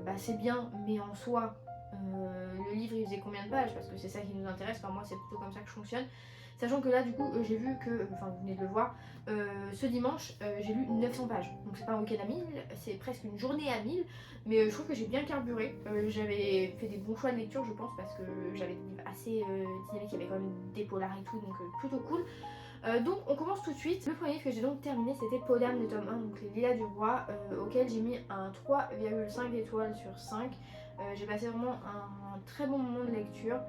bah, c'est bien, mais en soi, le livre il faisait combien de pages, parce que c'est ça qui nous intéresse, enfin moi c'est plutôt comme ça que je fonctionne. Sachant que là du coup j'ai vu que, enfin vous venez de le voir, ce dimanche j'ai lu 900 pages. Donc c'est pas un week-end à 1000, c'est presque une journée à 1000. Mais je trouve que j'ai bien carburé. J'avais fait des bons choix de lecture je pense parce que j'avais des livres assez dynamiques, il y avait quand même des polars et tout, donc plutôt cool. Donc on commence tout de suite. Le premier livre que j'ai donc terminé c'était Podane le tome 1, donc les Lilas du Roi, auquel j'ai mis un 3,5 étoiles sur 5. J'ai passé vraiment un très bon moment de lecture.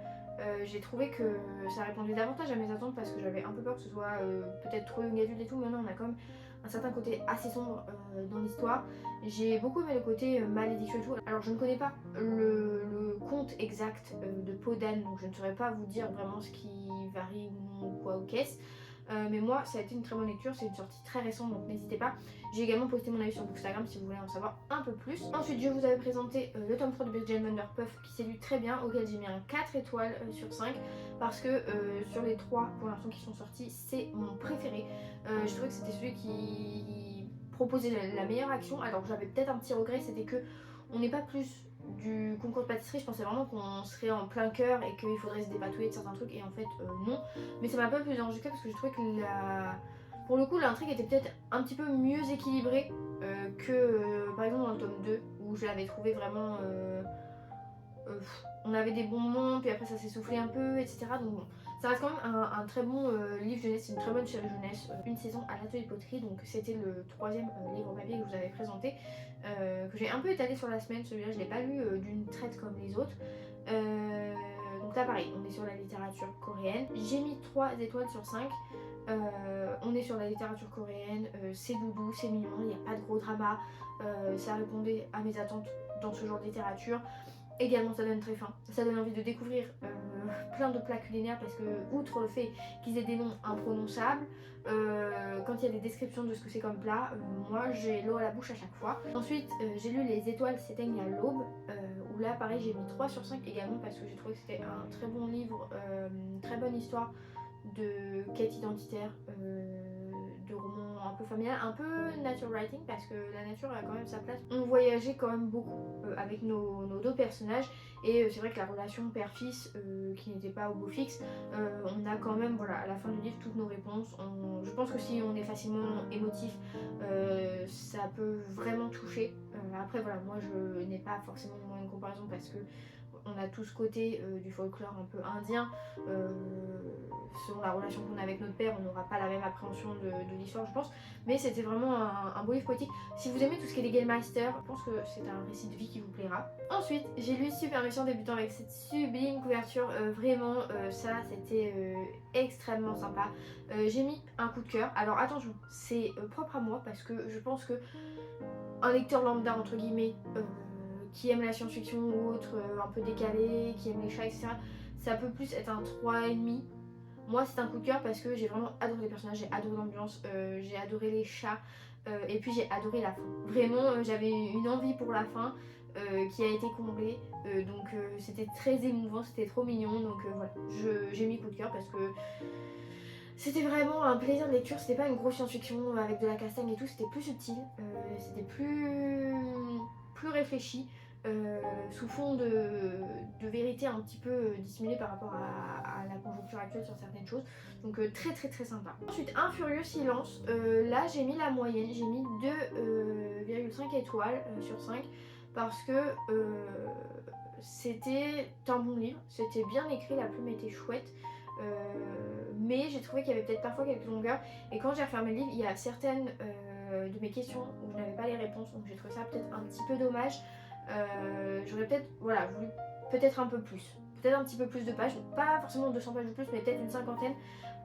J'ai trouvé que ça répondait davantage à mes attentes parce que j'avais un peu peur que ce soit peut-être trop young adulte et tout, mais non, on a quand même un certain côté assez sombre dans l'histoire. J'ai beaucoup aimé le côté malédiction et tout. Alors je ne connais pas le conte exact de Podane, donc je ne saurais pas vous dire vraiment ce qui varie ou quoi ou qu'est-ce. Mais moi ça a été une très bonne lecture, c'est une sortie très récente donc n'hésitez pas. J'ai également posté mon avis sur Bookstagram si vous voulez en savoir un peu plus. Ensuite je vous avais présenté le tome 3 de Benjamin Vanderpuff qui s'est lu très bien, auquel j'ai mis un 4 étoiles sur 5 parce que sur les 3 pour l'instant qui sont sortis c'est mon préféré. Je trouvais que c'était celui qui proposait la meilleure action. Alors j'avais peut-être un petit regret, c'était que on n'est pas plus du concours de pâtisserie, je pensais vraiment qu'on serait en plein cœur et qu'il faudrait se dépatouiller de certains trucs et en fait non. Mais ça m'a pas plus dérangé parce que je trouvais que pour le coup l'intrigue était peut-être un petit peu mieux équilibrée que par exemple dans le tome 2 où je l'avais trouvé vraiment on avait des bons moments puis après ça s'est soufflé un peu etc. Donc bon, ça reste quand même un très bon livre jeunesse, c'est une très bonne série jeunesse. Une saison à l'atelier de poterie, donc c'était le troisième livre papier que je vous avais présenté, que j'ai un peu étalé sur la semaine. Celui-là je l'ai pas lu d'une traite comme les autres. Donc là pareil, on est sur la littérature coréenne. J'ai mis 3 étoiles sur 5. On est sur la littérature coréenne, c'est doudou, c'est mignon, il n'y a pas de gros drama, ça répondait à mes attentes dans ce genre de littérature. Également ça donne très faim, ça donne envie de découvrir plein de plats culinaires parce que outre le fait qu'ils aient des noms imprononçables, quand il y a des descriptions de ce que c'est comme plat, moi j'ai l'eau à la bouche à chaque fois. Ensuite j'ai lu Les étoiles s'éteignent à l'aube, où là pareil j'ai mis 3 sur 5 également parce que j'ai trouvé que c'était un très bon livre, une très bonne histoire de quête identitaire, de roman un peu familial, un peu nature writing parce que la nature a quand même sa place. On voyageait quand même beaucoup avec nos deux personnages et c'est vrai que la relation père-fils qui n'était pas au beau fixe, on a quand même voilà à la fin du livre toutes nos réponses. Je pense que si on est facilement émotif, ça peut vraiment toucher. Après voilà, moi je n'ai pas forcément une comparaison parce que on a tout ce côté du folklore un peu indien. Selon la relation qu'on a avec notre père, on n'aura pas la même appréhension de l'histoire, je pense. Mais c'était vraiment un beau livre poétique. Si vous aimez tout ce qui est Legalmeister, je pense que c'est un récit de vie qui vous plaira. Ensuite, j'ai lu Super Méchant débutant avec cette sublime couverture. Vraiment, ça, c'était extrêmement sympa. J'ai mis un coup de cœur. Alors attention, c'est propre à moi parce que je pense que un lecteur lambda, entre guillemets, qui aime la science-fiction ou autre, un peu décalé, qui aime les chats, etc., ça peut plus être un 3,5. Moi, c'est un coup de cœur parce que j'ai vraiment adoré les personnages, j'ai adoré l'ambiance, j'ai adoré les chats, et puis j'ai adoré la fin. Vraiment, j'avais une envie pour la fin qui a été comblée, donc c'était très émouvant, c'était trop mignon, donc voilà, j'ai mis coup de cœur parce que c'était vraiment un plaisir de lecture, c'était pas une grosse science-fiction avec de la castagne et tout, c'était plus subtil, c'était plus réfléchi, sous fond de vérité un petit peu dissimulée par rapport à la conjoncture actuelle sur certaines choses. Donc très très très sympa. Ensuite, Un furieux silence, là j'ai mis la moyenne, j'ai mis 2,5 étoiles sur 5 parce que c'était un bon livre, c'était bien écrit, la plume était chouette. Mais j'ai trouvé qu'il y avait peut-être parfois quelques longueurs et quand j'ai refermé le livre il y a certaines de mes questions où je n'avais pas les réponses donc j'ai trouvé ça peut-être un petit peu dommage. J'aurais peut-être voilà, voulu peut-être un peu plus, peut-être un petit peu plus de pages, pas forcément 200 pages de plus mais peut-être une cinquantaine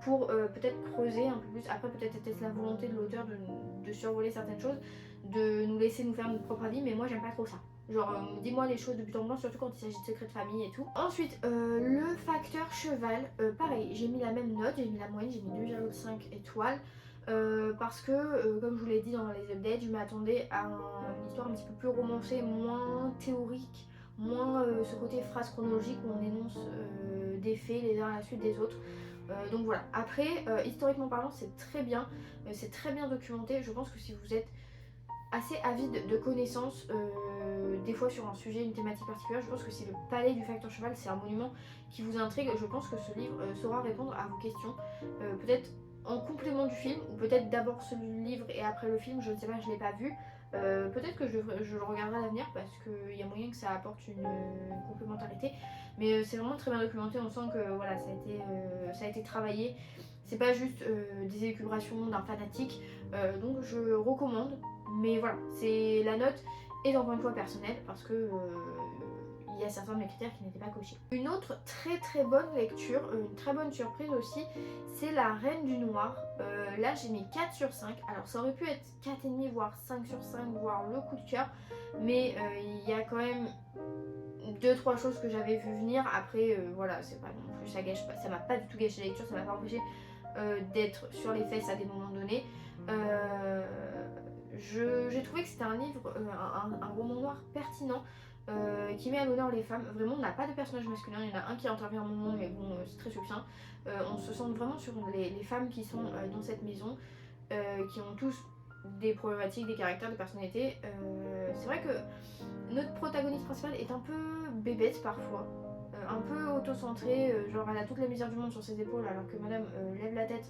pour peut-être creuser un peu plus. Après peut-être était-ce la volonté de l'auteur de survoler certaines choses, de nous laisser nous faire notre propre avis, mais moi j'aime pas trop ça. Genre, dis-moi les choses de but en blanc, surtout quand il s'agit de secrets de famille et tout. Ensuite, le facteur cheval, pareil, j'ai mis la même note, j'ai mis la moyenne, j'ai mis 2,5 étoiles. Parce que, comme je vous l'ai dit dans les updates, je m'attendais à une histoire un petit peu plus romancée, moins théorique, moins ce côté phrase chronologique où on énonce des faits les uns à la suite des autres. Donc voilà. Après, historiquement parlant, c'est très bien documenté. Je pense que si vous êtes assez avide de connaissances, des fois sur un sujet, une thématique particulière. Je pense que c'est le palais du facteur cheval, c'est un monument qui vous intrigue. Je pense que ce livre saura répondre à vos questions, peut-être en complément du film, ou peut-être d'abord ce livre et après le film, je ne sais pas, je ne l'ai pas vu. Peut-être que je le regarderai à l'avenir parce qu'il y a moyen que ça apporte une complémentarité. Mais c'est vraiment très bien documenté, on sent que voilà, ça a été travaillé. C'est pas juste des élucubrations d'un fanatique, donc je recommande. Mais voilà, c'est la note est encore une fois personnelle parce que il y a certains de mes critères qui n'étaient pas cochés. Une autre très bonne lecture, une très bonne surprise aussi, c'est La Reine du Noir. Là j'ai mis 4 sur 5, alors ça aurait pu être 4,5 voire 5 sur 5 voire le coup de cœur, mais il y a quand même 2-3 choses que j'avais vu venir. Après voilà, c'est pas non plus, ça gâche pas, ça m'a pas du tout gâché la lecture, ça m'a pas empêché d'être sur les fesses à des moments donnés. J'ai trouvé que c'était un livre, un roman noir pertinent, qui met à l'honneur les femmes. Vraiment, on n'a pas de personnage masculin, il y en a un qui intervient un moment, mais bon, c'est très succinct. On se centre vraiment sur les femmes qui sont dans cette maison, qui ont tous des problématiques, des caractères, des personnalités. C'est vrai que notre protagoniste principale est un peu bébête parfois, un peu auto-centrée, genre elle a toute la misère du monde sur ses épaules alors que madame lève la tête.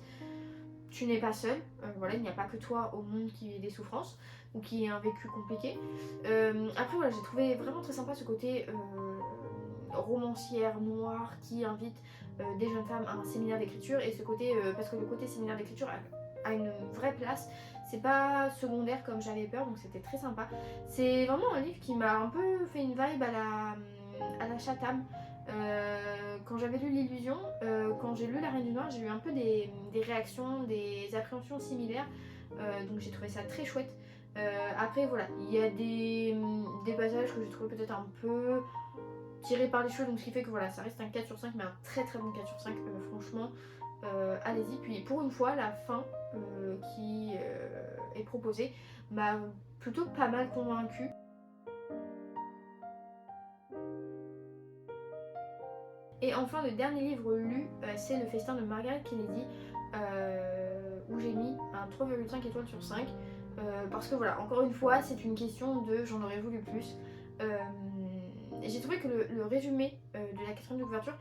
Tu n'es pas seul, voilà, il n'y a pas que toi au monde qui ait des souffrances ou qui ait un vécu compliqué. Après voilà, j'ai trouvé vraiment très sympa ce côté romancière noire qui invite des jeunes femmes à un séminaire d'écriture, et ce côté, parce que le côté séminaire d'écriture a une vraie place, c'est pas secondaire comme j'avais peur, donc c'était très sympa. C'est vraiment un livre qui m'a un peu fait une vibe à la Chatham. Quand j'avais lu L'Illusion, quand j'ai lu La Reine du Noir, j'ai eu un peu des réactions, des appréhensions similaires, donc j'ai trouvé ça très chouette. Après voilà, il y a des passages que j'ai trouvé peut-être un peu tirés par les cheveux, donc ce qui fait que voilà, ça reste un 4 sur 5, mais un très bon 4 sur 5, franchement, allez-y. Puis pour une fois, la fin qui est proposée m'a plutôt pas mal convaincue. Et enfin, le dernier livre lu, c'est Le Festin de Margaret Kennedy, où j'ai mis un 3,5 étoiles sur 5. Parce que voilà, encore une fois, c'est une question de j'en aurais voulu plus. J'ai trouvé que le résumé de la quatrième de couverture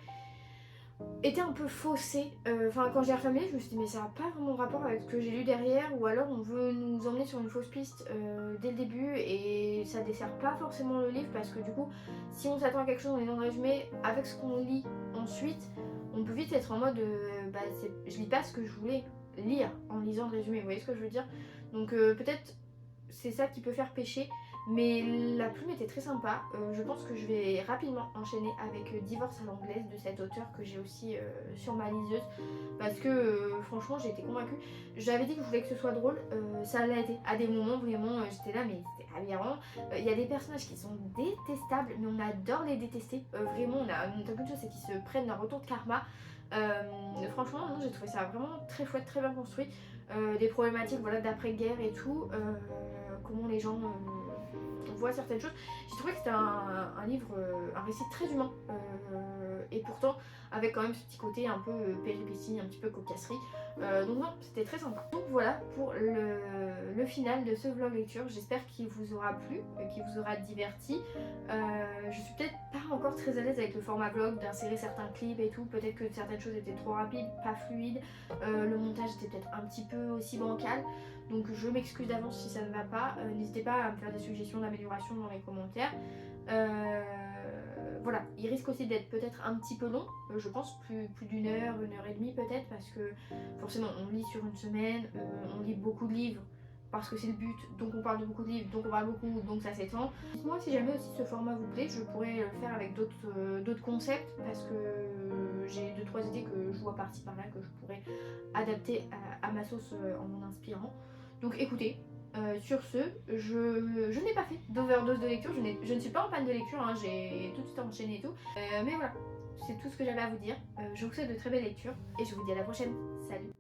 était un peu faussé. Enfin, quand j'ai refermé, je me suis dit mais ça n'a pas vraiment rapport avec ce que j'ai lu derrière, ou alors on veut nous emmener sur une fausse piste dès le début et ça dessert pas forcément le livre, parce que du coup, si on s'attend à quelque chose en lisant le résumé, avec ce qu'on lit ensuite, on peut vite être en mode bah, je lis pas ce que je voulais lire en lisant le résumé, vous voyez ce que je veux dire? Donc peut-être c'est ça qui peut faire pécher. Mais la plume était très sympa. Je pense que je vais rapidement enchaîner avec Divorce à l'anglaise de cet auteur que j'ai aussi sur ma liseuse, parce que franchement j'ai été convaincue. J'avais dit que je voulais que ce soit drôle, ça l'a été. À des moments vraiment j'étais là mais c'était aberrant. Il y a des personnages qui sont détestables mais on adore les détester. Vraiment on a quelque chose, c'est qu'ils se prennent un retour de karma. Franchement non, j'ai trouvé ça vraiment très chouette, très bien construit. Des problématiques voilà, d'après-guerre et tout, comment les gens voit certaines choses. J'ai trouvé que c'était un livre, un récit très humain, et pourtant avec quand même ce petit côté un peu péripétie, un petit peu cocasserie. Donc non, c'était très sympa. Donc voilà pour le final de ce vlog lecture. J'espère qu'il vous aura plu, qu'il vous aura diverti. Je suis peut-être pas encore très à l'aise avec le format vlog, d'insérer certains clips et tout. Peut-être que certaines choses étaient trop rapides, pas fluides. Le montage était peut-être un petit peu aussi bancal. Donc je m'excuse d'avance si ça ne va pas. N'hésitez pas à me faire des suggestions d'amélioration dans les commentaires. Voilà, il risque aussi d'être peut-être un petit peu long, je pense plus d'une heure, 1 heure et demie peut-être, parce que forcément on lit sur une semaine, on lit beaucoup de livres parce que c'est le but, donc on parle de beaucoup de livres, donc on parle beaucoup, donc ça s'étend. Dites-moi si jamais aussi ce format vous plaît, je pourrais le faire avec d'autres concepts, parce que j'ai 2-3 idées que je vois par-ci par-là que je pourrais adapter à ma sauce en m'en inspirant. Donc écoutez, sur ce, je n'ai pas fait d'overdose de lecture, je ne suis pas en panne de lecture, hein, j'ai tout de suite enchaîné et tout. Mais voilà, c'est tout ce que j'avais à vous dire. Je vous souhaite de très belles lectures et je vous dis à la prochaine. Salut!